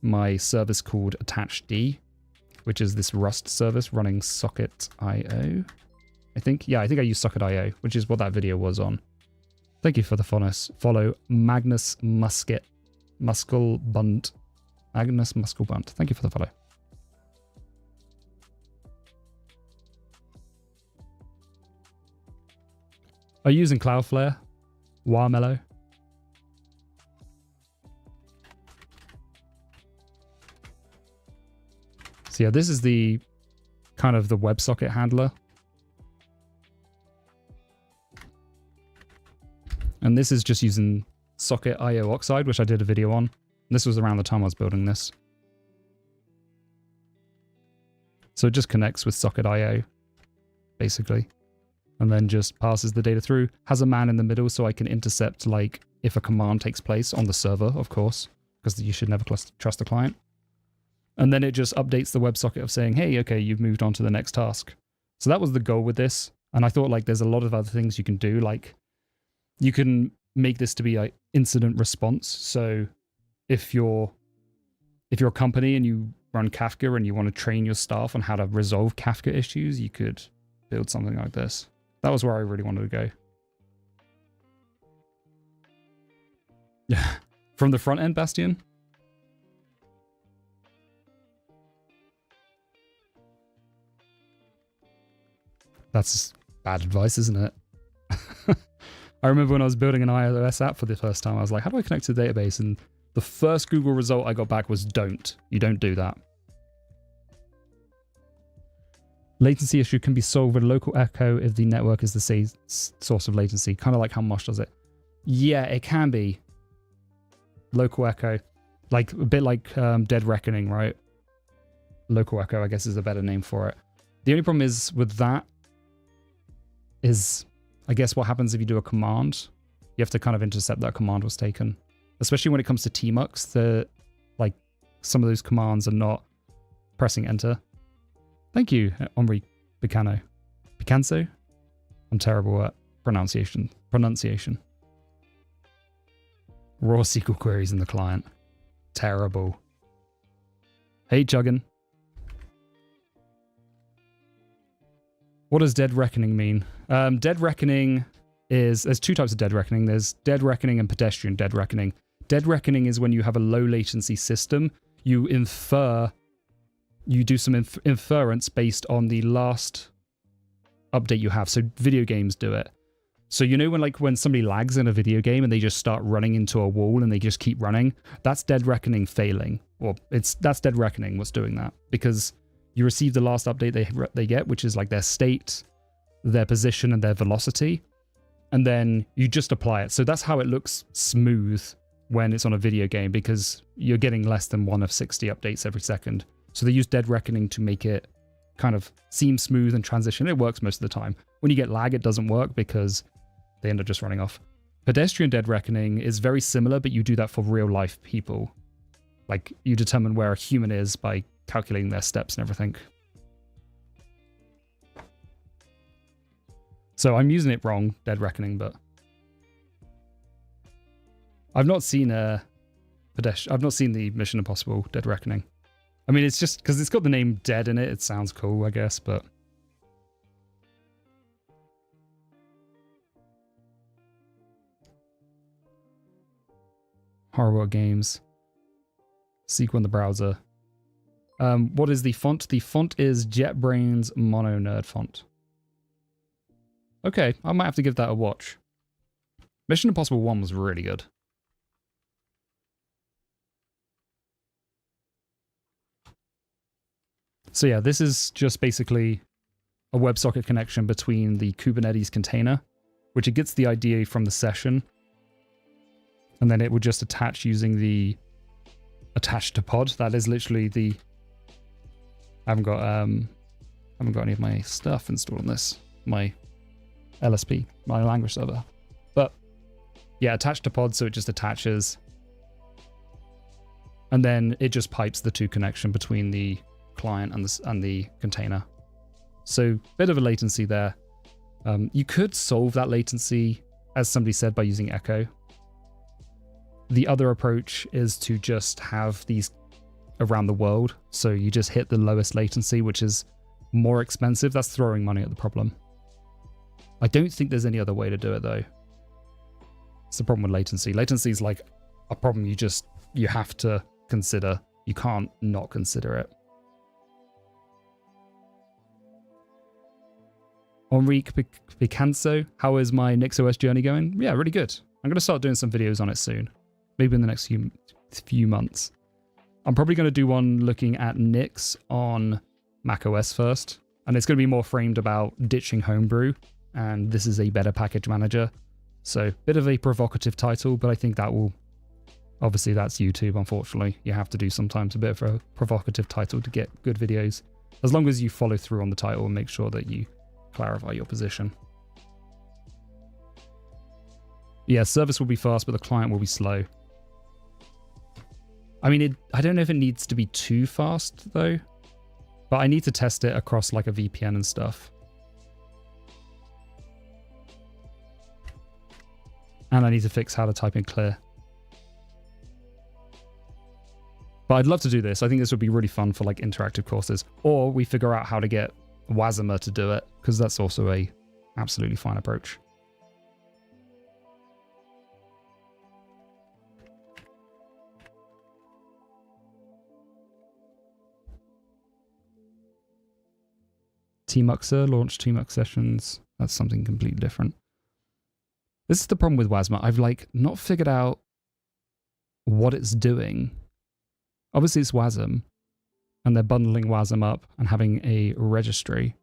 my service called attached D, which is this Rust service running Socket.io. I think I use Socket.io, which is what that video was on. Thank you for the follow, Magnus Muskelbunt. Magnus Muskelbunt. Thank you for the follow. Are you using Cloudflare? Warmellow? So yeah, this is the kind of the WebSocket handler. And this is just using Socket.io Oxide, which I did a video on. This was around the time I was building this. So it just connects with Socket.io, basically. And then just passes the data through. Has a man in the middle so I can intercept, like, if a command takes place on the server, of course, because you should never trust the client. And then it just updates the WebSocket of saying, hey, okay, you've moved on to the next task. So that was the goal with this. And I thought, like, there's a lot of other things you can do. Like, you can make this to be like incident response. So if you're a company and you run Kafka and you want to train your staff on how to resolve Kafka issues, you could build something like this. That was where I really wanted to go. Yeah. From the front end, Bastian? That's bad advice, isn't it? I remember when I was building an iOS app for the first time, I was like, how do I connect to the database? And the first Google result I got back was don't. You don't do that. Latency issue can be solved with local echo if the network is the same source of latency. Kind of like how Mosh does it. Yeah, it can be. Local echo. Like a bit like Dead Reckoning, right? Local echo, I guess, is a better name for it. The only problem is with that is, I guess, what happens if you do a command. You have to kind of intercept that command was taken. Especially when it comes to tmux, like some of those commands are not pressing enter. Thank you, Omri Picanso. I'm terrible at pronunciation. Raw SQL queries in the client. Terrible. Hey, Juggin. What does Dead Reckoning mean? Dead Reckoning is... There's two types of Dead Reckoning. There's Dead Reckoning and Pedestrian Dead Reckoning. Dead Reckoning is when you have a low latency system. You do some inference based on the last update you have. So video games do it. So you know when somebody lags in a video game and they just start running into a wall and they just keep running? That's Dead Reckoning failing. Or that's Dead Reckoning what's doing that. Because you receive the last update they get, which is like their state, their position, and their velocity. And then you just apply it. So that's how it looks smooth when it's on a video game, because you're getting less than 1 of 60 updates every second. So they use Dead Reckoning to make it kind of seem smooth and transition. It works most of the time. When you get lag, it doesn't work because they end up just running off. Pedestrian Dead Reckoning is very similar, but you do that for real life people. Like, you determine where a human is by calculating their steps and everything. So I'm using it wrong, Dead Reckoning, but I've not seen I've not seen the Mission Impossible Dead Reckoning. I mean, it's just because it's got the name Dead in it. It sounds cool, I guess, but horrible games. SQL in the browser. What is the font? The font is JetBrains Mono Nerd font. Okay, I might have to give that a watch. Mission Impossible 1 was really good. So yeah, this is just basically a WebSocket connection between the Kubernetes container, which it gets the ID from the session, and then it would just attach using the attached to pod. That is literally the... I haven't got any of my stuff installed on this. My LSP, my language server. But yeah, attached to pod, so it just attaches. And then it just pipes the two connection between the client and the container. So bit of a latency there. You could solve that latency, as somebody said, by using echo. The other approach is to just have these around the world. So you just hit the lowest latency, which is more expensive. That's throwing money at the problem. I don't think there's any other way to do it though. It's the problem with latency. Latency is like a problem you have to consider. You can't not consider it. Enrique Picanso, how is my NixOS journey going? Yeah, really good. I'm going to start doing some videos on it soon. Maybe in the next few months. I'm probably going to do one looking at Nix on macOS first. And it's going to be more framed about ditching Homebrew. And this is a better package manager. So, bit of a provocative title, but I think that will... Obviously, that's YouTube, unfortunately. You have to do sometimes a bit of a provocative title to get good videos. As long as you follow through on the title and make sure that you clarify your position. Yeah, service will be fast, but the client will be slow. I mean, I don't know if it needs to be too fast, though. But I need to test it across like a VPN and stuff. And I need to fix how to type in clear. But I'd love to do this. I think this would be really fun for like interactive courses. Or we figure out how to get Wasmer to do it, because that's also a absolutely fine approach. Tmuxer, launch Tmux sessions. That's something completely different. This is the problem with Wasmer. I've like not figured out what it's doing. Obviously it's WASM, and they're bundling WASM up and having a registry.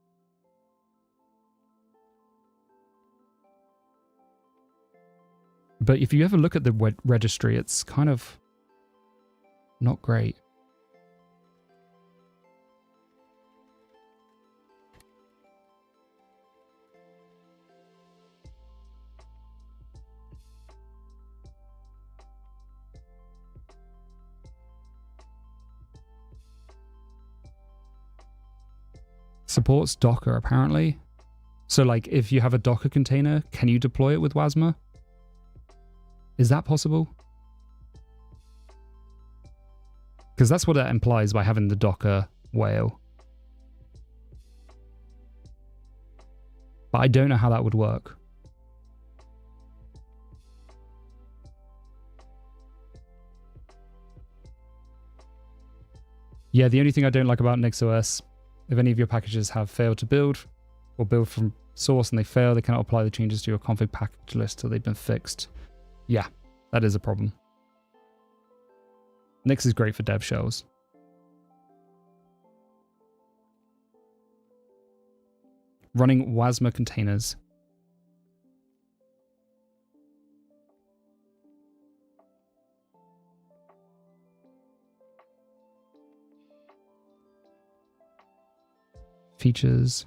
But if you ever look at the registry, it's kind of not great. Supports Docker, apparently. So, like, if you have a Docker container, can you deploy it with Wasmer? Is that possible? Because that's what it implies by having the Docker whale. But I don't know how that would work. Yeah, the only thing I don't like about NixOS, if any of your packages have failed to build or build from source and they fail, they cannot apply the changes to your config package list till they've been fixed. Yeah, that is a problem. Nix is great for dev shells. Running Wasmer containers. Features.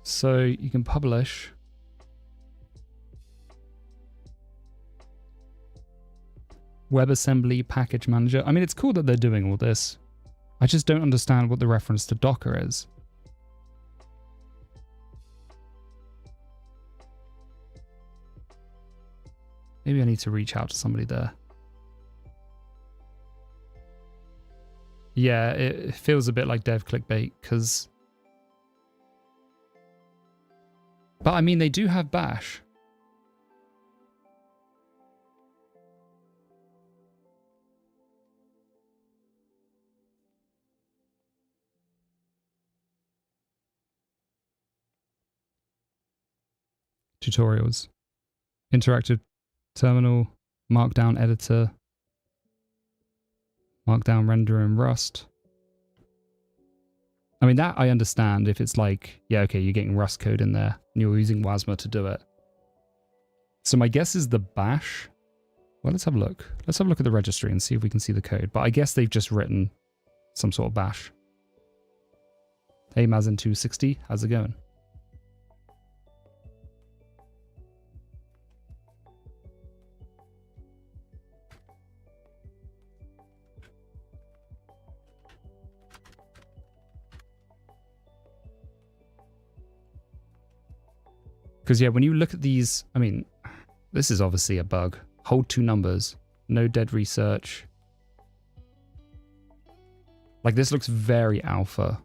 So you can publish. WebAssembly package manager. I mean, it's cool that they're doing all this. I just don't understand what the reference to Docker is. Maybe I need to reach out to somebody there. Yeah, it feels a bit like dev clickbait because... But I mean, they do have Bash. Tutorials. Interactive terminal. Markdown editor. Markdown render in Rust. I mean, that I understand if it's like, yeah, okay, you're getting Rust code in there and you're using Wasmer to do it. So my guess is the Bash. Well, let's have a look. Let's have a look at the registry and see if we can see the code. But I guess they've just written some sort of Bash. Hey, Mazin260, how's it going? Because yeah, when you look at these, I mean, this is obviously a bug. Hold two numbers, no dead research. Like this looks very alpha.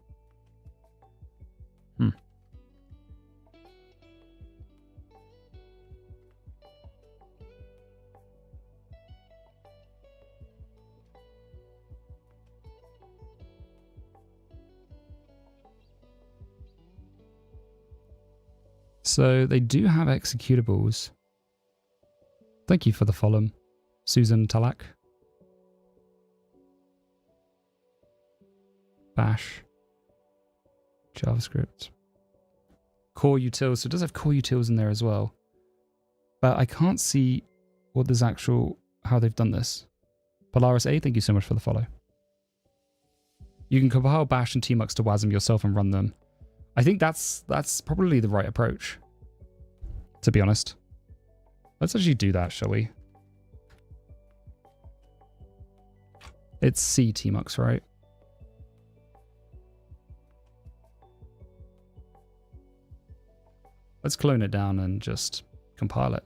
So they do have executables. Thank you for the follow, Susan Talak. Bash. JavaScript. Core utils. So it does have core utils in there as well. But I can't see what there's how they've done this. Polaris A, thank you so much for the follow. You can compile bash and tmux to WASM yourself and run them. I think that's probably the right approach, to be honest. Let's actually do that, shall we? It's C tmux, right? Let's clone it down and just compile it.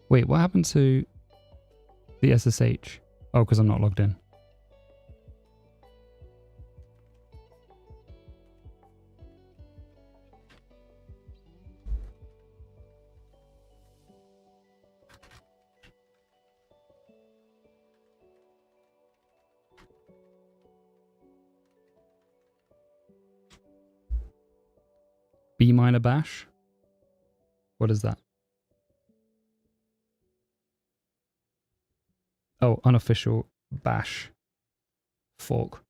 Wait, what happened to the SSH? Oh, because I'm not logged in. B minor bash? What is that? Oh, unofficial bash fork.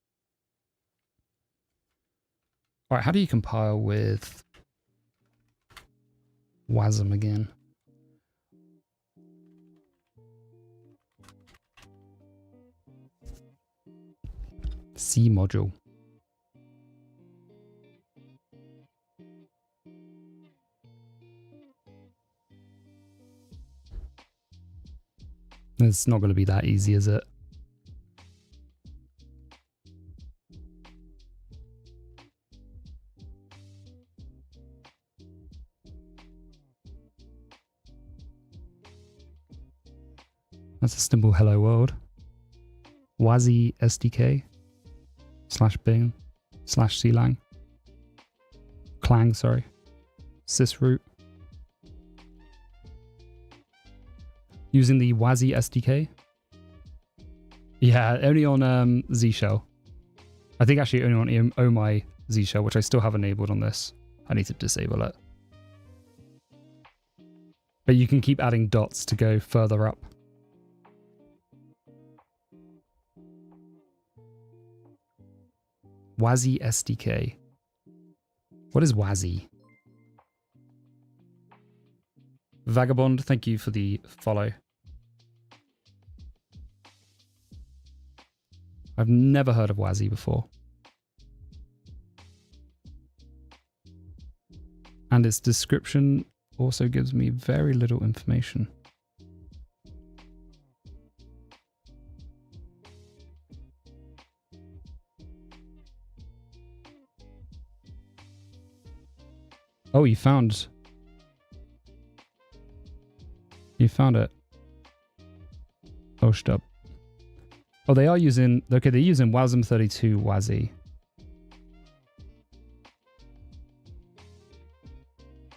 All right, how do you compile with WASM again? C module. It's not going to be that easy, is it? That's a simple hello world. WASI SDK /bin /clang. Clang, sorry. sysroot. Using the WASI SDK. Yeah, only on Z shell. I think actually only on OMI Z shell, which I still have enabled on this. I need to disable it. But you can keep adding dots to go further up. WASI SDK. What is WASI? Vagabond, thank you for the follow. I've never heard of WASI before. And its description also gives me very little information. Oh, you found it. Oh, stop. Oh, they are using, okay, they're using WASM32 WASI.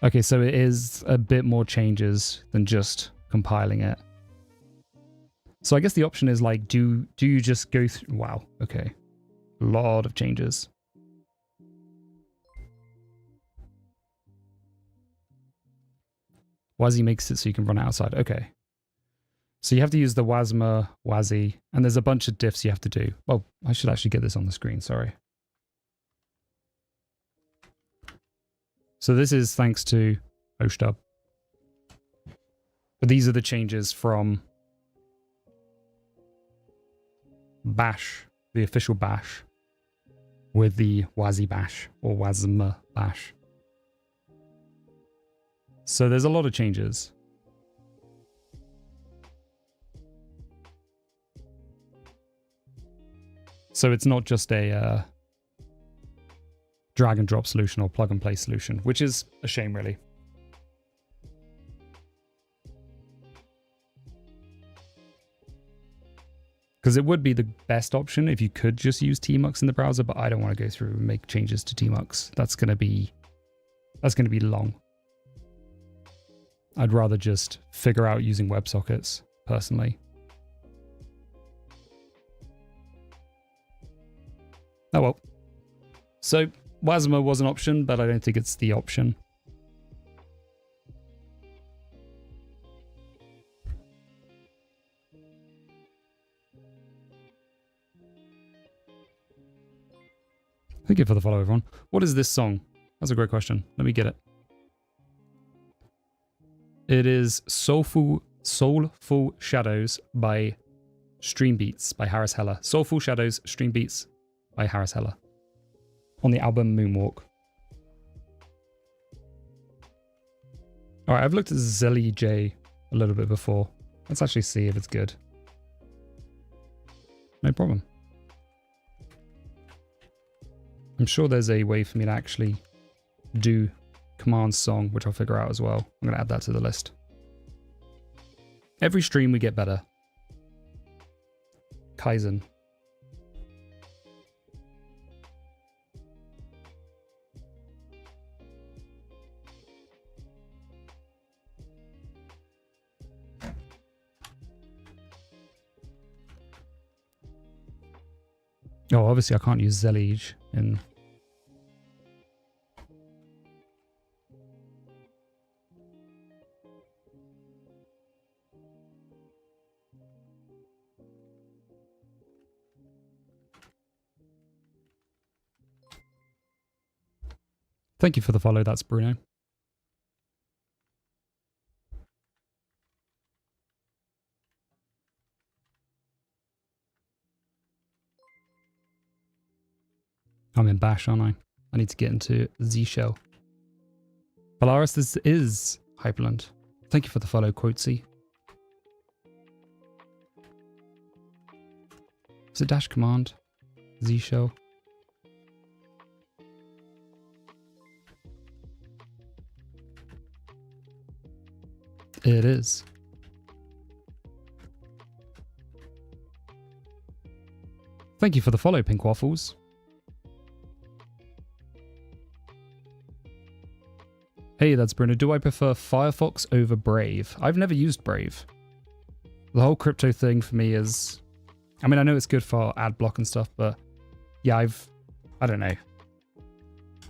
Okay, so it is a bit more changes than just compiling it. So I guess the option is like, do you just go through, wow, okay. A lot of changes. WASI makes it so you can run it outside, okay. So you have to use the WASMA, WASI, and there's a bunch of diffs you have to do. Well, I should actually get this on the screen, sorry. So this is thanks to OSTUB. But these are the changes from Bash, the official Bash, with the WASI Bash or WASMA Bash. So there's a lot of changes. So it's not just a drag and drop solution or plug and play solution, which is a shame, really. Because it would be the best option if you could just use Tmux in the browser, but I don't want to go through and make changes to Tmux. That's going to be long. I'd rather just figure out using WebSockets, personally. Oh well. So, WASMA was an option, but I don't think it's the option. Thank you for the follow, everyone. What is this song? That's a great question. Let me get it. It is Soulful Shadows by Stream Beats by Harris Heller. Soulful Shadows, Stream Beats by Harris Heller. On the album Moonwalk. Alright, I've looked at Zelly J a little bit before. Let's actually see if it's good. No problem. I'm sure there's a way for me to actually do command song, which I'll figure out as well. I'm going to add that to the list. Every stream we get better. Kaizen. Oh, obviously I can't use Zellige in... Thank you for the follow, that's Bruno. I'm in Bash, aren't I? I need to get into Z Shell. Polaris, this is Hyperland. Thank you for the follow, Quotesy. Is it dash command? Z Shell? It is. Thank you for the follow, Pink Waffles. Hey, that's Bruno. Do I prefer Firefox over Brave? I've never used Brave. The whole crypto thing for me is... I mean, I know it's good for ad block and stuff, but yeah, I don't know.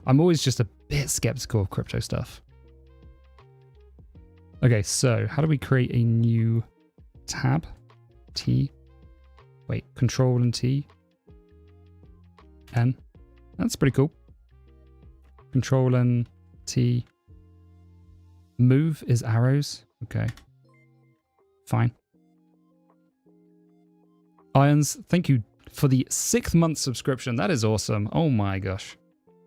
I'm always just a bit skeptical of crypto stuff. Okay, so how do we create a new tab? T. Wait, Control and T. N. That's pretty cool. Control and T. Move is arrows. Okay. Fine. Irons, thank you for the 6th month subscription. That is awesome. Oh my gosh.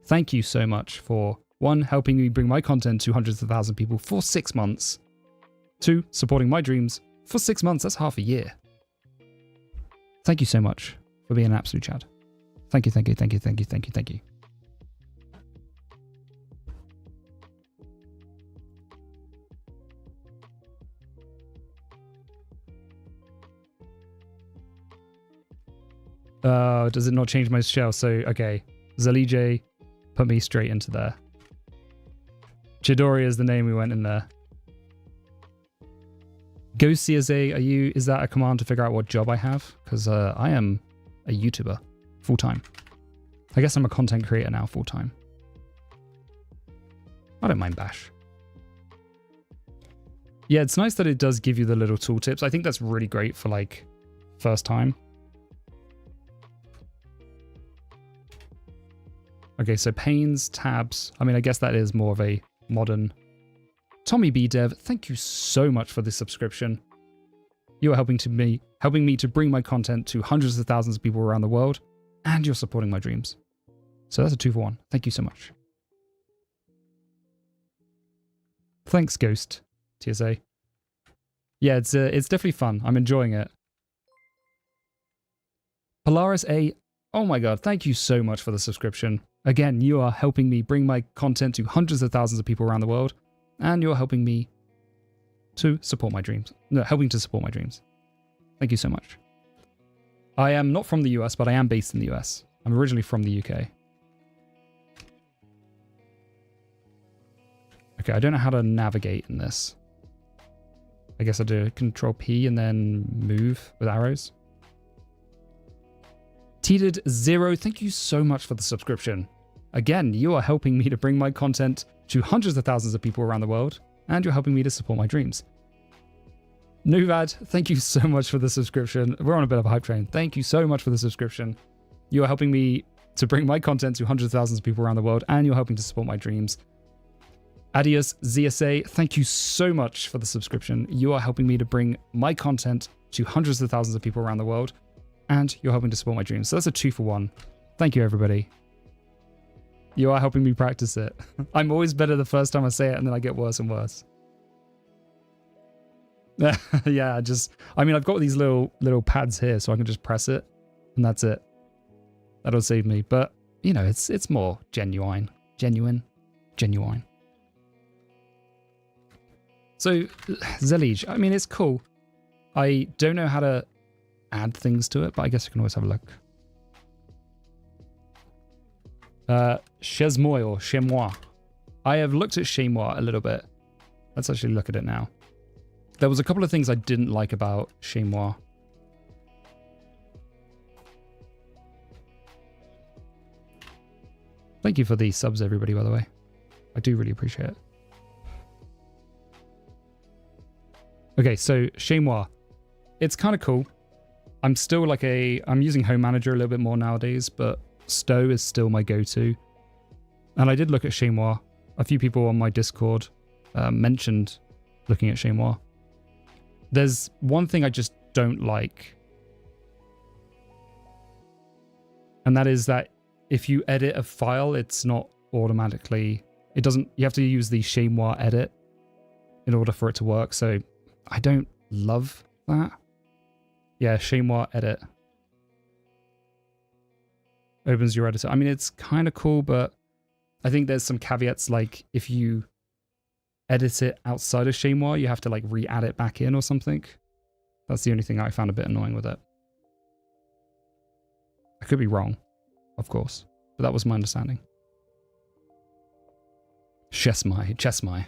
Thank you so much for, 1, helping me bring my content to hundreds of thousands of people for 6 months. 2, supporting my dreams for 6 months. That's half a year. Thank you so much for being an absolute Chad. Thank you, thank you, thank you, thank you, thank you, thank you. Does it not change my shell? So, okay. Zelije put me straight into there. Chidori is the name we went in there. Go CSA, is that a command to figure out what job I have? Because I am a YouTuber full-time. I guess I'm a content creator now full-time. I don't mind Bash. Yeah, it's nice that it does give you the little tooltips. I think that's really great for like first time. Okay, so panes, tabs. I mean, I guess that is more of a modern... Tommy B Dev, thank you so much for this subscription. You are helping me to bring my content to hundreds of thousands of people around the world, and you're supporting my dreams. So that's a 2 for 1. Thank you so much. Thanks, Ghost TSA. Yeah, it's definitely fun. I'm enjoying it. Polaris A, Oh my god, thank you so much for the subscription. Again, you are helping me bring my content to hundreds of thousands of people around the world, and you're helping me to support my dreams. No, helping to support my dreams. Thank you so much. I am not from the US, but I am based in the US. I'm originally from the UK. Okay, I don't know how to navigate in this. I guess I do Control P and then move with arrows. Teeted0, thank you so much for the subscription. Again, you are helping me to bring my content to hundreds of thousands of people around the world, and you're helping me to support my dreams. Nuvad, thank you so much for the subscription. We're on a bit of a hype train. Thank you so much for the subscription. You are helping me to bring my content to hundreds of thousands of people around the world, and you're helping to support my dreams. Adios ZSA, thank you so much for the subscription. You are helping me to bring my content to hundreds of thousands of people around the world, and you're helping to support my dreams. So that's a 2-for-1. Thank you, everybody. You are helping me practice it. I'm always better the first time I say it, and then I get worse and worse. Yeah, I mean, I've got these little pads here, so I can just press it, and that's it. That'll save me. But, you know, it's more genuine. So, Zellige, I mean, it's cool. I don't know how to add things to it, but I guess I can always have a look. Chesmoy or Chemois. I have looked at Chemois a little bit. Let's actually look at it now. There was a couple of things I didn't like about Chemois. Thank you for the subs, everybody, by the way. I do really appreciate it. Okay, so Chemois. It's kind of cool. I'm still like I'm using Home Manager a little bit more nowadays, but Stow is still my go-to. And I did look at Chemois. A few people on my Discord mentioned looking at Chemois. There's one thing I just don't like. And that is that if you edit a file, it's not automatically... You have to use the Chemois edit in order for it to work. So I don't love that. Yeah, Chemois edit. Opens your editor. I mean, it's kind of cool, but I think there's some caveats, like if you edit it outside of Chemois, you have to like re-add it back in or something. That's the only thing I found a bit annoying with it. I could be wrong, of course, but that was my understanding. Chesmai.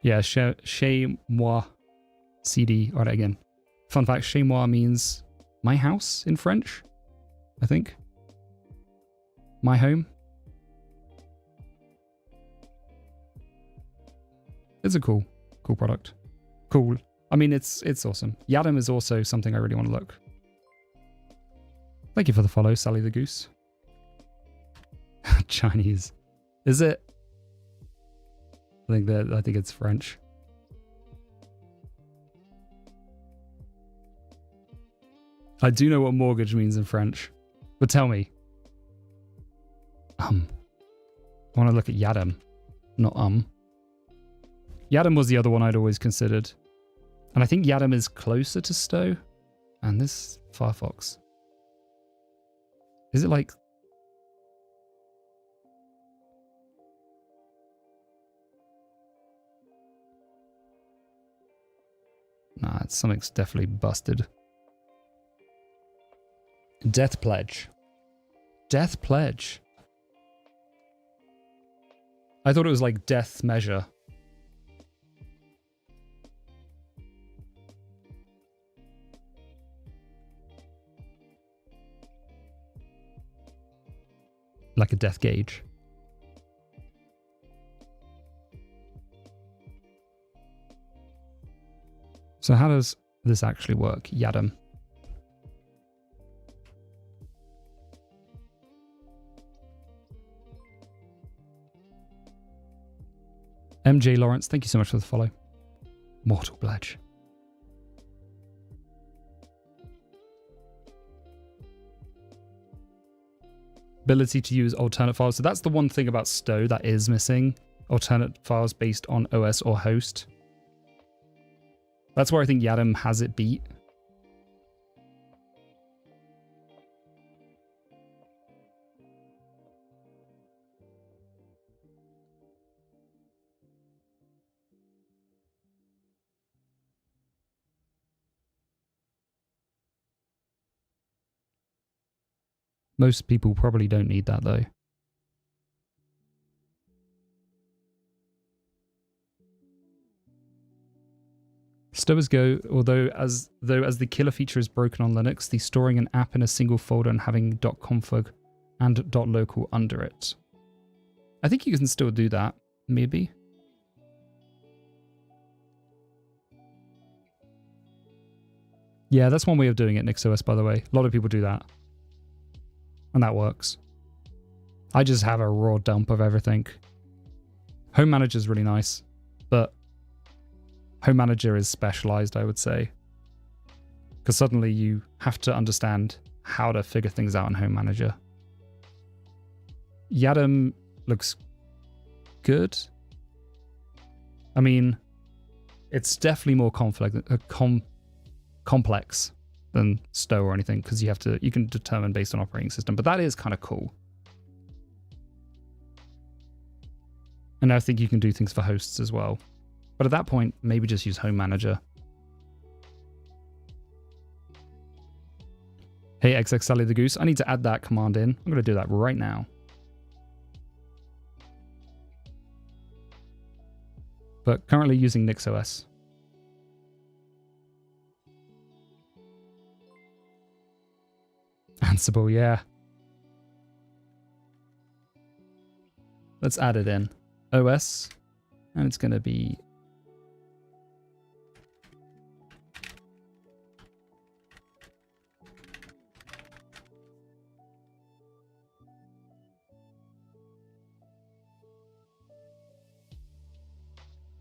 Yeah, Chez-moi CD. All right, again. Fun fact, Chez-moi means my house in French, I think. My home. It's a cool product. Cool. I mean, it's awesome. Yadam is also something I really want to look. Thank you for the follow, Sally the Goose. Chinese. Is it? I think it's French. I do know what mortgage means in French, but tell me. I want to look at Yadam, not Yadam was the other one I'd always considered. And I think Yadam is closer to Stow. And this Firefox. Is it like... Nah, something's definitely busted. Death Pledge. Death Pledge. I thought it was like Death Measure. Like a death gauge. So how does this actually work? Yadam. MJ Lawrence, thank you so much for the follow. Mortal Pledge. Ability to use alternate files. So that's the one thing about Stow that is missing. Alternate files based on OS or host. That's where I think Yadam has it beat. Most people probably don't need that though. Stow as go, although as the killer feature is broken on Linux, the storing an app in a single folder and having .config and .local under it. I think you can still do that, maybe. Yeah, that's one way of doing it, NixOS, by the way. A lot of people do that. And that works. I just have a raw dump of everything. Home Manager is really nice, but Home Manager is specialized, I would say. Because suddenly you have to understand how to figure things out in Home Manager. Yadam looks good. I mean, it's definitely more complex than Stow or anything, because you can determine based on operating system, but that is kind of cool. And I think you can do things for hosts as well. But at that point, maybe just use Home Manager. Hey, XX Sally the Goose, I need to add that command in. I'm going to do that right now. But currently using NixOS. Ansible, yeah. Let's add it in. OS, and it's going to be...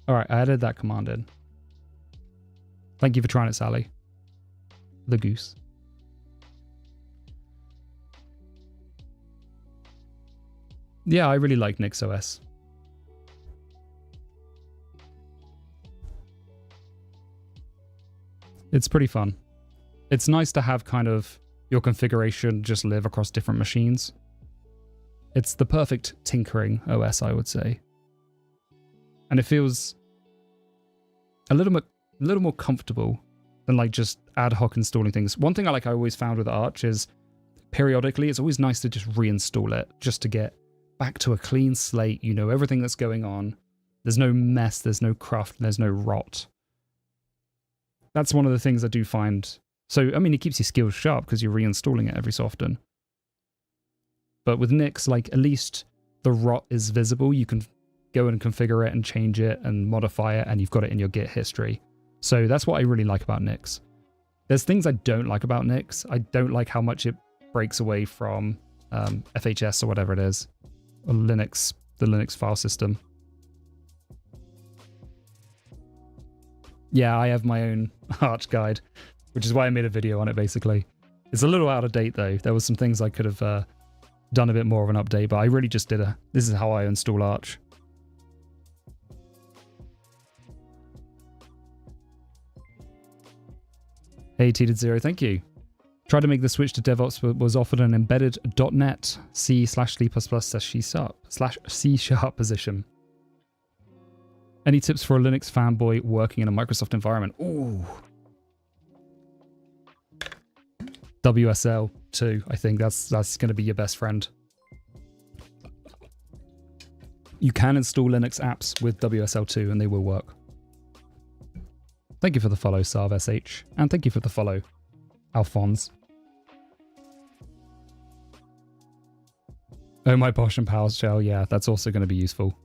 All right, I added that command in. Thank you for trying it, Sally. The goose. Yeah, I really like NixOS. It's pretty fun. It's nice to have kind of your configuration just live across different machines. It's the perfect tinkering OS, I would say. And it feels a little more comfortable than like just ad hoc installing things. One thing I always found with Arch is periodically it's always nice to just reinstall it just to get back to a clean slate. You know everything that's going on. There's no mess, there's no cruft, there's no rot. That's one of the things I do find. So, I mean, it keeps your skills sharp because you're reinstalling it every so often. But with Nix, like, at least the rot is visible. You can go and configure it and change it and modify it, and you've got it in your Git history. So that's what I really like about Nix. There's things I don't like about Nix. I don't like how much it breaks away from FHS or whatever it is, or Linux, the Linux file system. Yeah, I have my own Arch guide, which is why I made a video on it, basically. It's a little out of date, though. There was some things I could have done a bit more of an update, but I really just did this is how I install Arch. Hey, T0, thank you. Tried to make the switch to DevOps, but was offered an embedded .NET C/C++/C# position. Any tips for a Linux fanboy working in a Microsoft environment? Ooh. WSL 2, I think that's going to be your best friend. You can install Linux apps with WSL 2 and they will work. Thank you for the follow, SarvSH, and thank you for the follow, Alphonse. Oh, my Bosch and PowerShell, yeah, that's also going to be useful.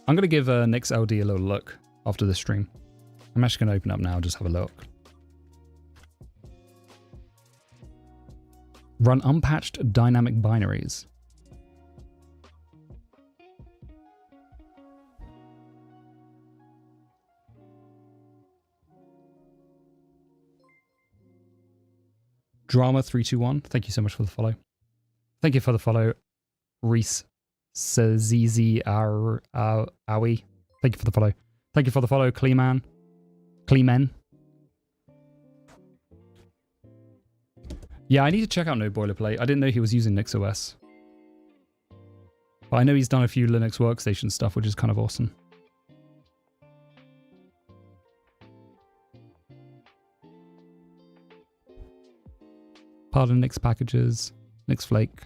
I'm going to give NixLD a little look after this stream. I'm actually going to open up now and just have a look. Run unpatched dynamic binaries. Drama321, thank you so much for the follow. Thank you for the follow, Reese Sazizi Awi. Thank you for the follow. Thank you for the follow, Kleeman. Yeah, I need to check out No Boilerplate. I didn't know he was using NixOS. But I know he's done a few Linux workstation stuff, which is kind of awesome. Compile the Nix packages, Nix Flake.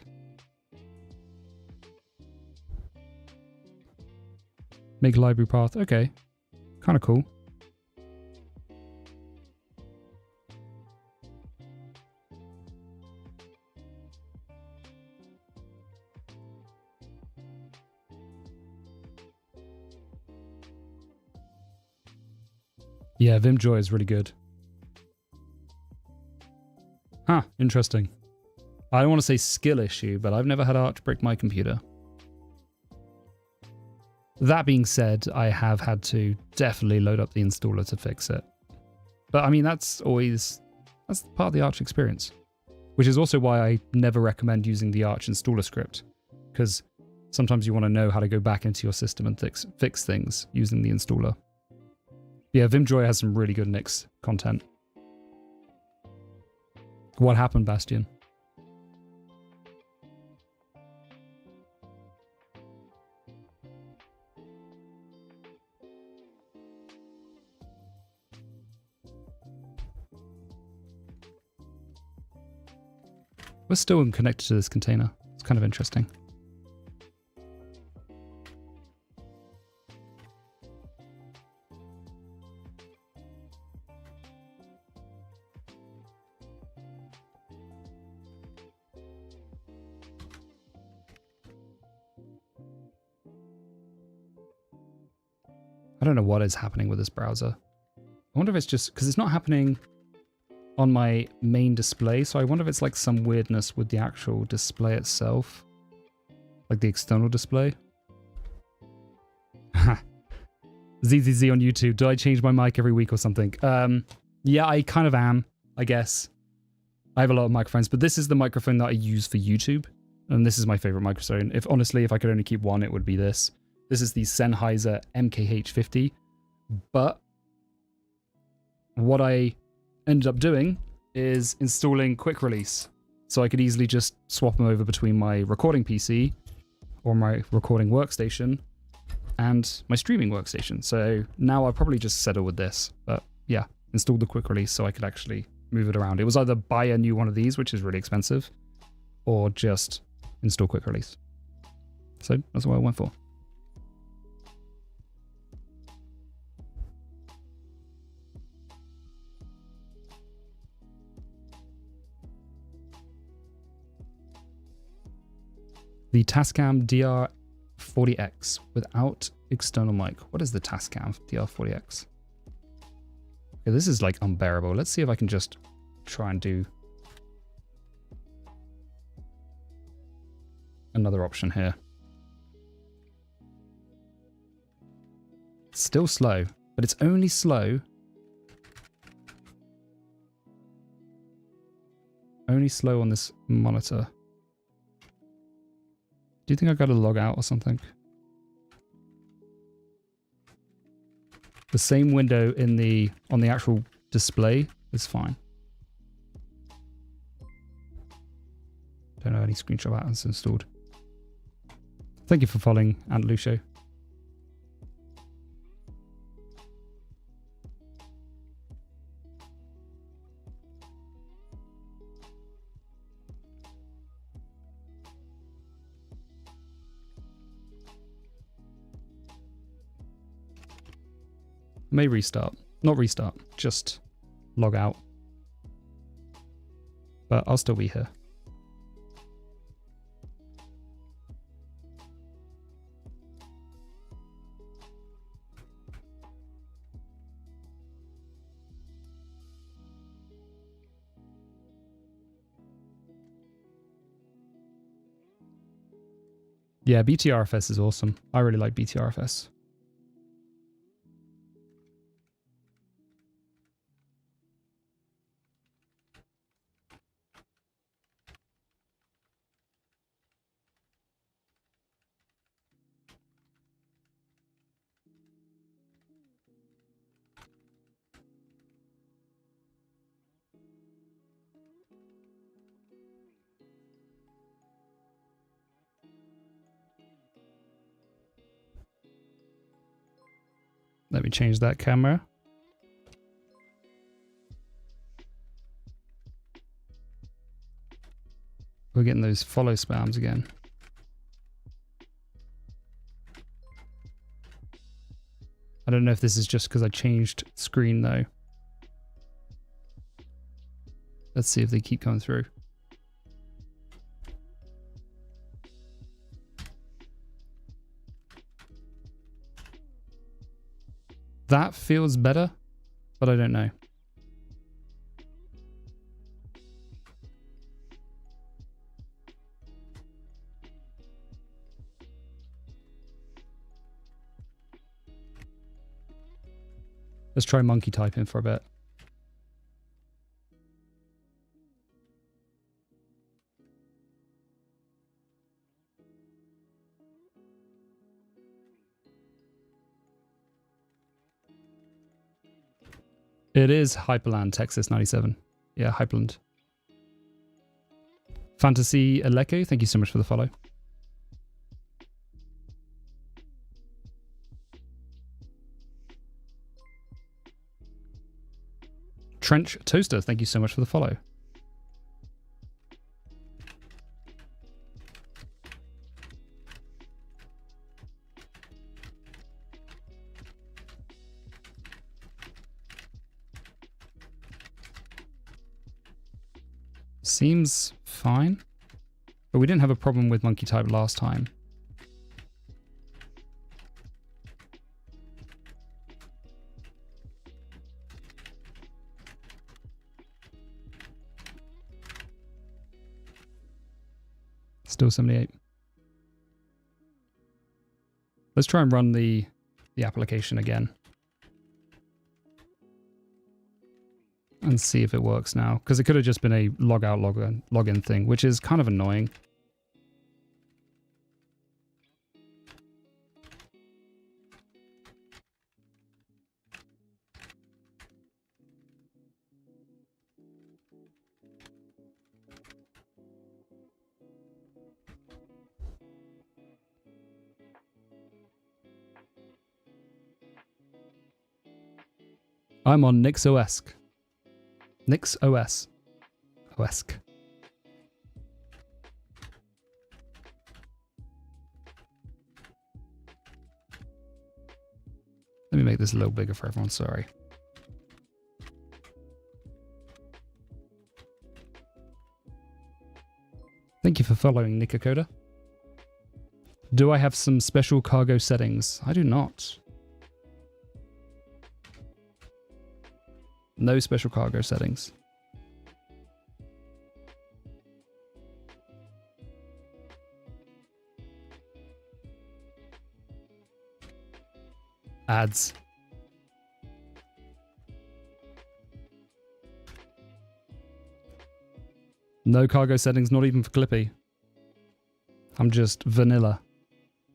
Make library path. Okay. Kind of cool. Yeah, Vimjoy is really good. Huh, interesting. I don't want to say skill issue, but I've never had Arch break my computer. That being said, I have had to definitely load up the installer to fix it. But I mean, that's part of the Arch experience, which is also why I never recommend using the Arch installer script, because sometimes you want to know how to go back into your system and fix things using the installer. Yeah, Vimjoy has some really good Nix content. What happened, Bastian? We're still connected to this container. It's kind of interesting. I don't know what is happening with this browser. I wonder if it's just because it's not happening on my main display, so I wonder if it's like some weirdness with the actual display itself, like the external display. ZZZ on YouTube, do I change my mic every week or something? Yeah, I kind of am, I guess. I have a lot of microphones, but this is the microphone that I use for YouTube, and this is my favorite microphone. Honestly, if I could only keep one, it would be this. This is the Sennheiser MKH50, but what I ended up doing is installing quick release, so I could easily just swap them over between my recording PC or my recording workstation and my streaming workstation. So now I'll probably just settle with this, but yeah, installed the quick release so I could actually move it around. It was either buy a new one of these, which is really expensive, or just install quick release. So that's what I went for. The Tascam DR40X without external mic. What is the Tascam DR40X? Okay, this is like unbearable. Let's see if I can just try and do another option here. It's still slow, but it's only slow. Only slow on this monitor. Do you think I got to log out or something? The same window on the actual display is fine. Don't know any screenshot patterns installed. Thank you for following, Aunt Lucio. May restart. Not restart, just log out. But I'll still be here. Yeah, BTRFS is awesome. I really like BTRFS. Let me change that camera. We're getting those follow spams again. I don't know if this is just because I changed screen though. Let's see if they keep coming through. That feels better, but I don't know. Let's try monkey typing for a bit. It is Hyperland, Texas 97. Yeah, Hyperland. Fantasy Aleko, thank you so much for the follow. Trench Toaster, thank you so much for the follow. Seems fine, but we didn't have a problem with monkey type last time. Still 78. Let's try and run the application again. And see if it works now. Because it could have just been a log out, log in thing, which is kind of annoying. I'm on NixOS. NixOS. OESC. Let me make this a little bigger for everyone, sorry. Thank you for following, Nikakoda. Do I have some special cargo settings? I do not. No special cargo settings. Ads. No cargo settings, not even for Clippy. I'm just vanilla.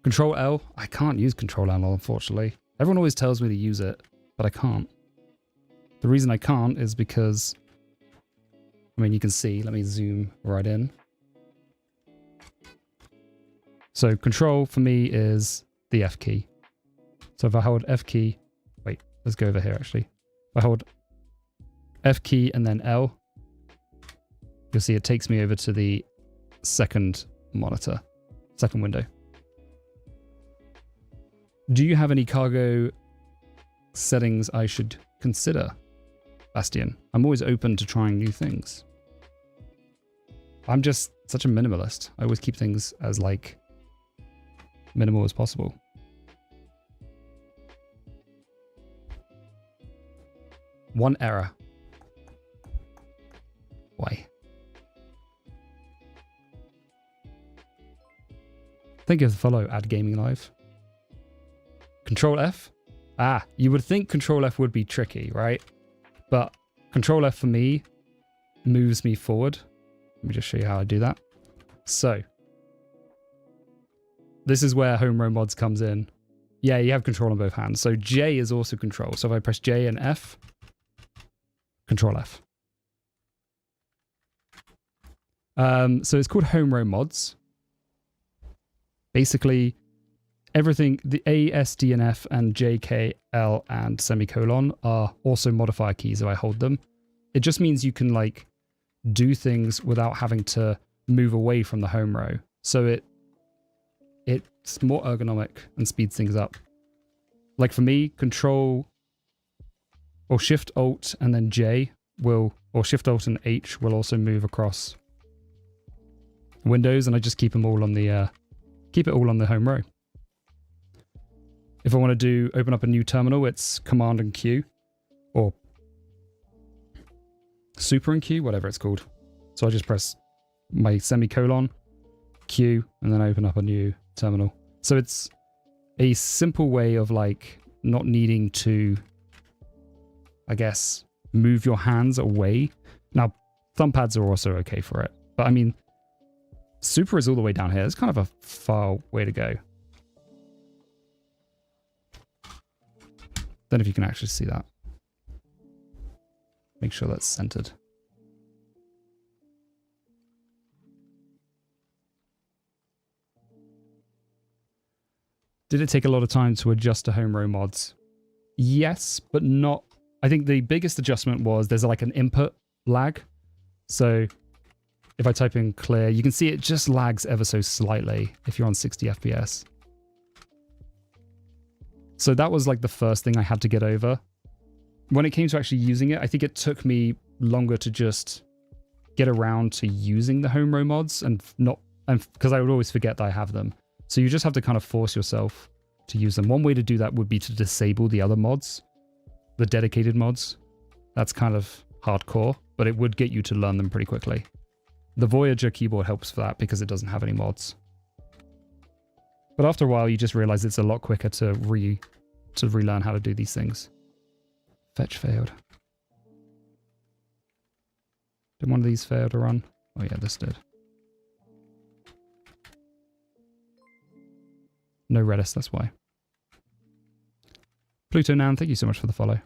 Control L? I can't use Control L, unfortunately. Everyone always tells me to use it, but I can't. The reason I can't is because, I mean, you can see, let me zoom right in. So Control for me is the F key. So if I hold F key, wait, let's go over here actually. If I hold F key and then L, you'll see it takes me over to the second monitor, second window. Do you have any cargo settings I should consider, Bastian? I'm always open to trying new things. I'm just such a minimalist. I always keep things as like minimal as possible. One error. Why? Thank you for the follow, Add Gaming Live. Control F? Ah, you would think Control F would be tricky, right? But Control F for me moves me forward. Let me just show you how I do that. So, this is where home row mods comes in. Yeah, you have control on both hands. So J is also control. So if I press J and F, Control F. So it's called home row mods. Basically, everything, the A, S, D, and F, and J, K, L, and semicolon are also modifier keys if I hold them. It just means you can like do things without having to move away from the home row. So it's more ergonomic and speeds things up. Like for me, Control or Shift Alt and then J will, or Shift Alt and H will also move across windows, and I just keep them all on the keep it all on the home row. If I want to open up a new terminal, it's Command and Q, or Super and Q, whatever it's called. So I just press my semicolon, Q, and then open up a new terminal. So it's a simple way of like not needing to, I guess, move your hands away. Now, thumb pads are also okay for it, but I mean, Super is all the way down here. It's kind of a far way to go. Don't know if you can actually see that. Make sure that's centered. Did it take a lot of time to adjust to home row mods? Yes, but not. I think the biggest adjustment was there's like an input lag. So if I type in clear, you can see it just lags ever so slightly if you're on 60 FPS. So that was like the first thing I had to get over. When it came to actually using it, I think it took me longer to just get around to using the home row mods and because I would always forget that I have them. So you just have to kind of force yourself to use them. One way to do that would be to disable the other mods, the dedicated mods. That's kind of hardcore, but it would get you to learn them pretty quickly. The Voyager keyboard helps for that because it doesn't have any mods. But after a while, you just realize it's a lot quicker to relearn how to do these things. Fetch failed. Did one of these fail to run? Oh yeah, this did. No Redis, that's why. Pluto Nan, thank you so much for the follow.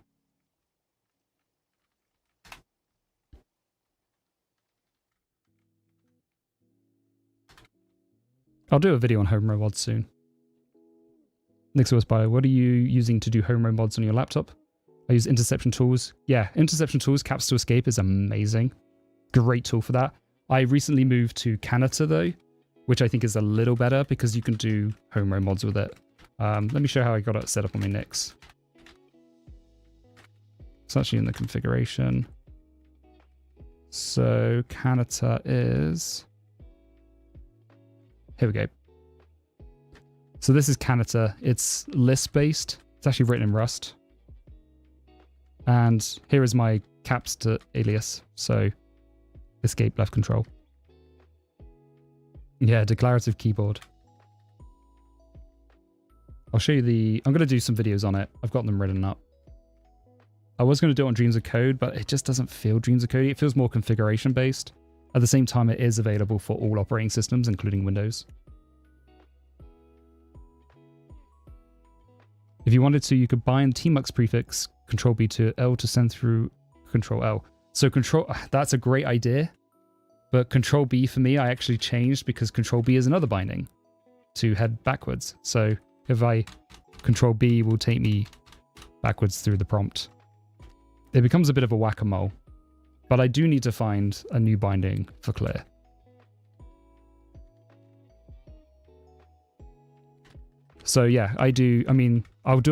I'll do a video on home row mods soon. NixOS Bio, what are you using to do home row mods on your laptop? I use Interception Tools. Yeah, Interception Tools, Caps to Escape is amazing. Great tool for that. I recently moved to Canada though, which I think is a little better because you can do home row mods with it. Let me show how I got it set up on my Nix. It's actually in the configuration. So Canada is... Here we go. So this is Canada. It's Lisp based. It's actually written in Rust. And here is my caps to alias. So escape left control. Yeah, declarative keyboard. I'll show you I'm going to do some videos on it. I've got them written up. I was going to do it on Dreams of Code, but it just doesn't feel Dreams of Code. It feels more configuration based. At the same time, it is available for all operating systems, including Windows. If you wanted to, you could bind tmux prefix Control B to L to send through Control L. So that's a great idea, but Control B for me, I actually changed because Control B is another binding to head backwards. So if Control B will take me backwards through the prompt. It becomes a bit of a whack-a-mole. But I do need to find a new binding for clear. So yeah, I'll do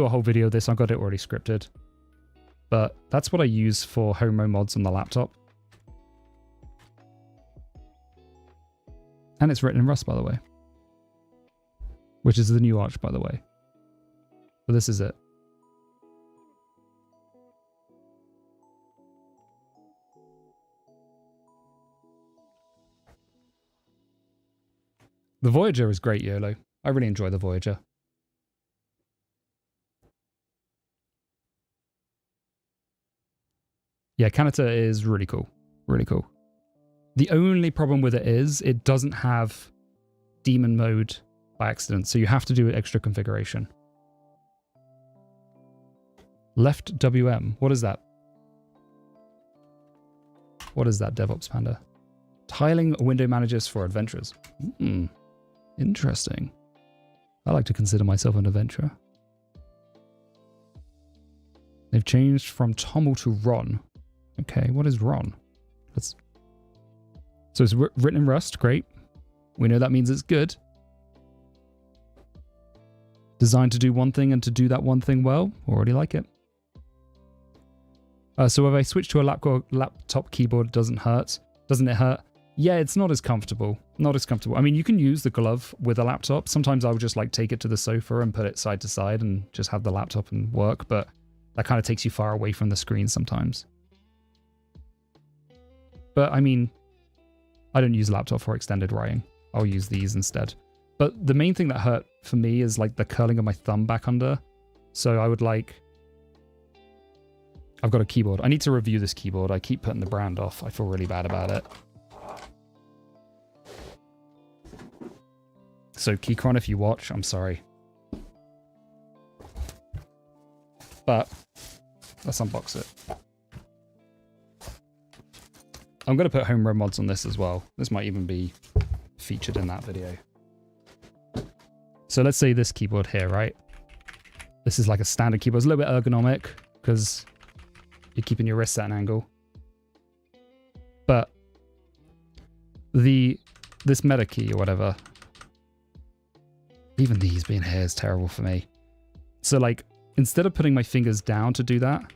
a whole video of this. I've got it already scripted. But that's what I use for home row mods on the laptop. And it's written in Rust, by the way. Which is the new Arch, by the way. But this is it. The Voyager is great, YOLO. I really enjoy the Voyager. Yeah, Canada is really cool. Really cool. The only problem with it is it doesn't have daemon mode by accident, so you have to do extra configuration. Left WM. What is that? What is that, DevOps Panda? Tiling window managers for adventurers. Interesting. I like to consider myself an adventurer. They've changed from Tommel to Ron. Okay, what is Ron? So it's written in Rust, great. We know that means it's good. Designed to do one thing and to do that one thing well. Already like it. So if I switch to a laptop keyboard, doesn't it hurt? Yeah, it's not as comfortable. Not as comfortable. I mean, you can use the glove with a laptop. Sometimes I would just like take it to the sofa and put it side to side and just have the laptop and work, but that kind of takes you far away from the screen sometimes. But I mean, I don't use a laptop for extended writing. I'll use these instead. But the main thing that hurt for me is like the curling of my thumb back under. So I would like... I've got a keyboard. I need to review this keyboard. I keep putting the brand off. I feel really bad about it. So Keychron, if you watch, I'm sorry. But let's unbox it. I'm going to put home row mods on this as well. This might even be featured in that video. So let's say this keyboard here, right? This is like a standard keyboard. It's a little bit ergonomic because you're keeping your wrists at an angle. But this meta key or whatever, even these being here is terrible for me. So like, instead of putting my fingers down to do that,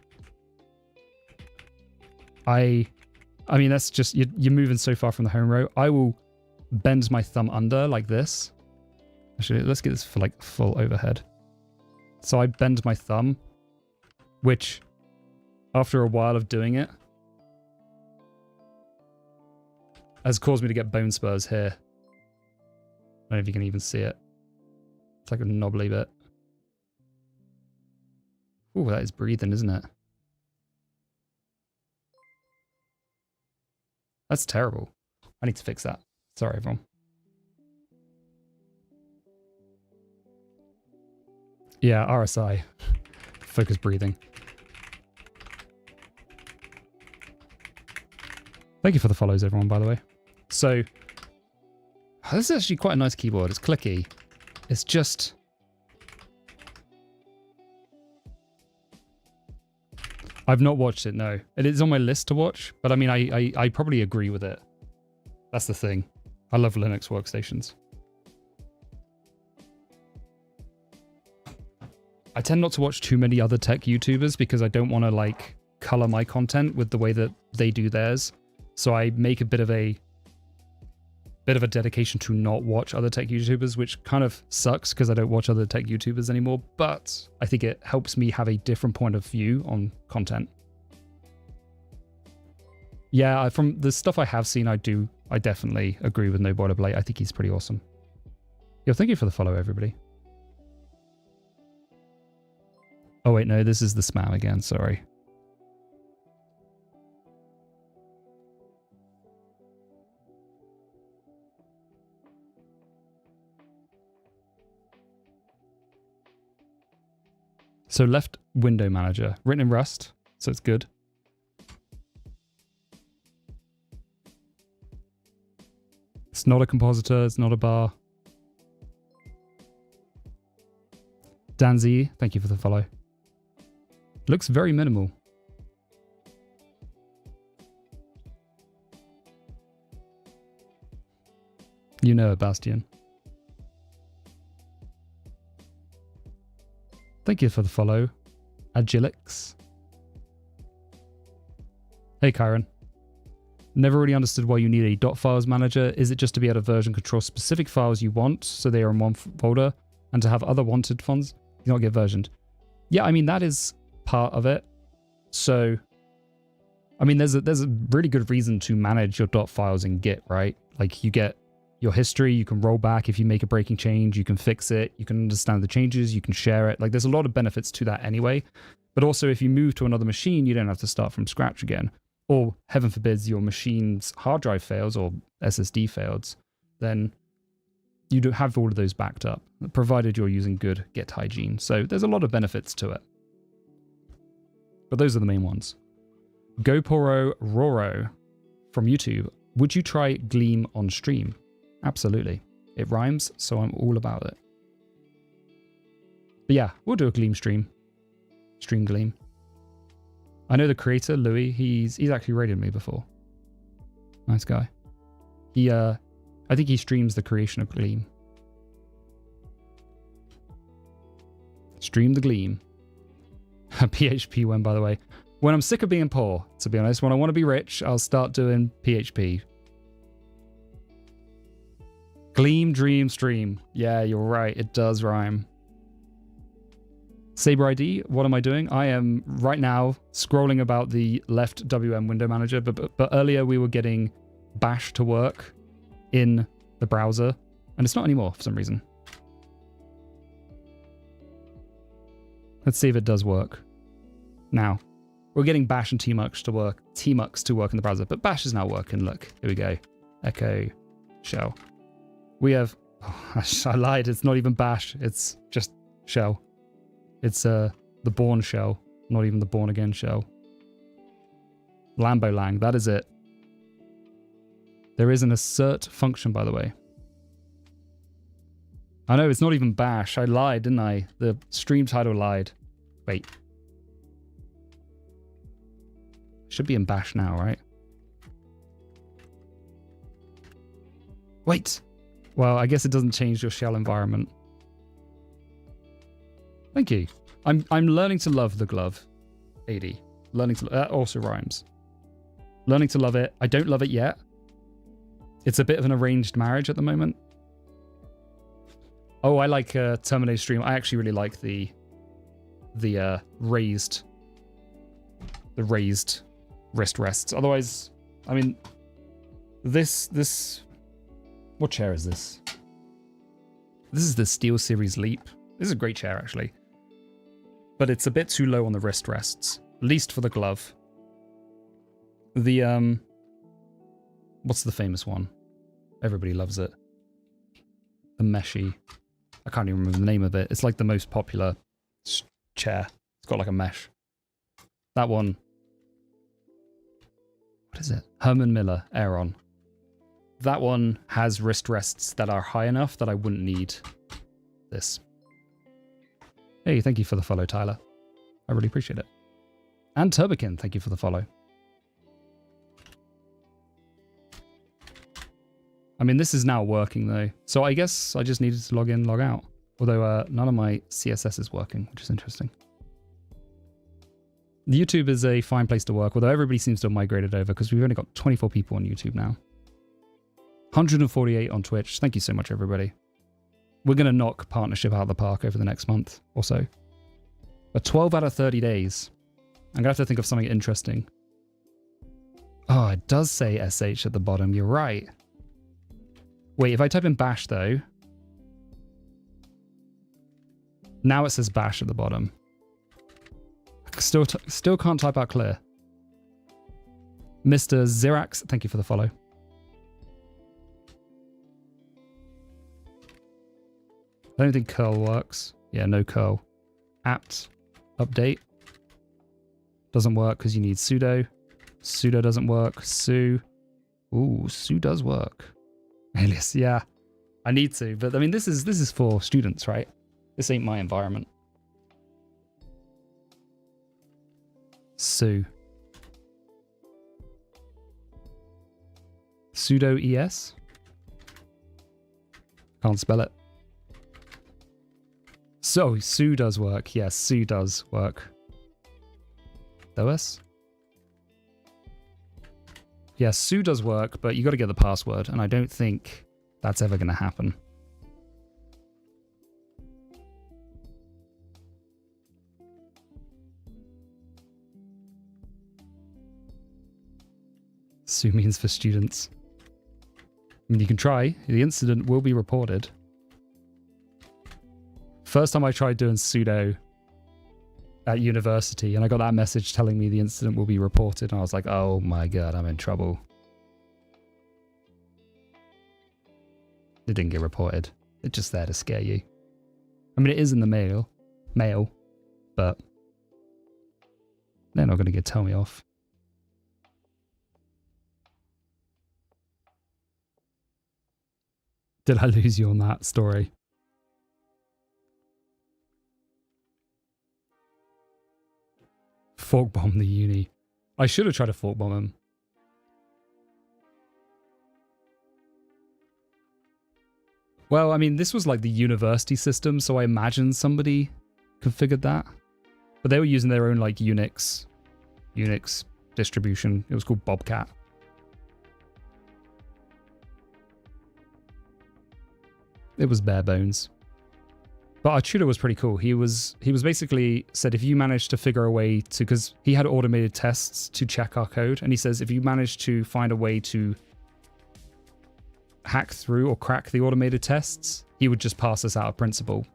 I mean, that's just, you're moving so far from the home row. I will bend my thumb under like this. Actually, let's get this for like full overhead. So I bend my thumb, which after a while of doing it has caused me to get bone spurs here. I don't know if you can even see it. It's like a knobbly bit. Ooh, that is breathing, isn't it? That's terrible. I need to fix that. Sorry, everyone. Yeah, RSI. Focus breathing. Thank you for the follows, everyone, by the way. So, this is actually quite a nice keyboard. It's clicky. It's just... I've not watched it, no. It is on my list to watch, but I mean, I probably agree with it. That's the thing. I love Linux workstations. I tend not to watch too many other tech YouTubers because I don't want to like color my content with the way that they do theirs. So I make a bit of a dedication to not watch other tech YouTubers, which kind of sucks because I don't watch other tech YouTubers anymore, but I think it helps me have a different point of view on content. Yeah, from the stuff I have seen, I definitely agree with No Boilerplate. I think he's pretty awesome. Yo, thank you for the follow, everybody. Oh wait, no, this is the spam again, sorry. So left window manager, written in Rust, so it's good. It's not a compositor, it's not a bar. Dan Z, thank you for the follow. Looks very minimal. You know it, Bastian. Thank you for the follow. Agilix. Hey, Kyron. Never really understood why you need a .files manager. Is it just to be able to version control specific files you want so they are in one folder, and to have other wanted ones do not get versioned? Yeah, I mean, that is part of it. So, I mean, there's a really good reason to manage your .files in Git, right? Like, you get your history, you can roll back if you make a breaking change, you can fix it, you can understand the changes, you can share it. Like, there's a lot of benefits to that anyway. But also, if you move to another machine, you don't have to start from scratch again. Or, heaven forbids, your machine's hard drive fails or SSD fails, then you don't have all of those backed up, provided you're using good Git hygiene. So there's a lot of benefits to it. But those are the main ones. GoPoro Roro from YouTube. Would you try Gleam on stream? Absolutely. It rhymes, so I'm all about it. But yeah, we'll do a Gleam stream. Stream Gleam. I know the creator, Louis, he's actually rated me before. Nice guy. I think he streams the creation of Gleam. Stream the Gleam. PHP when, by the way. When I'm sick of being poor, to be honest. When I want to be rich, I'll start doing PHP. Gleam, dream, stream. Yeah, you're right. It does rhyme. Saber ID, what am I doing? I am right now scrolling about the left WM window manager, but earlier we were getting Bash to work in the browser, and it's not anymore for some reason. Let's see if it does work. Now, we're getting Bash and Tmux to work in the browser, but Bash is now working. Look, here we go. Echo shell. We have, oh, I lied, it's not even Bash, it's just shell. It's the Born shell, not even the Born Again shell. Lambolang, that is it. There is an assert function, by the way. I know, it's not even Bash. I lied, didn't I? The stream title lied. Wait. Should be in Bash now, right? Wait. Well, I guess it doesn't change your shell environment. Thank you. I'm learning to love the Glove80. Learning to that also rhymes. Learning to love it. I don't love it yet. It's a bit of an arranged marriage at the moment. Oh, I like Terminator Stream. I actually really like the raised wrist rests. Otherwise, I mean, this what chair is this? This is the Steel Series Leap. This is a great chair actually, but it's a bit too low on the wrist rests, at least for the glove. The what's the famous one? Everybody loves it. The meshy. I can't even remember the name of it. It's like the most popular chair. It's got like a mesh. That one. What is it? Herman Miller Aeron. That one has wrist rests that are high enough that I wouldn't need this. Hey, thank you for the follow, Tyler. I really appreciate it. And Turbikin, thank you for the follow. I mean, this is now working though. So I guess I just needed to log in, log out. Although none of my CSS is working, which is interesting. YouTube is a fine place to work, although everybody seems to have migrated over because we've only got 24 people on YouTube now. 148 on Twitch. Thank you so much, everybody. We're going to knock partnership out of the park over the next month or so. But 12 out of 30 days. I'm going to have to think of something interesting. Oh, it does say SH at the bottom. You're right. Wait, if I type in bash, though... Now it says bash at the bottom. Still can't type out clear. Mr. Zirax, thank you for the follow. I don't think curl works. Yeah, no curl. Apt update. Doesn't work because you need sudo. Sudo doesn't work. Su. Ooh, su does work. Alias, yeah. I need to, but I mean this is for students, right? This ain't my environment. Su. Sudo ES? Can't spell it. So, Su does work. Yes, Su does work. OS? Yeah, Su does work, but you got to get the password, and I don't think that's ever going to happen. Su means for students. I mean, you can try. The incident will be reported. First time I tried doing sudo at university, and I got that message telling me the incident will be reported, and I was like, oh my god, I'm in trouble. It didn't get reported. It's just there to scare you. I mean, it is in the mail, but they're not going to tell me off. Did I lose you on that story? Fork bomb the uni. I should have tried to fork bomb him. Well, I mean, this was like the university system, so I imagine somebody configured that. But they were using their own like Unix distribution. It was called Bobcat. It was bare bones. But our tutor was pretty cool. He was basically said, if you manage to figure a way to, because he had automated tests to check our code, and he says if you manage to find a way to hack through or crack the automated tests, he would just pass us out of principle.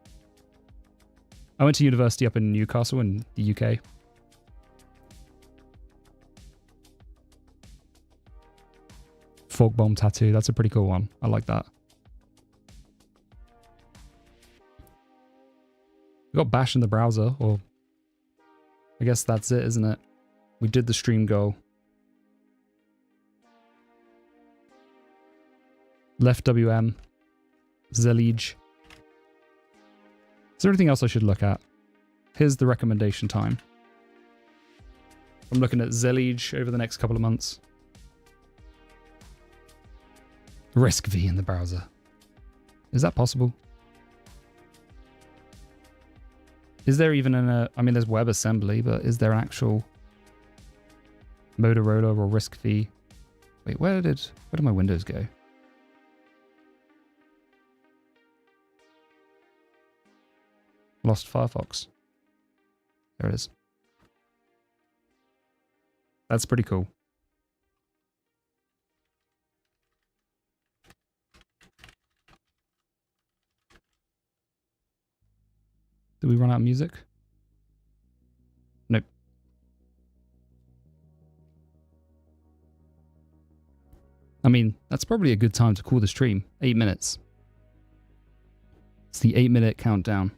I went to university up in Newcastle in the UK. Fork bomb tattoo, that's a pretty cool one. I like that. We got Bash in the browser, or I guess that's it, isn't it? We did the stream goal. Left WM. Zelige. Is there anything else I should look at? Here's the recommendation time. I'm looking at Zelige over the next couple of months. Risk V in the browser. Is that possible? Is there even I mean, there's WebAssembly, but is there an actual Motorola or RISC-V? Wait, where did my Windows go? Lost Firefox. There it is. That's pretty cool. Did we run out of music? Nope. I mean, that's probably a good time to call the stream. 8 minutes. It's the 8-minute countdown.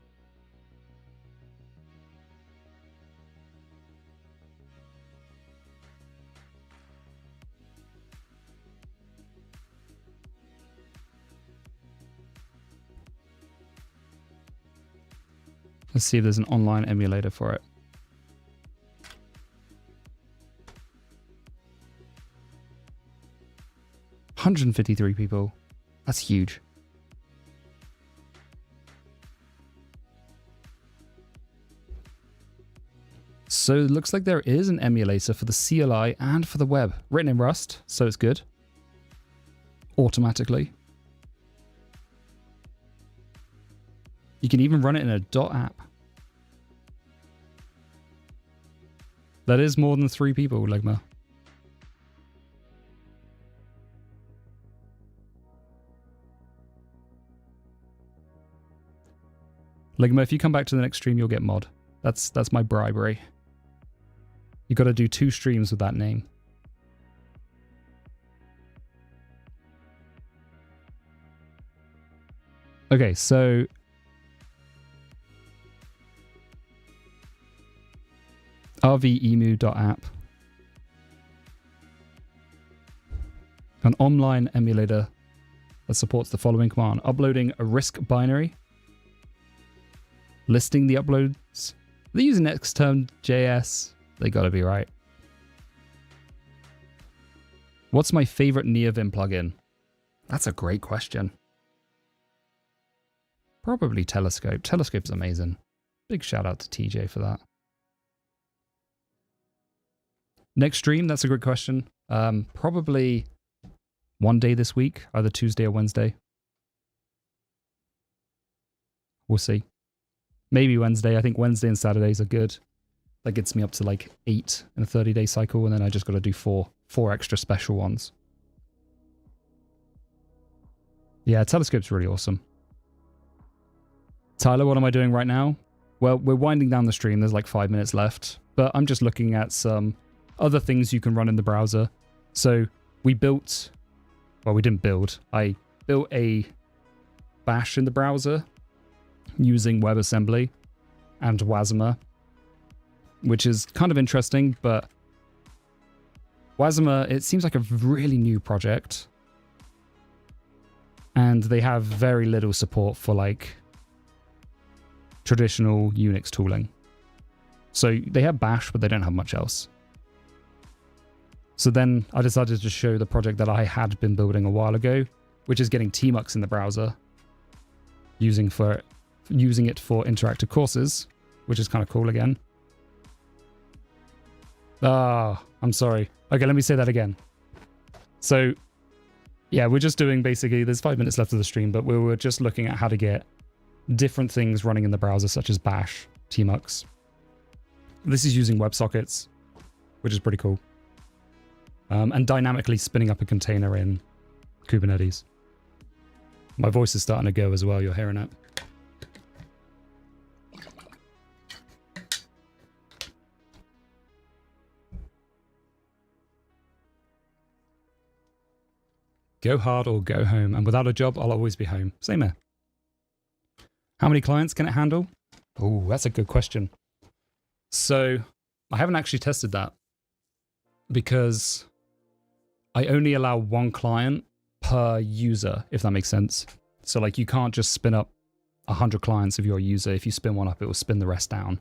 Let's see if there's an online emulator for it. $153 people. That's huge. So it looks like there is an emulator for the CLI and for the web. Written in Rust, so it's good. Automatically. You can even run it in a .app. That is more than 3 people, Ligma. Ligma, if you come back to the next stream, you'll get mod. That's my bribery. You got to do 2 streams with that name. Okay, so rvemu.app. An online emulator that supports the following command: uploading a RISC binary, listing the uploads. They're using Xterm.js. They gotta be right. What's my favorite NeoVim plugin? That's a great question. Probably Telescope. Telescope's amazing. Big shout out to TJ for that. Next stream, that's a good question. Probably one day this week, either Tuesday or Wednesday. We'll see. Maybe Wednesday. I think Wednesday and Saturdays are good. That gets me up to like 8 in a 30-day cycle, and then I just got to do four extra special ones. Yeah, Telescope's really awesome. Tyler, what am I doing right now? Well, we're winding down the stream. There's like 5 minutes left, but I'm just looking at some other things you can run in the browser. So we built, well, we didn't build. I built a bash in the browser using WebAssembly and Wasmer, which is kind of interesting, but Wasmer, it seems like a really new project, and they have very little support for like traditional Unix tooling. So they have bash, but they don't have much else. So then I decided to show the project that I had been building a while ago, which is getting tmux in the browser. using it for interactive courses, which is kind of cool again. Ah, I'm sorry. Okay, let me say that again. So, yeah, we're just doing basically, there's 5 minutes left of the stream, but we were just looking at how to get different things running in the browser, such as Bash, Tmux. This is using WebSockets, which is pretty cool. And dynamically spinning up a container in Kubernetes. My voice is starting to go as well, you're hearing it. Go hard or go home, and without a job, I'll always be home. Same here. How many clients can it handle? Oh, that's a good question. So, I haven't actually tested that because I only allow 1 client per user, if that makes sense. So, like, you can't just spin up 100 clients of your user. If you spin one up, it will spin the rest down.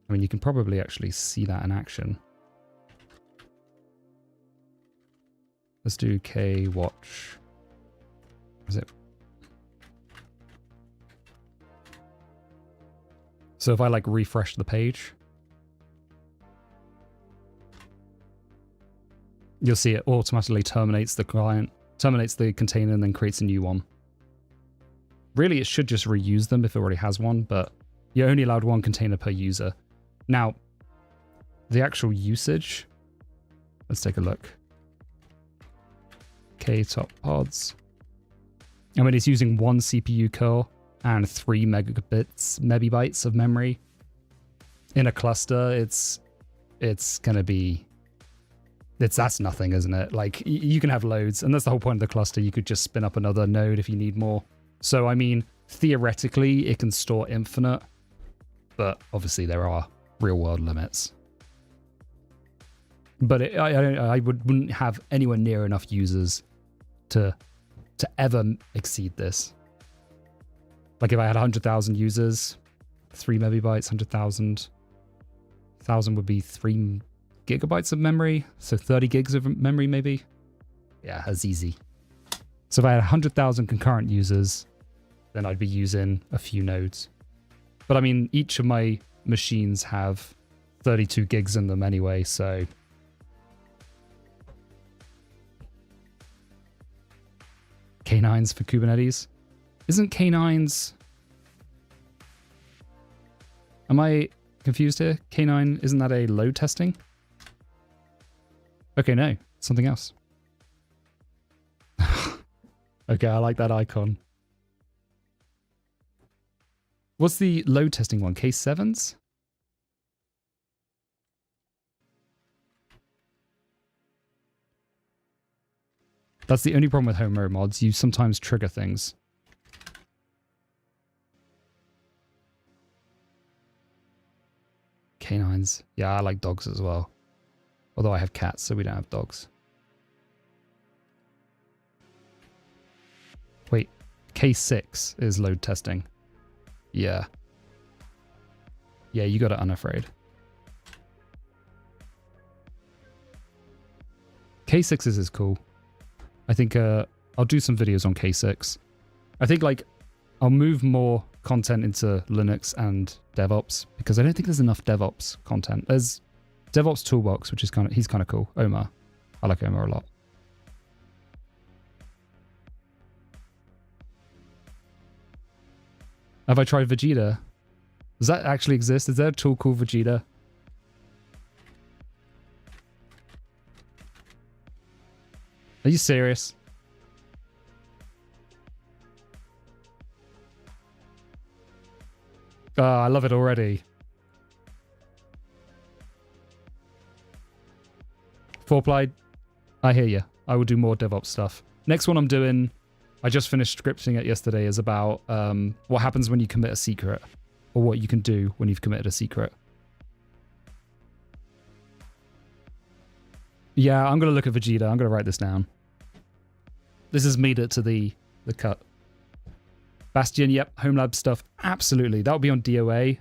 I mean, you can probably actually see that in action. Let's do kwatch. Is it? So if I like refresh the page, you'll see it automatically terminates the client, terminates the container, and then creates a new one. Really, it should just reuse them if it already has one, but you're only allowed 1 container per user. Now, the actual usage, let's take a look. Top pods. I mean, it's using 1 CPU core and 3 megabytes of memory. In a cluster, it's gonna be, that's nothing, isn't it? Like, you can have loads, and that's the whole point of the cluster. You could just spin up another node if you need more. So, I mean, theoretically, it can store infinite, but obviously there are real-world limits. But I wouldn't have anywhere near enough users to ever exceed this. Like if I had 100,000 users, 3 megabytes, 100,000, 1,000 would be 3 gigabytes of memory, so 30 gigs of memory maybe. Yeah, that's easy. So if I had 100,000 concurrent users, then I'd be using a few nodes. But I mean, each of my machines have 32 gigs in them anyway, so K9s for Kubernetes. Isn't K9s... Am I confused here? K9, isn't that a load testing? Okay, no. Something else. Okay, I like that icon. What's the load testing one? K7s? That's the only problem with home mode mods. You sometimes trigger things. Canines. Yeah, I like dogs as well. Although I have cats, so we don't have dogs. Wait, K6 is load testing. Yeah. Yeah, you got it unafraid. K6s is cool. I think I'll do some videos on K6. I think like I'll move more content into Linux and DevOps because I don't think there's enough DevOps content. There's DevOps Toolbox, which is he's kind of cool. Omar. I like Omar a lot. Have I tried Vegeta? Does that actually exist? Is there a tool called Vegeta? Are you serious? Oh, I love it already. Fourply, I hear you. I will do more DevOps stuff. Next one I'm doing, I just finished scripting it yesterday, is about what happens when you commit a secret, or what you can do when you've committed a secret. Yeah, I'm going to look at Vegeta. I'm going to write this down. This has made it to the cut. Bastion, yep. Home lab stuff, absolutely. That'll be on DOA.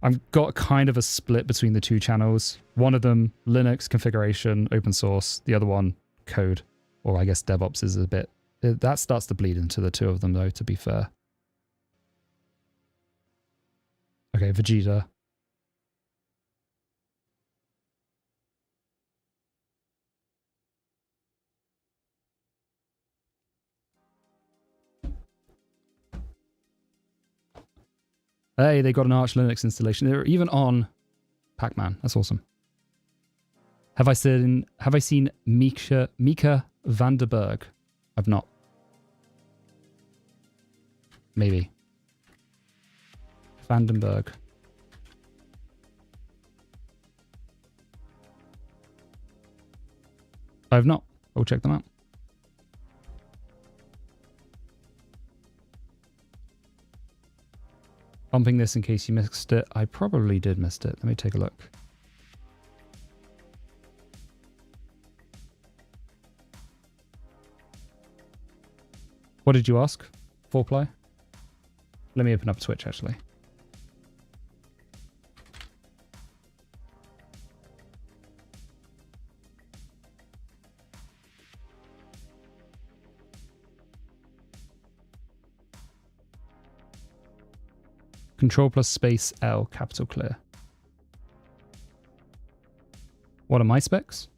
I've got kind of a split between the 2 channels. One of them, Linux configuration, open source. The other one, code. Or I guess DevOps is a bit That starts to bleed into the two of them, though, to be fair. Okay, Vegeta. Hey, they got an Arch Linux installation. They're even on Pac-Man. That's awesome. Have I seen Mika Vanderberg? I've not. Maybe. Vandenberg. I've not. I'll check them out. Bumping this in case you missed it. I probably did miss it. Let me take a look. What did you ask? 4-ply? Let me open up Switch, actually. Control plus space L, capital clear. What are my specs?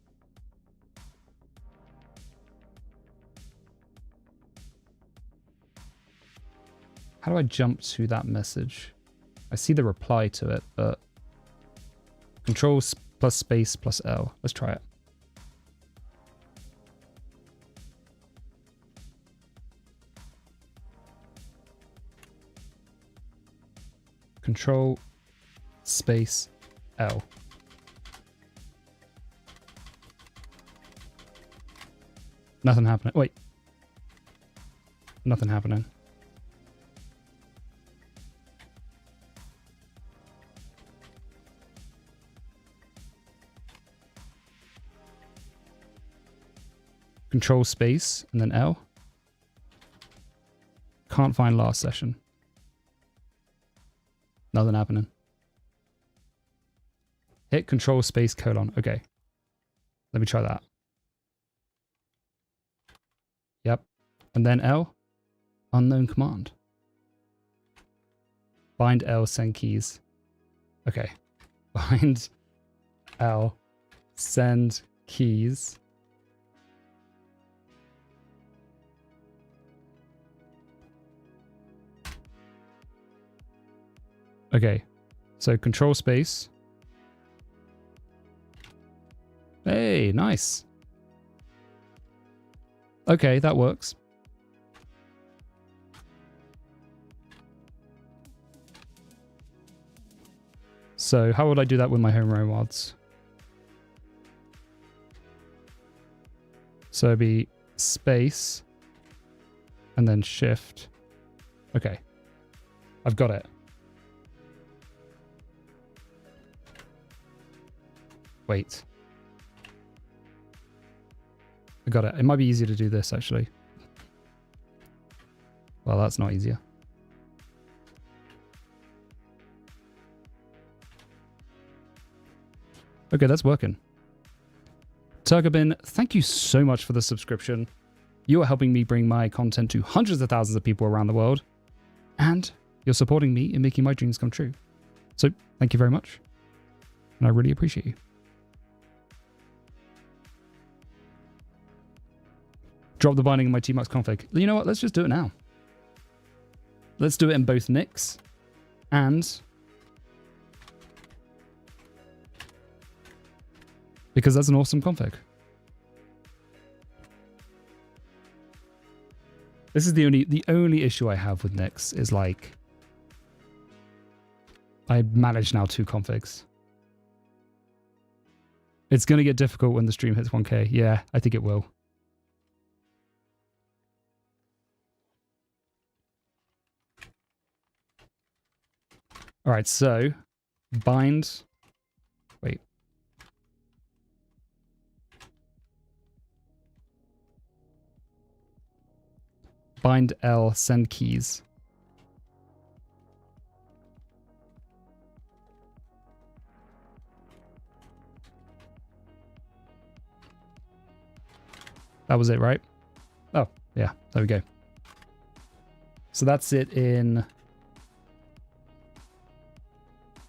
How do I jump to that message? I see the reply to it, but Control plus space plus L. Let's try it. Control space L. Nothing happening. Wait. Nothing happening. Control space and then L. Can't find last session. Nothing happening. Hit control space colon. Okay. Let me try that. Yep. And then L. Unknown command. Bind L, send keys. Okay. Bind L, send keys. Okay, so control space. Hey, nice. Okay, that works. So how would I do that with my home row mods? So it'd be space and then shift. Okay, I've got it. Wait. I got it. It might be easier to do this, actually. Well, that's not easier. Okay, that's working. Turgabin, thank you so much for the subscription. You are helping me bring my content to hundreds of thousands of people around the world. And you're supporting me in making my dreams come true. So, thank you very much. And I really appreciate you. Drop the binding in my Tmux config. You know what? Let's just do it now. Let's do it in both Nix and... because that's an awesome config. This is the only issue I have with Nix is like... I manage now 2 configs. It's going to get difficult when the stream hits 1K. Yeah, I think it will. All right, so bind, wait. Bind L, send keys. That was it, right? Oh, Yeah, there we go. So that's it in...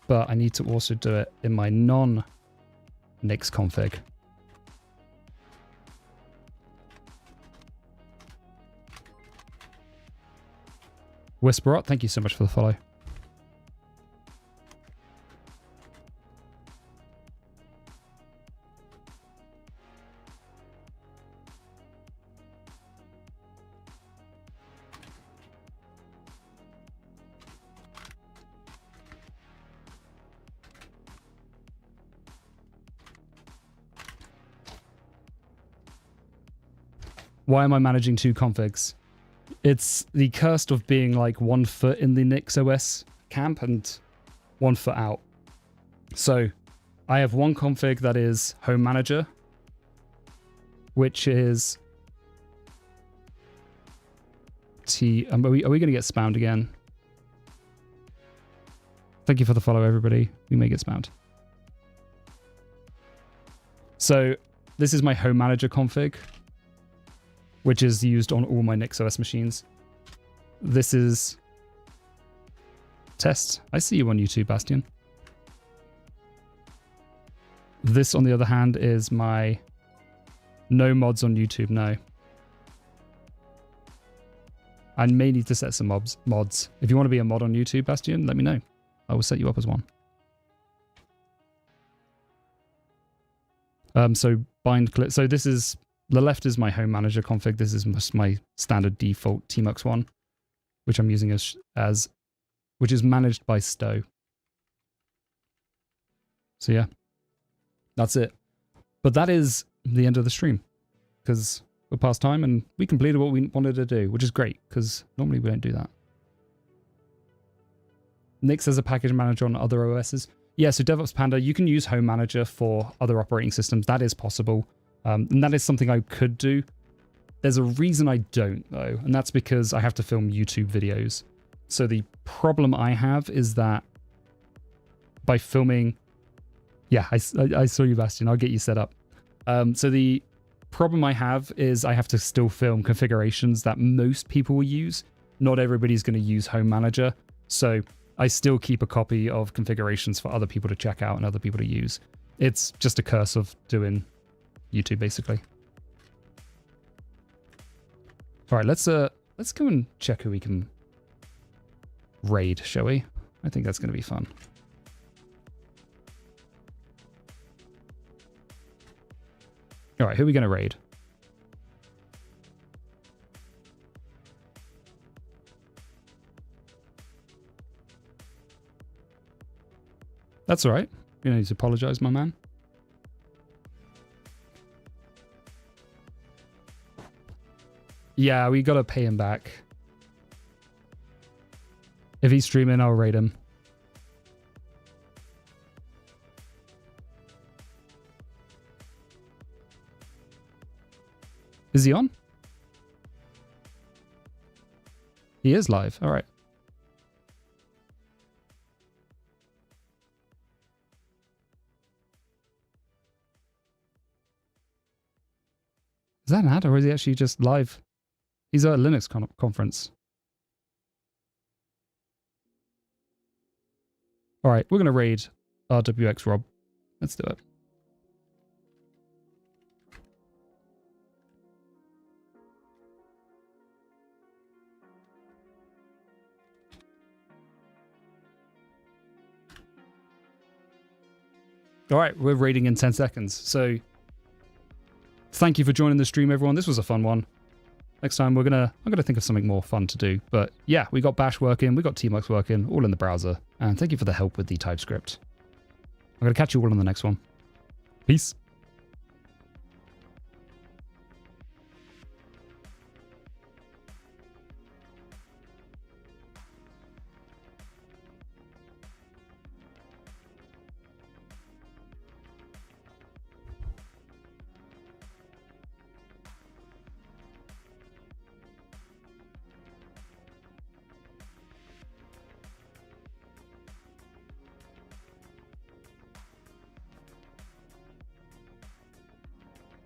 But I need to also do it in my non-Nix config. Whisperot, thank you so much for the follow. Why am I managing 2 configs? It's the curse of being like 1 foot in the NixOS camp and 1 foot out. So I have one config that is home manager, which is are we going to get spammed again? Thank you for the follow, everybody. We may get spammed. So this is my home manager config, which is used on all my NixOS machines. This is test. I see you on YouTube, Bastian. This, on the other hand, is my no mods on YouTube, no. I may need to set some mods. If you want to be a mod on YouTube, Bastian, let me know. I will set you up as one. So bind clip. So this is... The left is my home manager config. This is my standard default Tmux one, which I'm using as which is managed by Stowe. So yeah, that's it. But that is the end of the stream because we're past time and we completed what we wanted to do, which is great because normally we don't do that. Nix as a package manager on other OSs. Yeah, so DevOps Panda, you can use Home Manager for other operating systems. That is possible. And that is something I could do. There's a reason I don't, though, and that's because I have to film YouTube videos. So the problem I have is that by filming... Yeah, I saw you, Bastian. I'll get you set up. So the problem I have is I have to still film configurations that most people will use. Not everybody's going to use Home Manager. So I still keep a copy of configurations for other people to check out and other people to use. It's just a curse of doing YouTube, basically. All right, let's go and check who we can raid, shall we? I think that's going to be fun. All right, who are we going to raid? That's all right. You don't need to apologize, my man. Yeah, we got to pay him back. If he's streaming, I'll raid him. Is he on? He is live. All right. Is that an ad or is he actually just live? He's at a Linux conference. All right, we're going to raid RWX Rob. Let's do it. All right, we're raiding in 10 seconds. So thank you for joining the stream, everyone. This was a fun one. Next time I'm gonna think of something more fun to do. But yeah, we got Bash working, we got Tmux working, all in the browser. And thank you for the help with the TypeScript. I'm gonna catch you all on the next one. Peace.